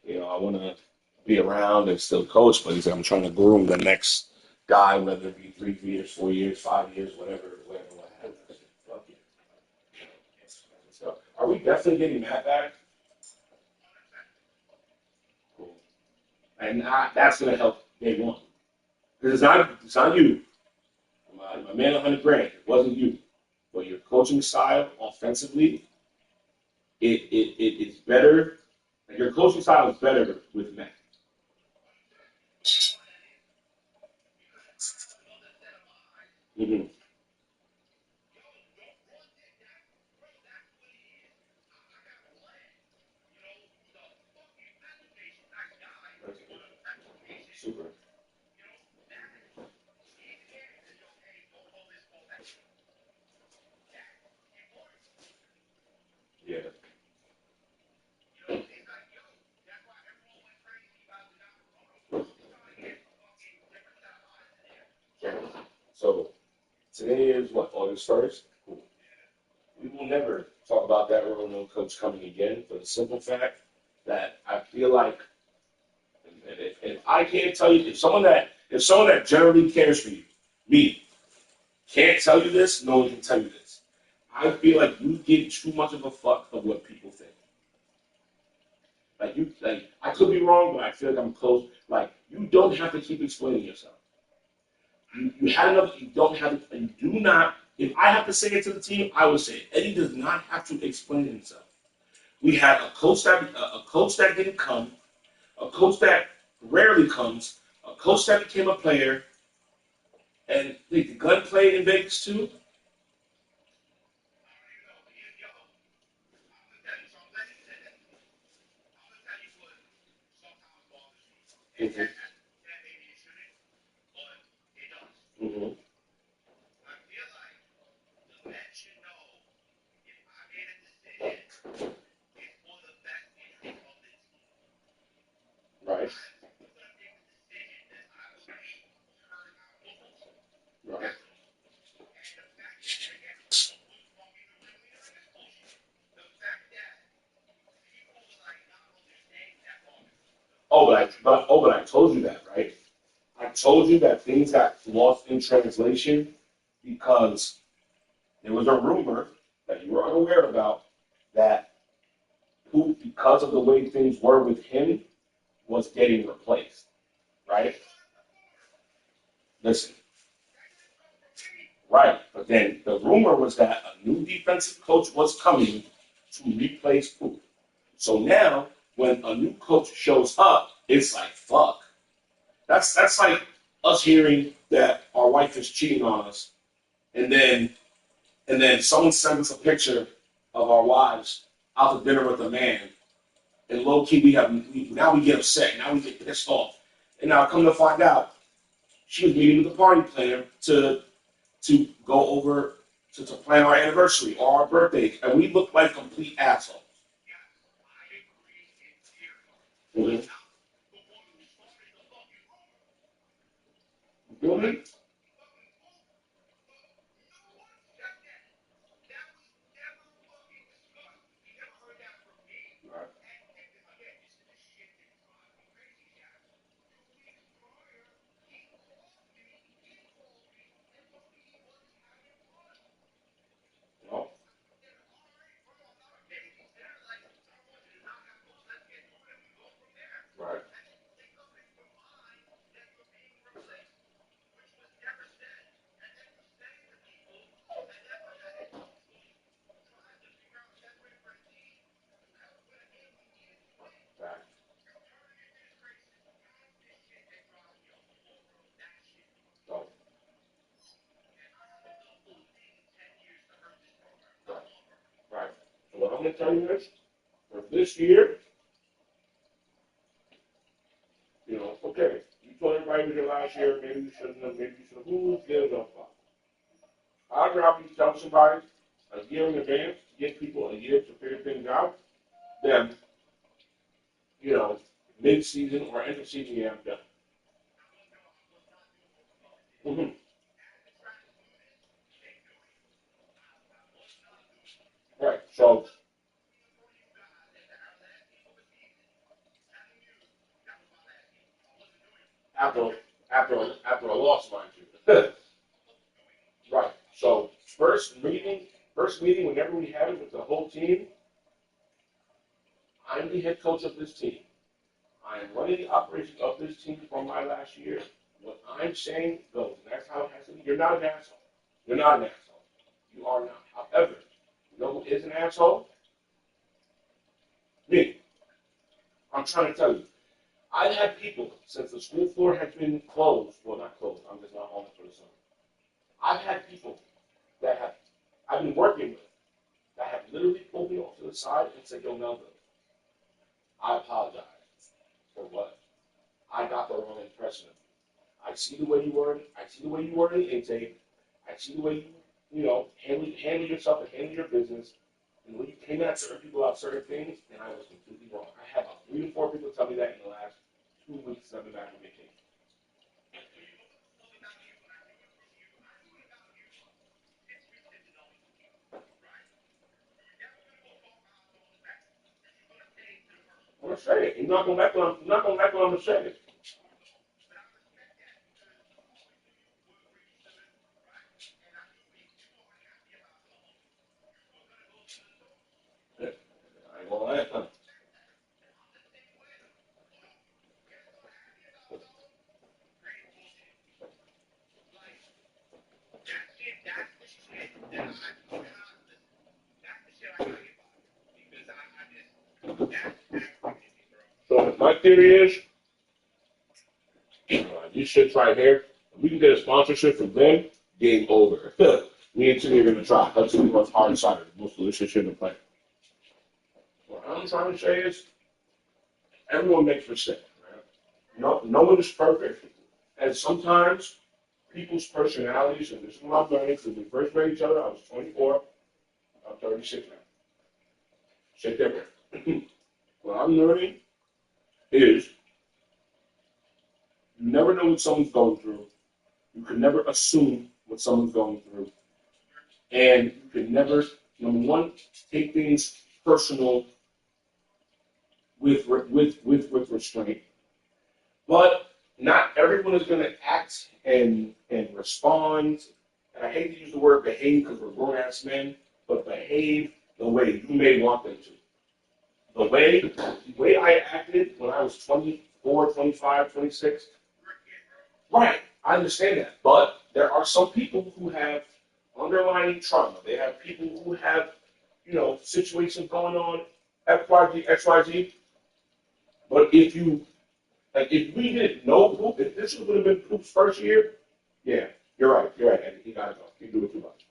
I want to be around and still coach, but he's like, I'm trying to groom the next guy, whether it be 3 years, 4 years, 5 years, whatever, what have you." Fuck it. So, are we definitely getting Matt back? Cool. And that's gonna help day one. Because it's not you. My man, 100 grand. It wasn't you, but your coaching style offensively, it's better. Your coaching style is better with Matt. Mm-hmm. Super. Yeah. So today is what, August 1st? Cool. We will never talk about that Roanoke coach coming again for the simple fact that I feel like, and if I can't tell you, if someone that generally cares for you, me, can't tell you this, no one can tell you this. I feel like you give too much of a fuck of what people think. I could be wrong, but I feel like I'm close. Like, you don't have to keep explaining yourself. You had enough. You don't have to. You do not. If I have to say it to the team, I will say it. Eddie does not have to explain himself. We had a coach that didn't come, a coach that rarely comes, a coach that became a player, and the gun played in Vegas too. Mhm. I told you that, right? I told you that things got lost in translation because there was a rumor that you were unaware about that who, because of the way things were with him, was getting replaced, right? Listen, right, but then the rumor was that a new defensive coach was coming to replace Floooo. So now, when a new coach shows up, it's like, fuck. That's like us hearing that our wife is cheating on us, and then someone sends us a picture of our wives out to dinner with a man, and low key now we get upset, now we get pissed off, and now come to find out she was meeting with the party planner to go over to plan our anniversary or our birthday, and we look like complete assholes. Mm-hmm. Mm-hmm. Right. Right. So, right. Right. So what I'm going to tell you is, for this year, okay, you told everybody it was your last year, maybe you shouldn't have, who gives a fuck? I'd rather you tell somebody a year in advance to give people a year to figure things out than, mid-season or end of season, yeah, I'm done. Mm-hmm. Right. So, after, after a loss, mind you. Right. So, first meeting, whenever we have it with the whole team, I'm the head coach of this team. I am running the operations of this team from my last year. What I'm saying goes. And that's how it has to be. You're not an asshole. You're not an asshole. You are not. However, you know who is an asshole? Me. I'm trying to tell you. I've had people, since the school floor has been closed, well, not closed, I'm just not on it for the summer. I've had people I've been working with that have literally pulled me off to the side and said, yo, Melvin, I apologize for what? I got the wrong impression of you. I see the way you were. I see the way you were in the intake. I see the way handle yourself and handle your business. And when you came at certain people about certain things, and I was completely wrong. I had about 3 to 4 people tell me that in the last 2 weeks I've been back on vacation. I'm gonna say it. You're not gonna like what I'm gonna say. I ain't gonna lie. So my theory is, these shits right here, if we can get a sponsorship from them, game over. Me and Timmy are gonna try. Let's see what's hard cider, the most delicious shit in the planet. What I'm trying to say is, everyone makes mistakes. Right? No one is perfect, and sometimes people's personalities, and this is what I'm learning, because we first met each other, I was 24, I'm 36 now. Shit different. What I'm learning is, you never know what someone's going through. You can never assume what someone's going through. And you can never, number one, take things personal with restraint. But not everyone is going to act and respond. And I hate to use the word behave because we're grown-ass men, but behave the way you may want them to. The way I acted when I was 24, 25, 26, right, I understand that. But there are some people who have underlying trauma. They have people who have, situations going on, XYG, XYG. But if we didn't know Poop, if this would have been Poop's first year, yeah, you're right, Eddie. He got to go. He do it too much.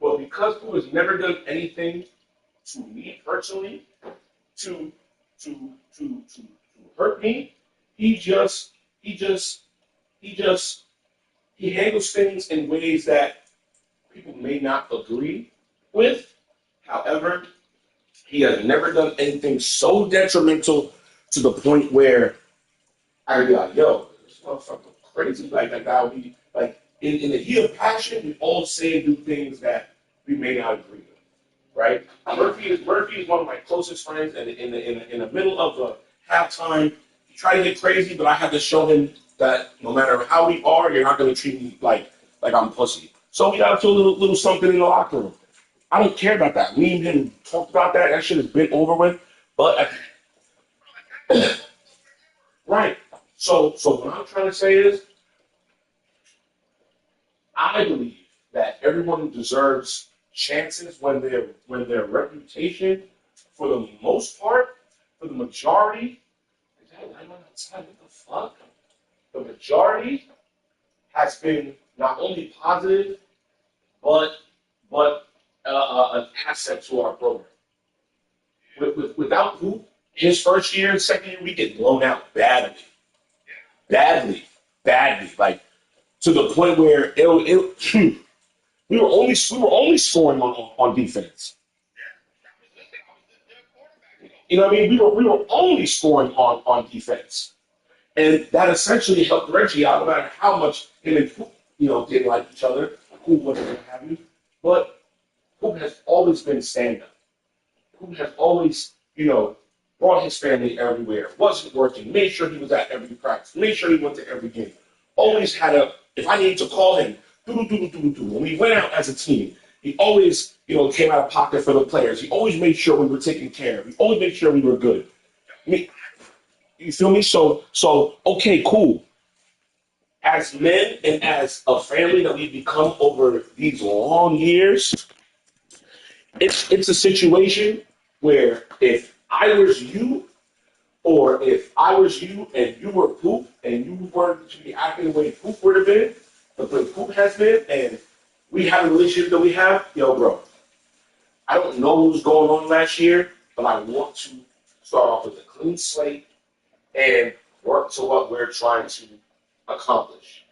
But because Poop has never done anything to me personally, to to to hurt me. He just he just he just he handles things in ways that people may not agree with. However, he has never done anything so detrimental to the point where I'd be like, yo, this motherfucker crazy. Like that guy would be like in the heat of passion, we all say and do things that we may not agree with. Right? Murphy is one of my closest friends, and in the middle of the halftime, he tried to get crazy, but I had to show him that no matter how we are, you're not going to treat me like I'm pussy. So we got to do a little something in the locker room. I don't care about that. Me and him talked about that. That shit has been over with. But right. So what I'm trying to say is, I believe that everyone deserves chances when their reputation, for the most part, for the majority, is that line on outside? What the fuck? The majority has been not only positive, but an asset to our program. Without Hoop, his first year and second year, we get blown out badly, like to the point where we were only scoring on defense. You know what I mean? We were only scoring on defense. And that essentially helped Reggie out no matter how much him and Poop, didn't like each other, who whatever have you. But Poop has always been stand-up. Poop has always, brought his family everywhere, wasn't working, made sure he was at every practice, made sure he went to every game. Always had if I needed to call him, when we went out as a team, he always, came out of pocket for the players. He always made sure we were taken care of. He always made sure we were good. You feel me? So okay, cool. As men and as a family that we've become over these long years, it's a situation where if I was you, or if I was you and you were Poop and you weren't to be acting the way Poop would have been, the way Poop has been, and we have a relationship that we have, yo, bro, I don't know what was going on last year, but I want to start off with a clean slate and work to what we're trying to accomplish.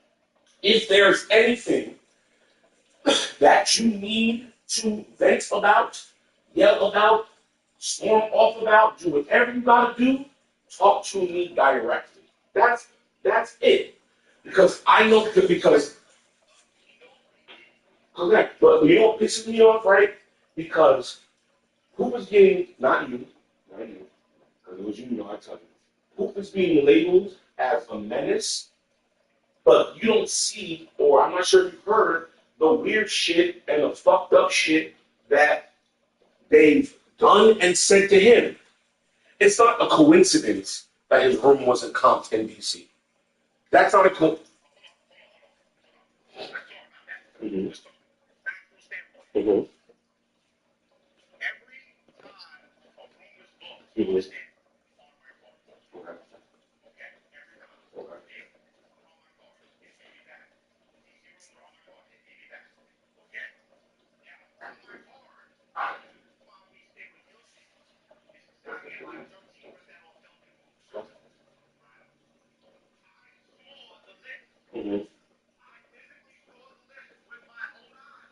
If there's anything that you need to vent about, yell about, storm off about, do whatever you gotta do, talk to me directly. That's it. Because I know because correct, but you know what pisses me off, right? Because who was getting not you, because it was you, I tell you. Who is being labeled as a menace, but you don't see, or I'm not sure if you've heard, the weird shit and the fucked up shit that they've done and said to him. It's not a coincidence that his room wasn't comped in DC. That's not a coincidence. Mm-hmm. Mm-hmm. Mm-hmm. Mm-hmm.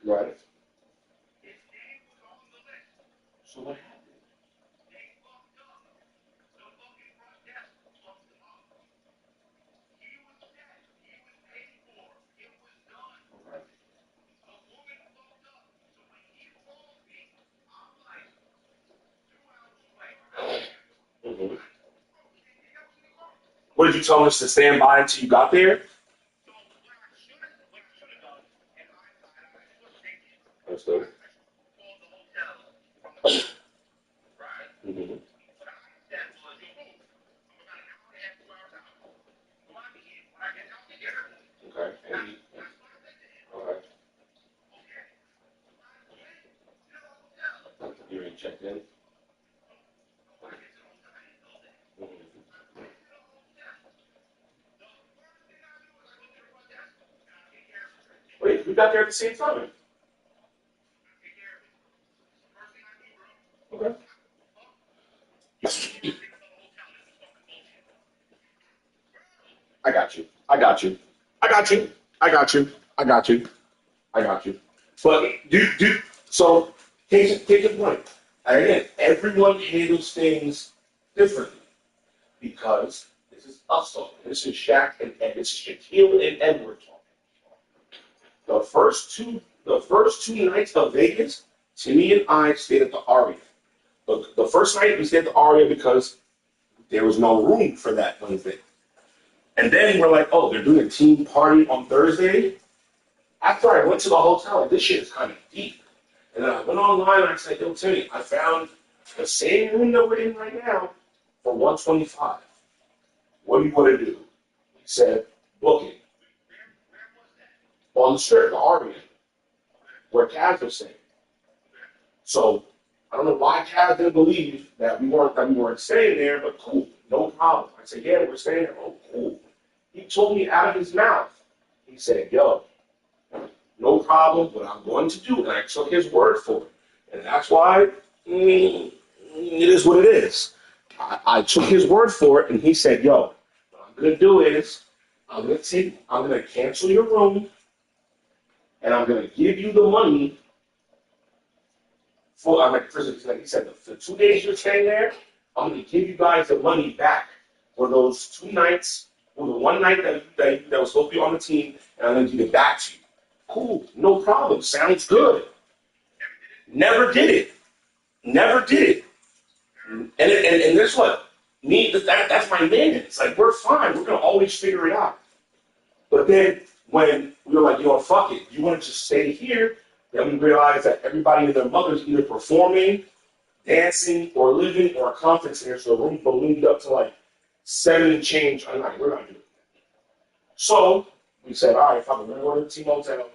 Right. So what happened? Mm-hmm. What did you tell us to stand by until you got there? Understood. Mm-hmm. Okay. Okay. You already checked in? Wait, we got there at the same time. Okay. I got you. I got you. I got you. I got you. I got you. I got you. But so take a point. And again, everyone handles things differently because this is us talking. This is Shaq and this is Shaquille and Edward talking. The first two nights of Vegas, Timmy and I stayed at the Aria. The first night we stayed at the Aria because there was no room for that Wednesday. And then we're like, oh, they're doing a team party on Thursday. After I went to the hotel, this shit is kind of deep. And then I went online and I said, yo, Timmy, I found the same room that we're in right now for $125. What do you want to do? He said, book it. On the strip, the Aria, where Kaz was staying. So I don't know why Kaz didn't believe that we weren't staying there, but cool, no problem. I said, yeah, we're staying there. Oh, cool. He told me out of his mouth. He said, yo, no problem, what I'm going to do. And I took his word for it. And that's why it is what it is. I took his word for it, and he said, yo, what I'm going to do is I'm going to cancel your room, and I'm going to give you the money for, like he said, the 2 days you're staying there, I'm going to give you guys the money back for those 2 nights, or the one night that was supposed to be on the team, and I'm going to give it back to you. Cool, no problem, sounds good. Never did it. Never did it. And guess what? That's my man. It's like, we're fine. We're going to always figure it out. But then when we were like, yo, fuck it. You want to just stay here? Then we realized that everybody and their mother's either performing, dancing, or living, or a conference here. So the room ballooned up to like 7 and change. I'm like, we're not doing it. So we said, all right, fuck it. We're going to go to the team hotel.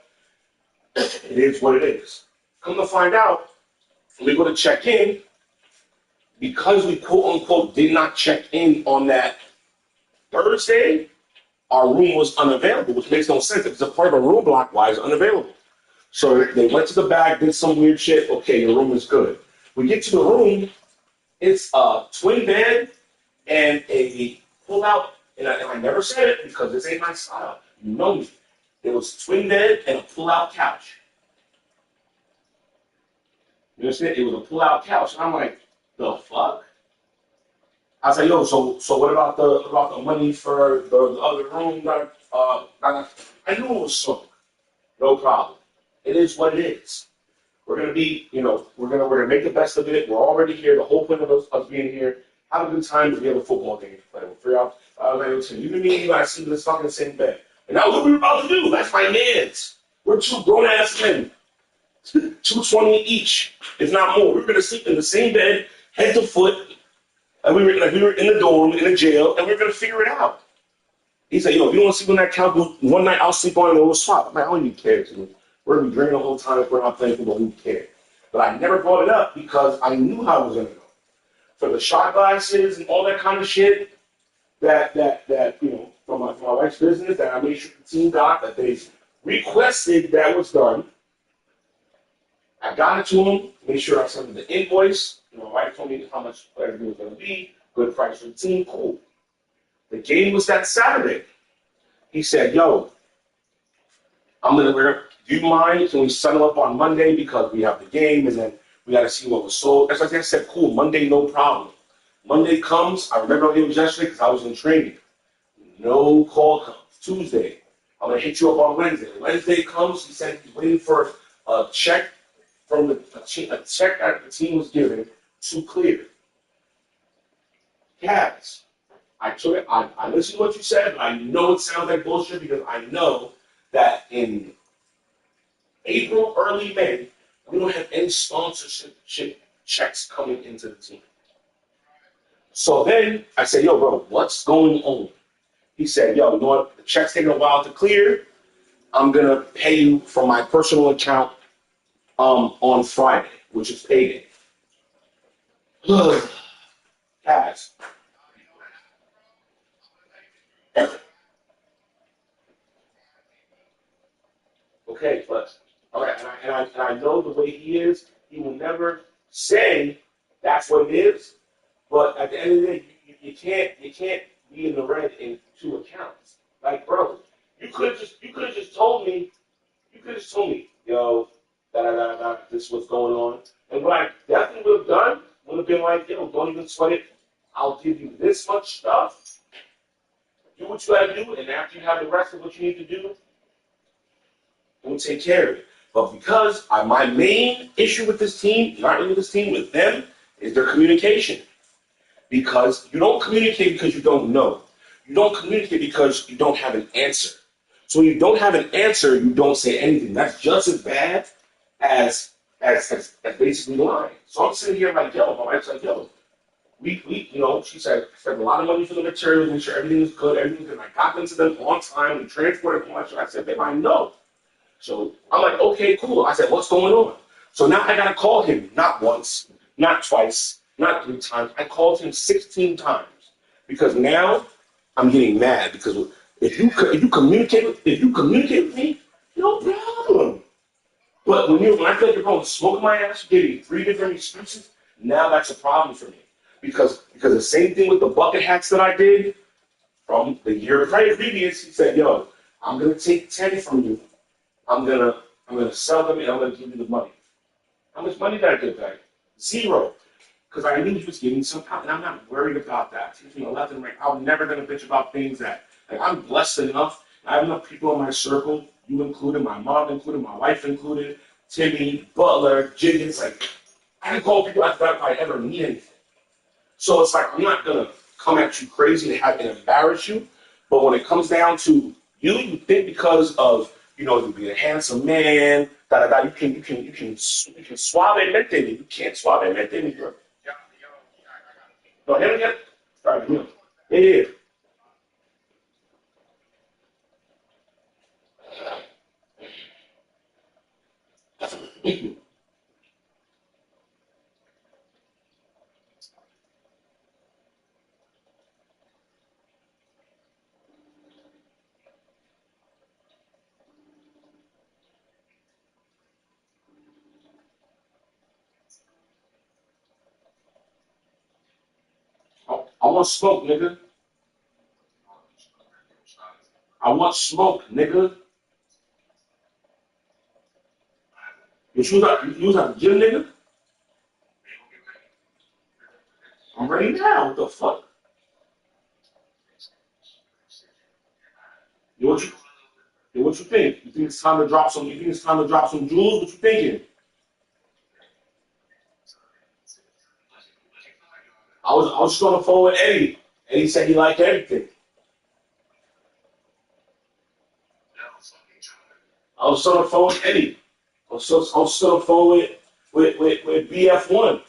It is what it is. Come to find out, we go to check in. Because we quote unquote did not check in on that Thursday, our room was unavailable, which makes no sense. It's a part of a room block, why is it unavailable? So they went to the bag, did some weird shit. Okay, your room is good. We get to the room, it's a twin bed and a pull-out, and I never said it because this ain't my style. You know me. It was twin bed and a pull-out couch. You understand? It was a pull-out couch. And I'm like, the fuck? I was like, yo, so what about the money for the other room? I knew it was sunk. No problem. It is what it is. We're gonna be, we're gonna make the best of it. We're already here. The whole point of us being here, have a good time. We have a football game to play. We'll figure out. You and me, you guys sleep in the fucking same bed, and that's what we were about to do. That's my man's. We're 2 grown ass men, 220 each, if not more. We're gonna sleep in the same bed, head to foot. And we were in the dorm, in the jail, and we were going to figure it out. He said, yo, if you want to sleep on that couch, one night I'll sleep on it and we'll swap. I'm like, I don't even care. We're going to be drinking the whole time if we're not playing football, who cares? But I never brought it up because I knew how it was going to go. For the shot glasses and all that kind of shit that from my wife's business that I made sure the team got, that they requested that was done. I got it to him, made sure I sent him the invoice. My wife told me how much everything was going to be. Good price for the team, cool. The game was that Saturday. He said, yo, do you mind? Can we settle up on Monday because we have the game and then we got to see what was sold? As I said, cool, Monday, no problem. Monday comes, I remember it was yesterday because I was in training. No call comes. Tuesday, I'm going to hit you up on Wednesday. Wednesday comes, he said he's waiting for a check from a check that the team was given to clear. Cavs. I took it. I listened to what you said, but I know it sounds like bullshit because I know that in April, early May, we don't have any sponsorship checks coming into the team. So then I said, yo, bro, what's going on? He said, yo, you know what? The check's taking a while to clear. I'm going to pay you from my personal account on Friday, which is payday. Guys. Okay, but all right, and I know the way he is, he will never say that's what it is. But at the end of the day, you can't be in the red in two accounts. Like, bro, you could have just told me, yo, this is what's going on. And what I definitely would have done would have been like, yo, don't even sweat it. I'll give you this much stuff. Do what you gotta do, and after you have the rest of what you need to do, we'll take care of it. But because my main issue with this team, not really with this team, with them, is their communication. Because you don't communicate because you don't know. You don't communicate because you don't have an answer. So when you don't have an answer, you don't say anything. That's just as bad as basically lying. So I'm sitting here like, yo, my wife's like, yo, she said, I spent a lot of money for the materials, make sure everything is good, everything good. I got them to them on time, we transported them. I said, babe, I know. So I'm like, okay, cool. I said, what's going on? So now I got to call him, not once, not twice, not 3 times. I called him 16 times because now I'm getting mad because if you communicate with me, no problem. But when I feel like you're going to smoke my ass, giving 3 different excuses, now that's a problem for me because the same thing with the bucket hats that I did from the year previous. He said, yo, I'm gonna take 10 from you. I'm gonna sell them and I'm gonna give you the money. How much money did I get back? 0. Because I knew he was getting some out, and I'm not worried about that. Teach me a lesson. Like, I'm never gonna bitch about things that, like, I'm blessed enough. I have enough people in my circle, you included, my mom included, my wife included, Timmy, Butler, Jiggins. Like, I can call people after that if I ever need anything. So it's like I'm not gonna come at you crazy and embarrass you. But when it comes down to you think because of you being a handsome man, you can suavemente me. You can't suavemente me, bro. No, him again? All right, him. Yeah. I want smoke, nigga. I want smoke, nigga. You was at the gym, nigga? I'm ready now. What the fuck? What you think? You think it's time to drop some? You think it's time to drop some jewels? What you thinking? I was just on the phone with Eddie. Eddie said he liked everything. I was on the phone with Eddie. I was still on the phone with BF1.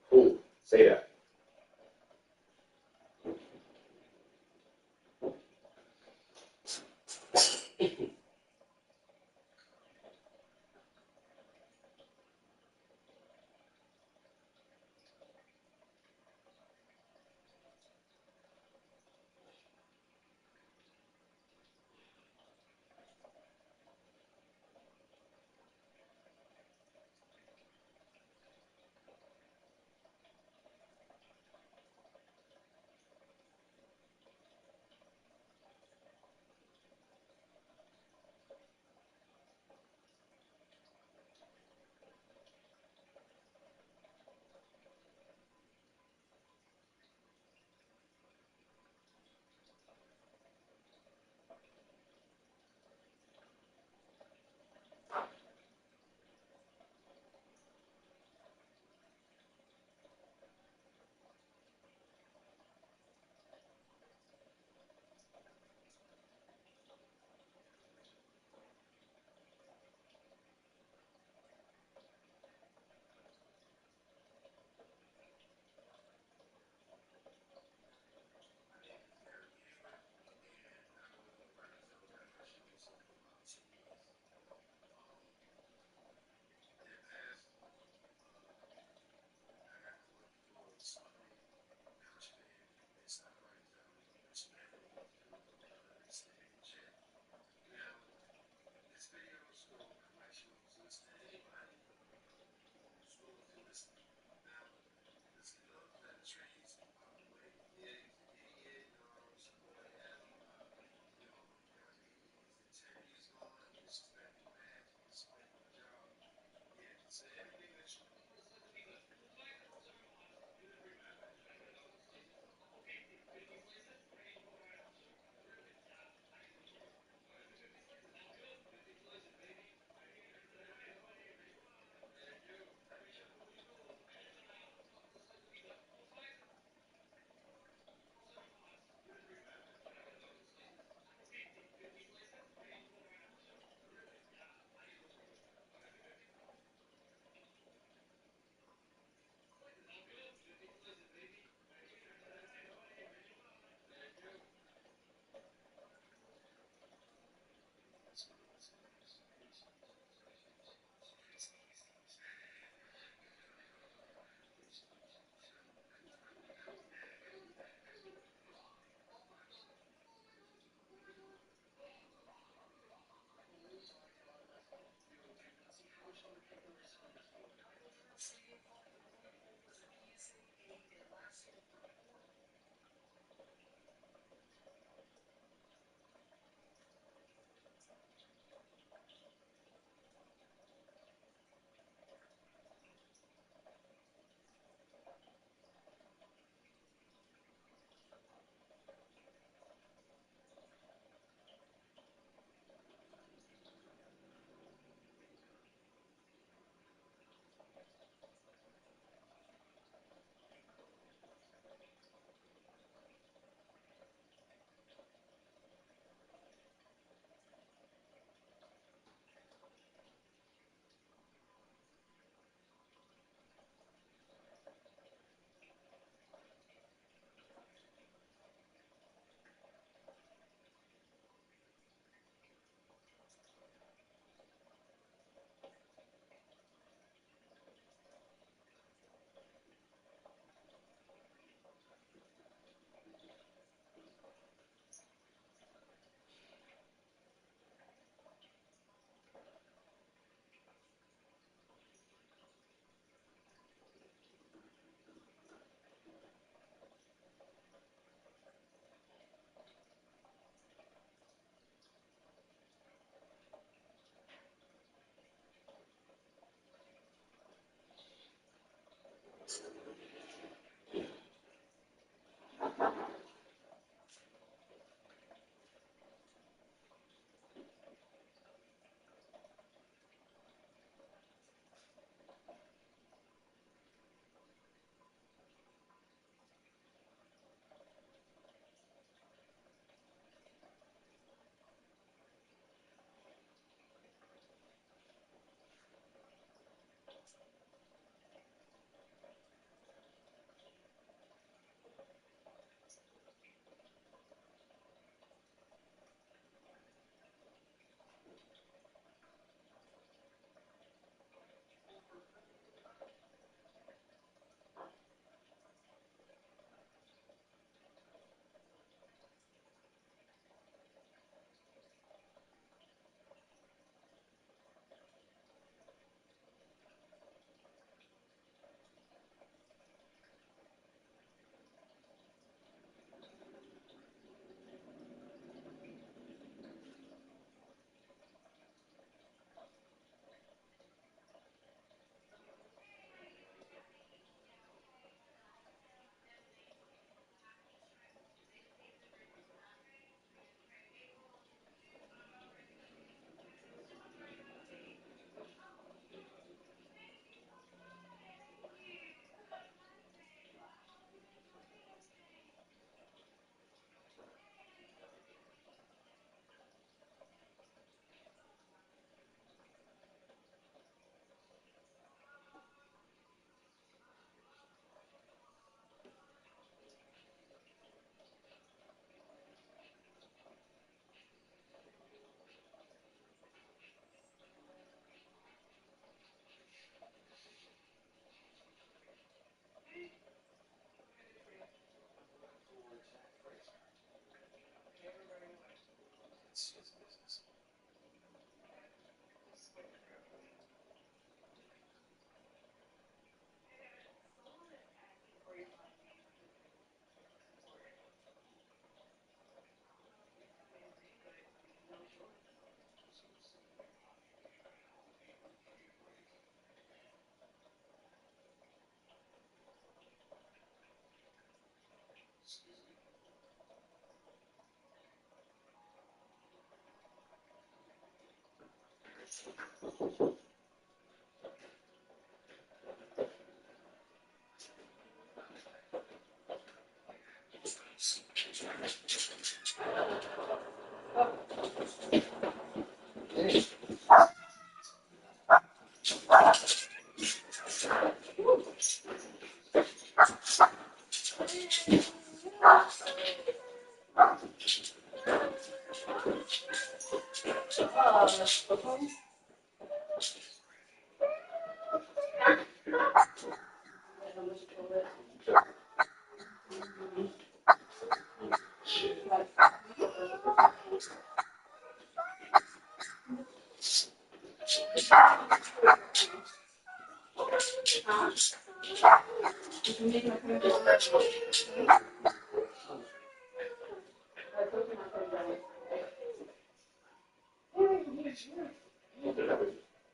Cool. Say that.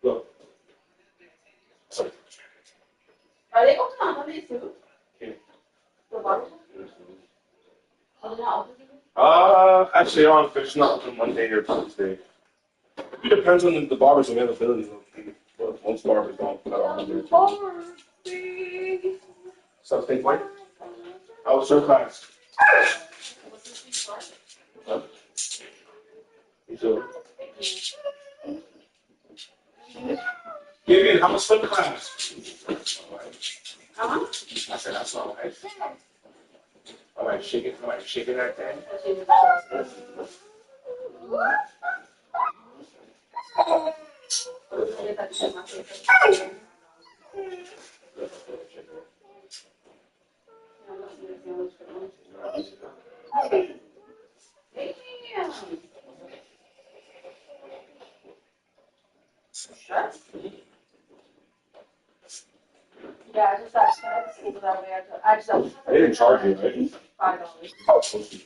Look. Are they open on Monday too? Yeah. The barbers? Oh, they're not open? Actually, on fish not on Monday or Tuesday. It depends on the barber's availability. But most barbers don't cut on Monday or Tuesday. Something like. How was your class? Huh? You too. Vivian, how was your class? Uh-huh. I said that's all right. Am I shaking that thing? Yeah, I just got to that way. I just They didn't charge you, right? $5. Oh, supposed to be.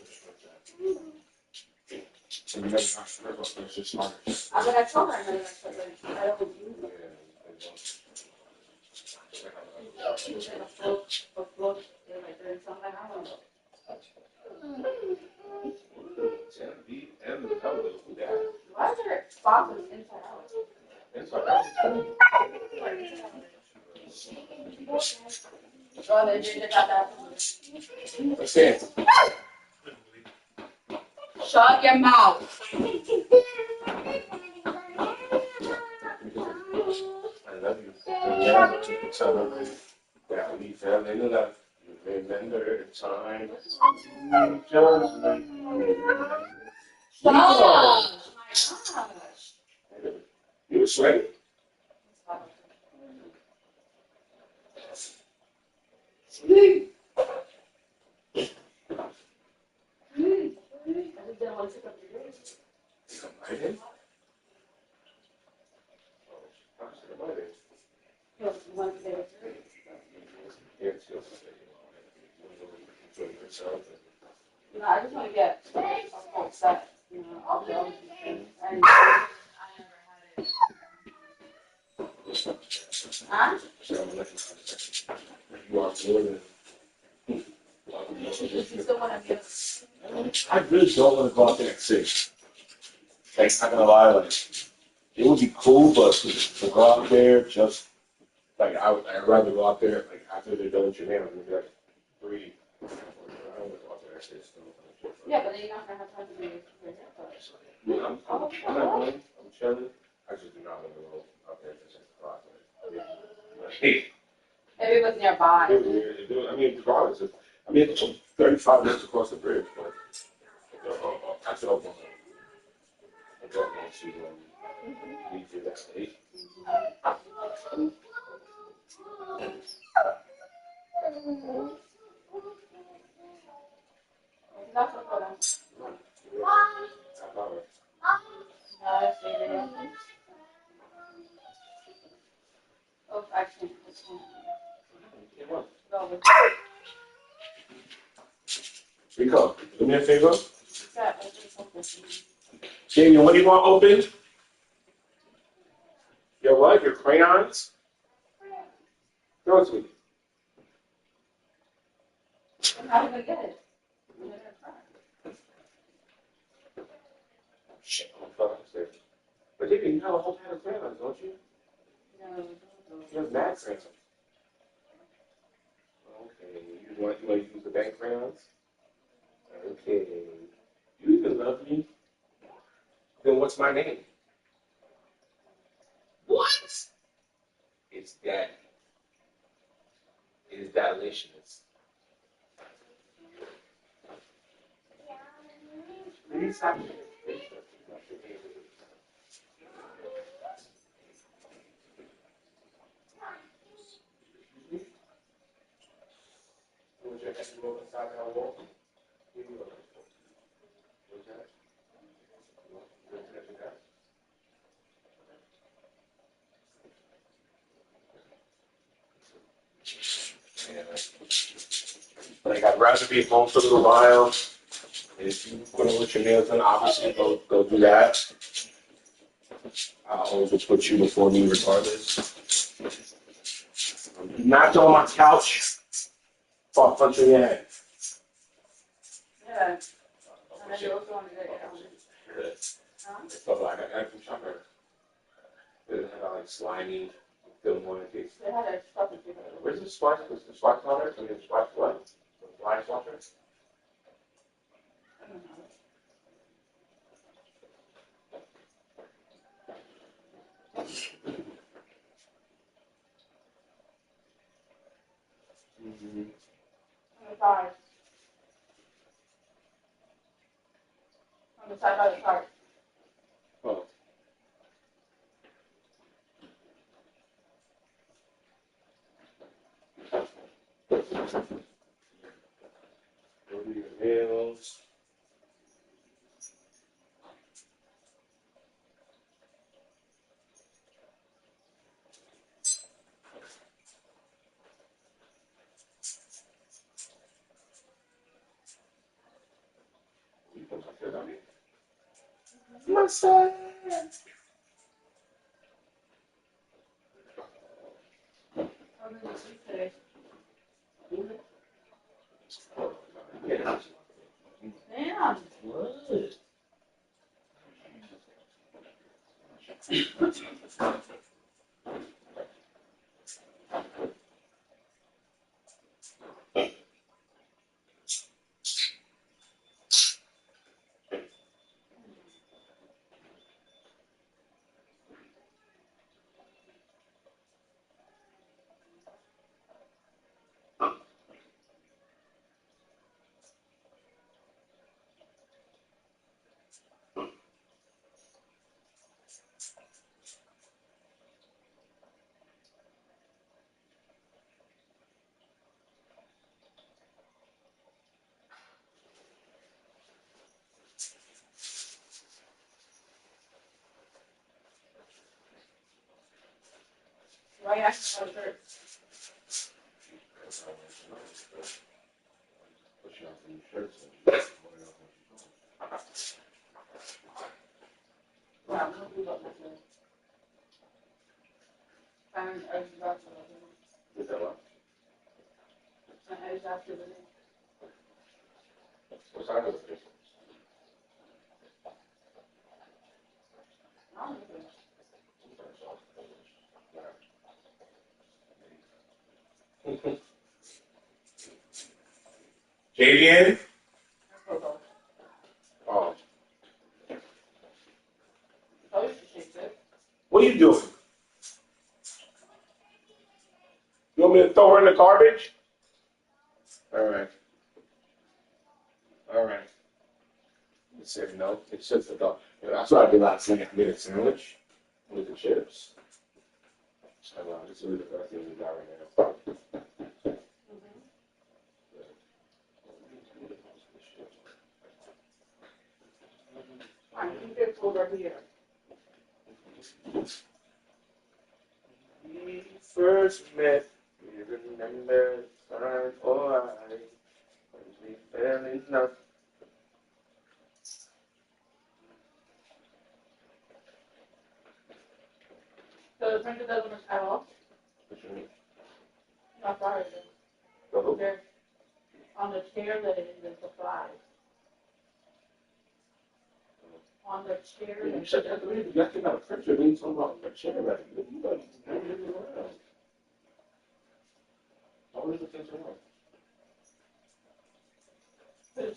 So you never got sure about this, just smart. I mean, I told her I know that, but like, I don't use it. She's like a float, they're like doing something, I don't know. Why is there spots inside out? Inside out. Oh, they did that. Let's dance. Shut your mouth. I love you. Yeah, celebrate that we fell in love. Remember the time. Stop! Oh my gosh. You were sweating. I didn't want to pick up your drink. I did. You want to get a drink? No, I just want to get a full set. You know, all the other things. I never had it. Huh? You are more than. You still want to be I really don't want to go out there at 6. Like, not gonna lie, like, it would be cool, but to go out there just, like, I'd rather go out there, like, after they're done with your nails, maybe like 3, 4, I don't want to go out there at 6. Yeah, but then you're not going to have time to do your haircut. Yeah, I'm not going, I'm chilling. I just do not want to go out there at 6 o'clock. Hey. If it was nearby. I mean, regardless, it's 35 minutes across the bridge, but I still don't want to leave here that late. Oh, actually, Rico, do me a favor. Daniel, what do you want open? Your what? Your crayons? Throw it to me. I'm not going to get it. I'm going to try. Shit, I'm fucking sick. But you have a whole pan of crayons, don't you? No. You have mad crayons. Okay, you want to use the bank crayons? Okay. You even love me? Then what's my name? What? It's Daddy. It is delicious. Please stop it. Like, I'd rather be home for a little while. If you want to let your nails done, obviously go do that. I'll always put you before me regardless. Not on my couch. Fuck, punch in your head. Yeah. And then you also want to get your But like, I got some chocolate. It had like slimy, film on it. They had a stuff with you. Where's the splash? Was the splash on it? The splash what? The splash on it? I don't know. On the side. On the side by the cart. Oh. Go to your nails. My son. How did you sleep today? Damn. What? Why you asking about a shirt? Yeah, I'm gonna do that next week. And I just got to Is that what? And I just asked you the name. What side of it? I don't know. Javian? Oh. Oh, you should shake it. What are you doing? You want me to throw her in the garbage? All right. All right. You said no. It's just a dog. That's what I did last night. I made a sandwich with the chips. So, this is really the best thing we got right now. Fine, keep it over here. We first met, we remember the time for I, when we fell in love. So the printer doesn't work at all? What you mean? Not sorry, Go. there. On the chair that is the supplies. On the chair. You check out the video. You got to get a printer. Then something wrong with the chair. Right? You got to move it around. Always the things wrong.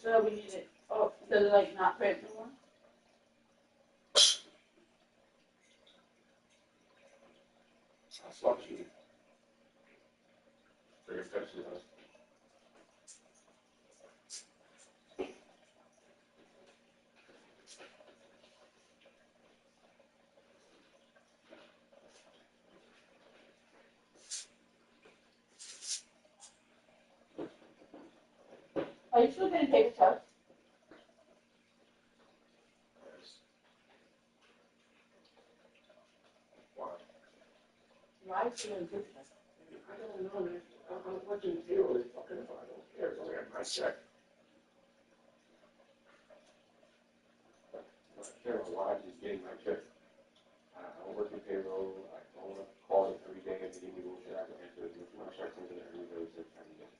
So we need it. Oh, does it like not print anymore? That's lucky. Very effective. Are you still getting paper cuts? Why? Why is it doing this? I don't know. I'm watching zero is fucking if I don't care. It's only a nice check. I don't care why I'm just getting my check. I don't work in payroll. I don't want to call it every day and they give me bullshit. I can answer it. My check comes in every day, 6 times a day.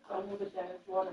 Come with the damaged water.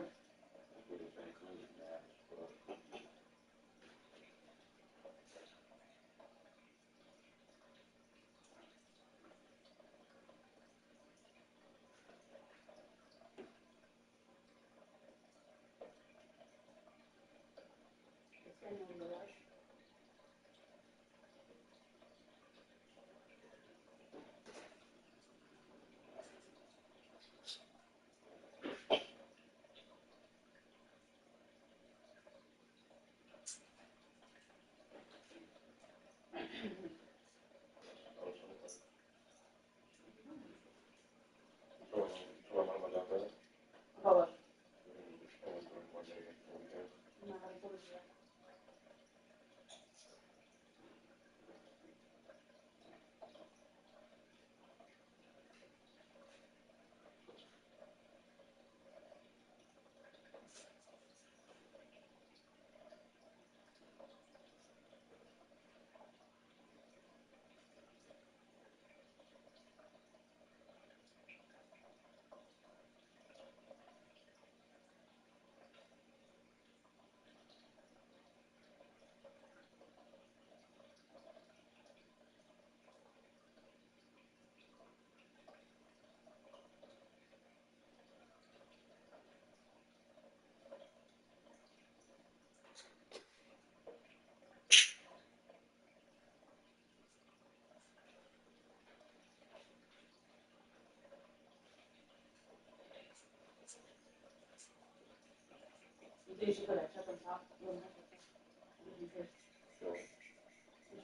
You should put that check on top. You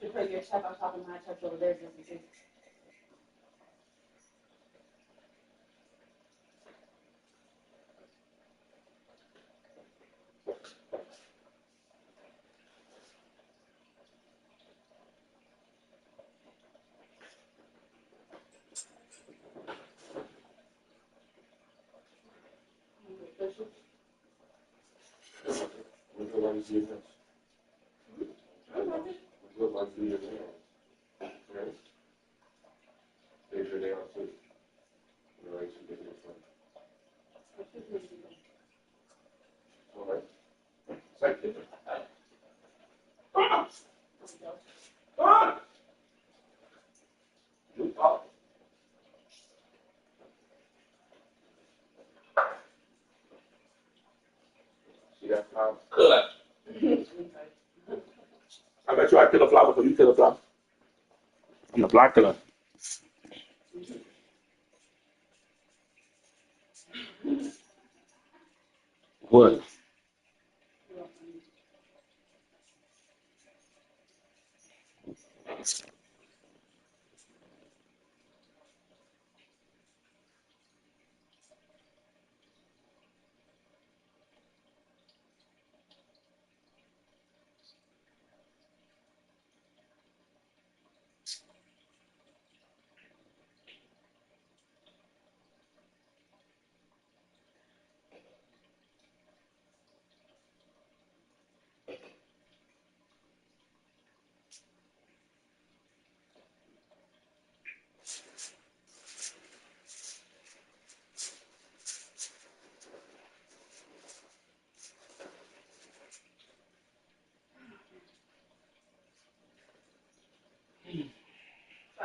should put your check on top of my check over there just in case. Would you like to see this? Would you like to see your nails? Right? Take your nails too. Would you like to get your friend? Alright. Second. Ah! Ah! You talk. See that flower? Good. I bet you I kill a flower before you kill a flower. I'm a black killer. What?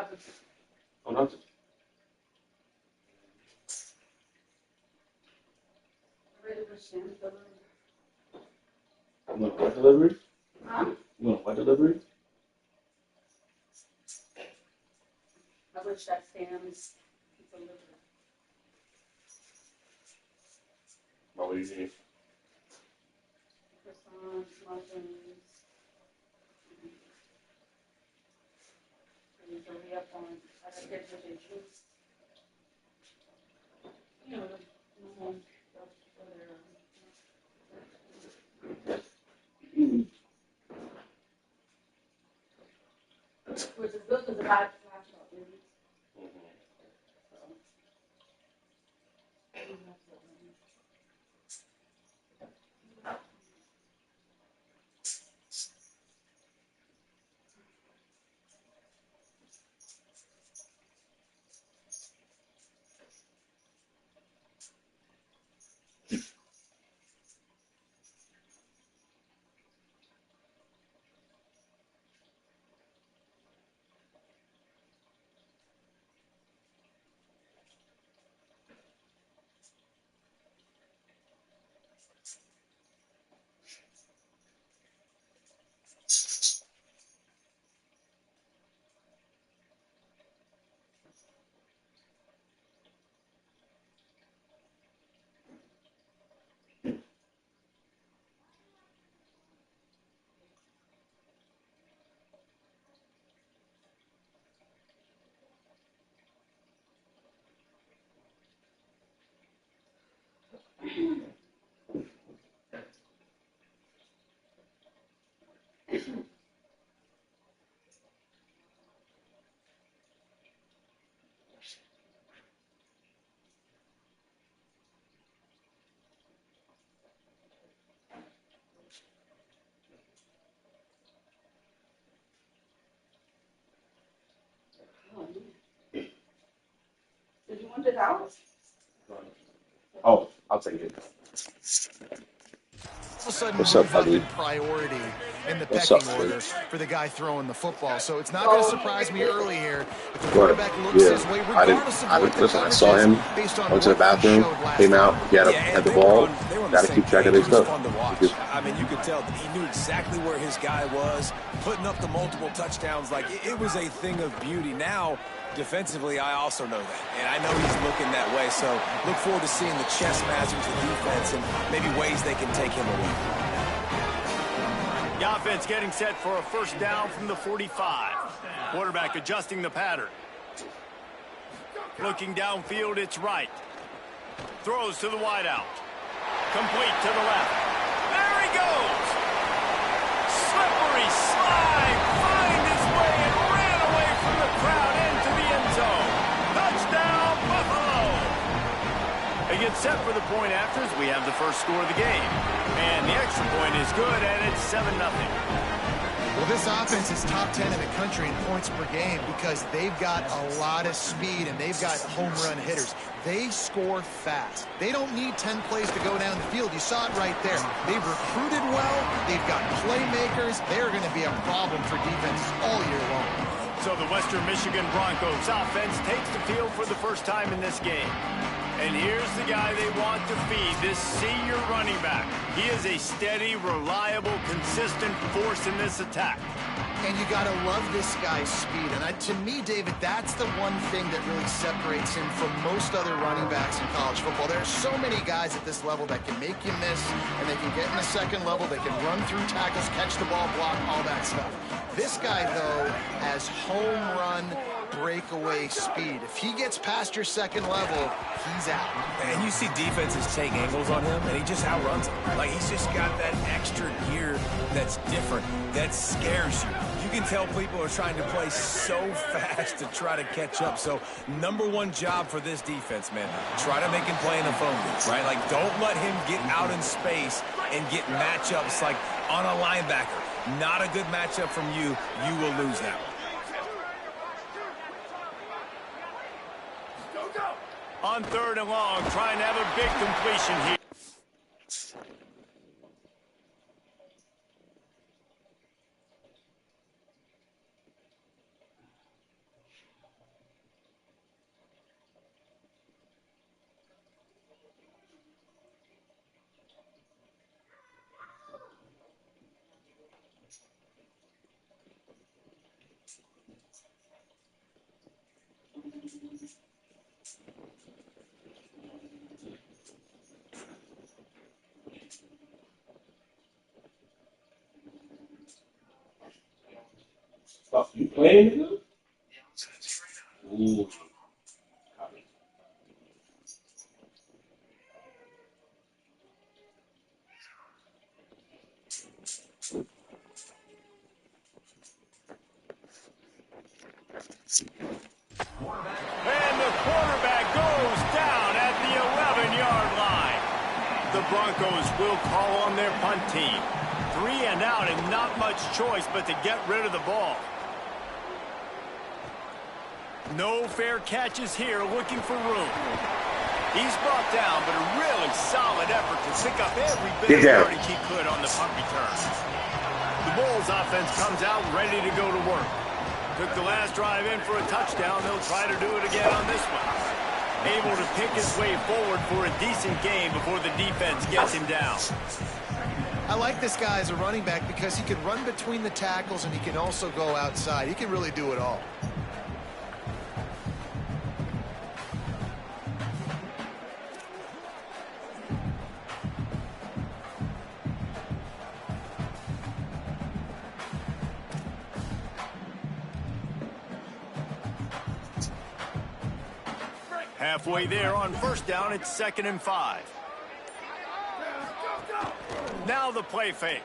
happened? Oh, nothing. You want what delivery? Huh? You want what delivery? I wish that Sam's delivered. What do you need? Croissants, muffins. And hurry up on, I gotta get the juice. You know, the normal stuff for their, which is good because the bad laptop, really. Did you want this out? Oh, I'll take it. All of a sudden What's move up, up in buddy? priority in the What's pecking up, order Fitz? for the guy throwing the football. So it's not going to surprise me early here if the But quarterback looks yeah, his way, regardless of what the listen. I coverage saw is, him. based on Went to the what he bathroom. showed last Came time. out. He Yeah, had and the they were ball. on the Got to same keep track of page. their It was stuff. fun to watch. I mean, you could tell that he knew exactly where his guy was, putting up the multiple touchdowns. Like, it was a thing of beauty. Now, defensively, I also know that. And I know he's looking that way. So look forward to seeing the chess masters, the defense, and maybe ways they can take him away. The offense getting set for a first down from the 45. Quarterback adjusting the pattern. Looking downfield, it's right. Throws to the wideout. Complete to the left. There he goes. Slippery slide. Find his way and ran away from the crowd into the end zone. Touchdown, Buffalo. They get set for the point after as we have the first score of the game. And the extra point is good, and it's 7-0. Well, this offense is top 10 in the country in points per game because they've got a lot of speed and they've got home run hitters. They score fast. They don't need 10 plays to go down the field. You saw it right there. They've recruited well. They've got playmakers. They're going to be a problem for defenses all year long. So the Western Michigan Broncos offense takes the field for the first time in this game. And here's the guy they want to feed, this senior running back. He is a steady, reliable, consistent force in this attack. And you got to love this guy's speed. And to me, David, that's the one thing that really separates him from most other running backs in college football. There are so many guys at this level that can make you miss, and they can get in the second level. They can run through tackles, catch the ball, block, all that stuff. This guy, though, has home run breakaway speed. If he gets past your second level, he's out. And you see defenses take angles on him, and he just outruns them. Like, he's just got that extra gear that's different, that scares you. You can tell people are trying to play so fast to try to catch up. So, number one job for this defense, man, try to make him play in the phone booth, right? Like, don't let him get out in space and get matchups like on a linebacker. Not a good matchup from you. You will lose that one. On 3rd and long, trying to have a big completion here. You playing, nigga? Ooh. And the quarterback goes down at the 11-yard line. The Broncos will call on their punt team. 3 and out and not much choice but to get rid of the ball. No fair catches here, looking for room. He's brought down, but a really solid effort to pick up every bit of yardage he could on the punt return. The Bulls offense comes out ready to go to work. Took the last drive in for a touchdown. They'll try to do it again on this one. Able to pick his way forward for a decent game before the defense gets him down. I like this guy as a running back because he can run between the tackles and he can also go outside. He can really do it all. Halfway there on first down, it's 2nd and 5. Now the play fake.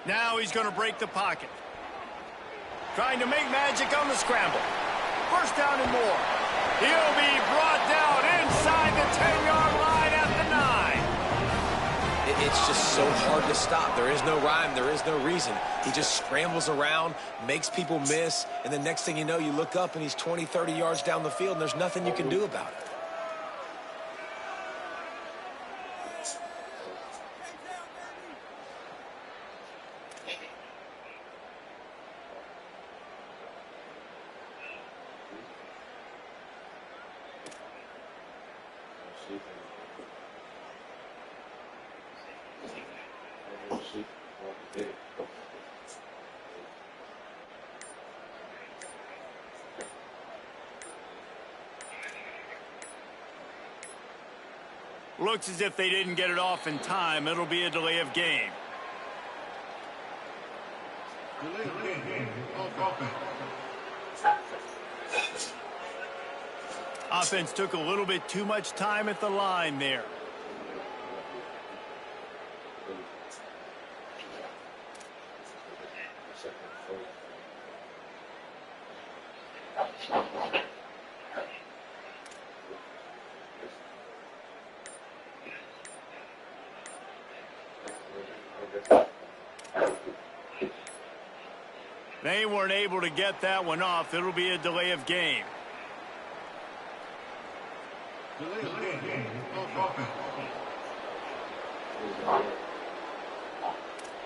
Now he's going to break the pocket. Trying to make magic on the scramble. First down and more. He'll be brought down inside the 10-yard line at the 9. It's just so hard to stop. There is no rhyme. There is no reason. He just scrambles around, makes people miss, and the next thing you know, you look up and he's 20, 30 yards down the field, and there's nothing you can do about it. Looks as if they didn't get it off in time. It'll be a delay of game. Offense took a little bit too much time at the line there. They weren't able to get that one off. It'll be a delay of game.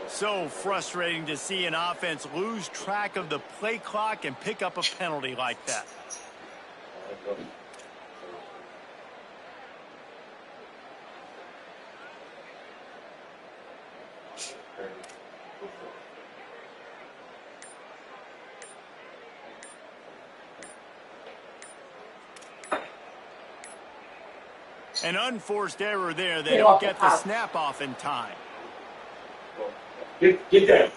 So frustrating to see an offense lose track of the play clock and pick up a penalty like that. An unforced error there. They don't get the snap off in time. Get down.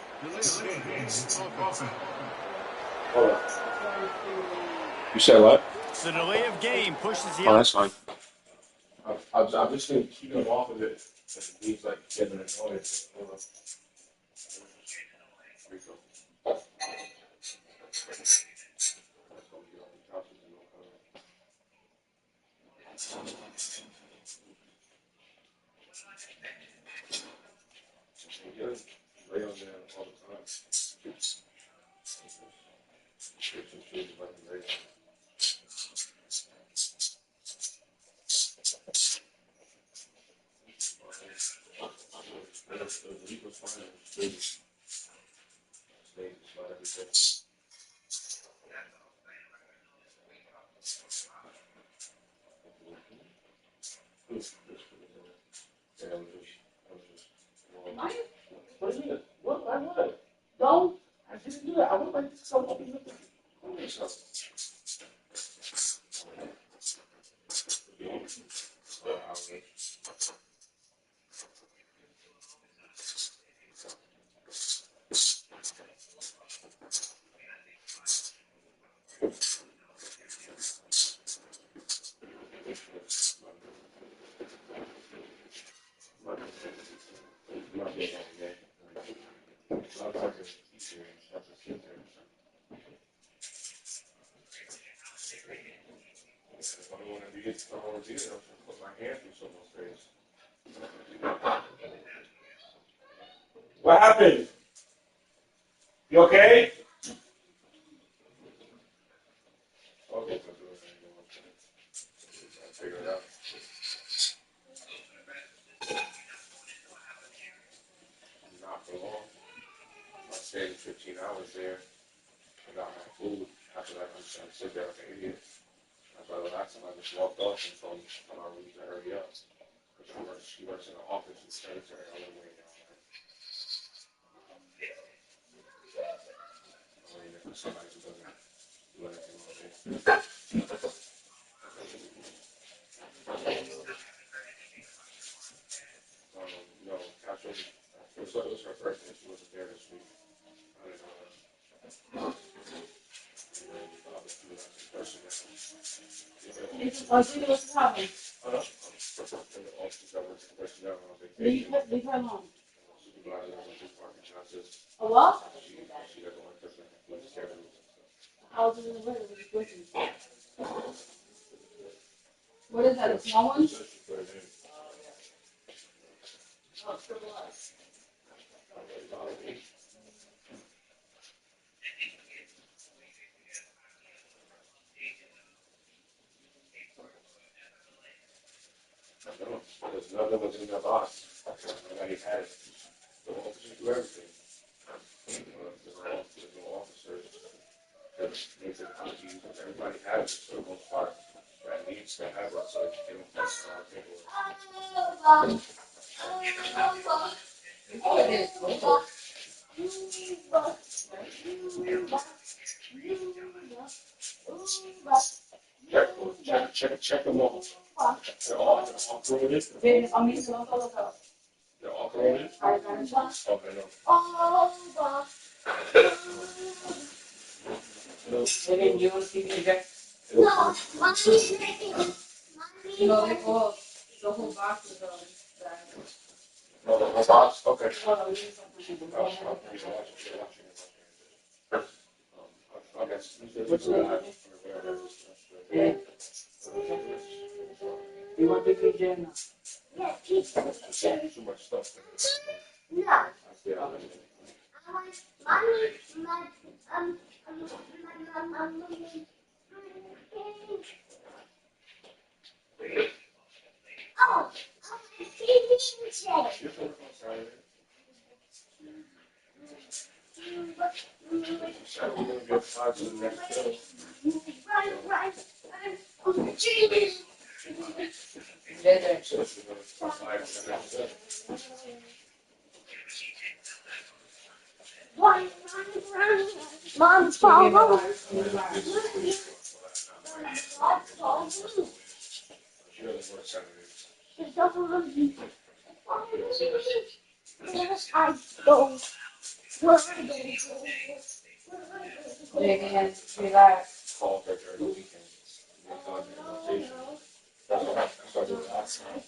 Hold on. You said what? The delay of game pushes the. Oh, that's fine. I'm just going to keep him off of it. He's like getting annoyed. Hold on. Lay on there all the time. What do you mean? What? I would. No, I didn't do that. I would like to come up and look at yourself. What happened? You okay? Okay. Figure it out. Not for long. I stayed 15 hours there. I got my food. After that, I'm just trying to sit there like an idiot. That's why the last time I just walked off and told my room to hurry up. Because she works in the office in the secretary. I wasn't waiting down there. I'm waiting for somebody who doesn't do anything all day. No, actually, it was her birthday. She wasn't there this week. I didn't know that. What's happening? Leave her alone. A what? I was in the room. What is that? A small one? Oh, for what? There's nothing was in the box. Everybody had it. The officers do everything. There's no officers. Everybody has it for the most part. That needs to have it so they don't mess around paperwork. Check them all. They're all corroded. They're all corroded. Okay, no. Hey, you want to see me again? No, no, they go the whole box is on that. No, the whole box? Okay. I guess. You want to be Jenna? Yeah, too much stuff. No. Oh, Mom's falling over. I don't. Relax. Called her during the weekend. That's what I did last time.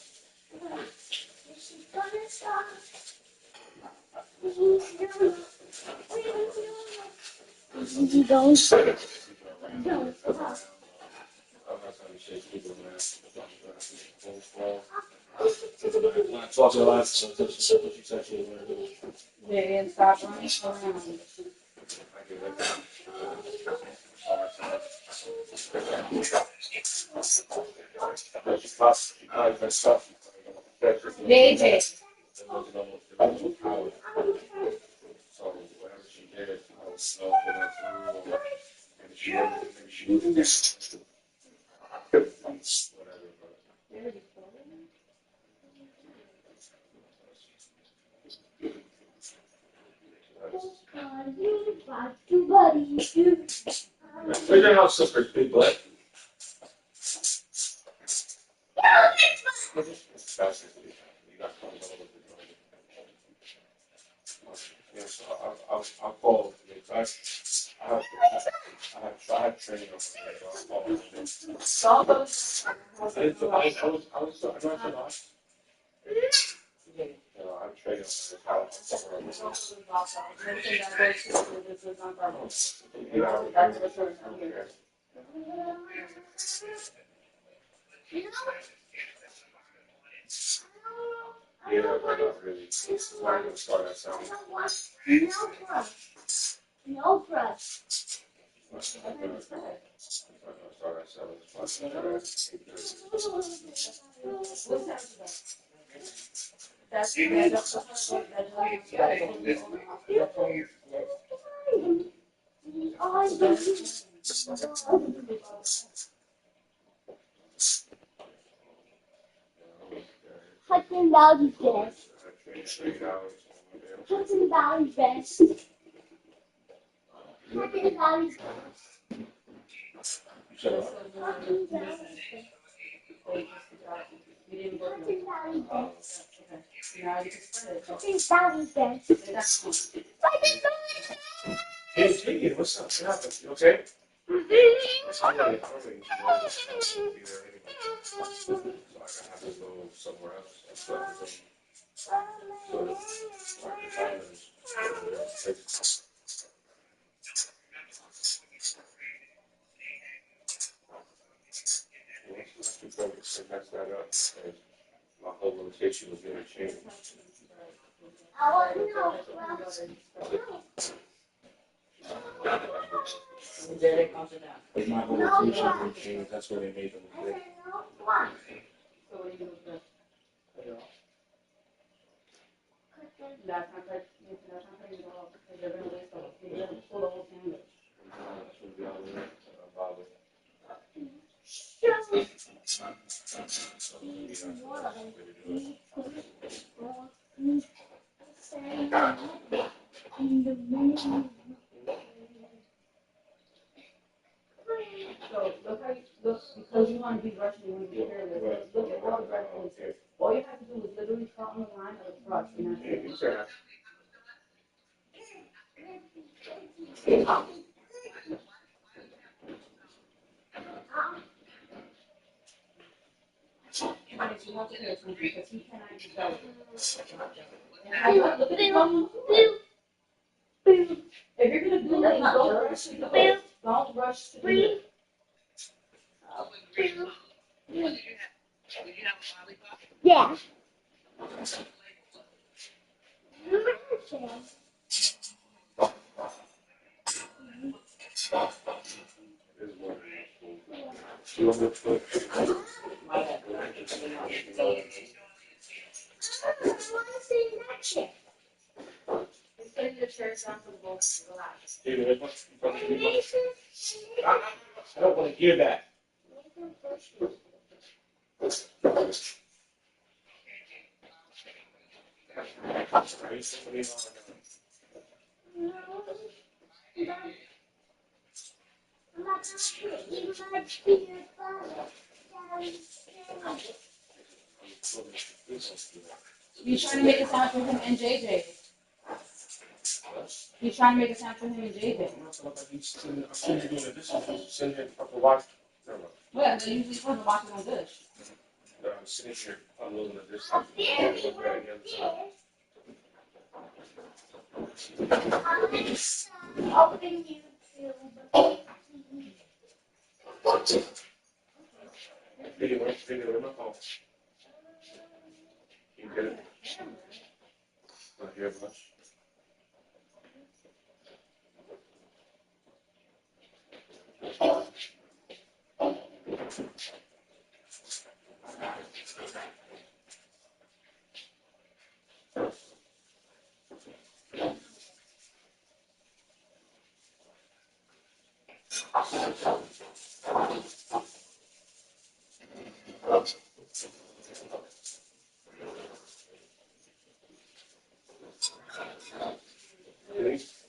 You don't. Talk to the last time. She said she was going to do. They didn't stop running around. JJ. So whatever she did, I was slow getting through, or maybe she moved this. Whatever, but. Where's your house, sister? Big black. Yes, I'll call. I have training over there, so I'll call. I'm trading Yeah, but not really. It's not going to start that sound. No brush. Hudson Valley Best. Hudson Valley Best. Hudson Valley Best. Hey, Katie, what's up? What happened? You okay? So I have to go somewhere else. Mess that up. My whole location was going to change. I want to know. Like my whole location was going to change. That's where they made them. So look how you look because you want to be rushing when you hear this. Look at all the breakfast. All you have to do is literally cut on the line of the brush and that's it. Right, you have to pay attention because he cannot just go. Look at it. If you're gonna do that, don't rush to do it. Don't rush to do it. Yeah. You want me to put I don't want to hear that. He's trying to make a sound for him and JJ. He's trying to make a sound for him and JJ. I'm sitting here doing the dishes. Sitting here fucking watching. Yeah, they usually put the watching on dish. I'm sitting here unloading the dishes. Open YouTube. Video in my phone. You get it? Not here much.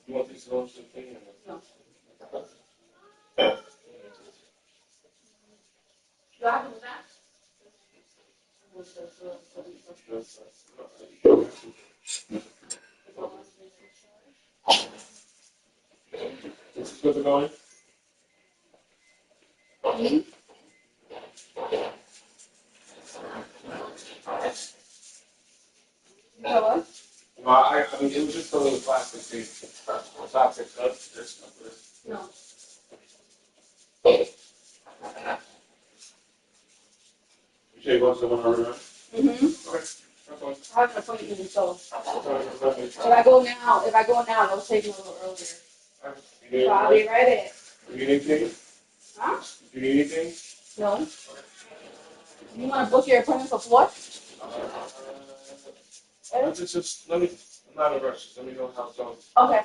You want these to thing? No. Do I have to do that? This is good to go in? What? No, I mean, it was just a little plastic thing. Plastic cup. No. You say what's the one on the Mm-hmm. Okay. I have an appointment, so if I go now, it'll take me a little earlier. So I'll be ready. You need anything? Huh? You need anything? No. You want to book your appointment for what? Let me, I'm not in a rush. Let me know how it's going. Okay.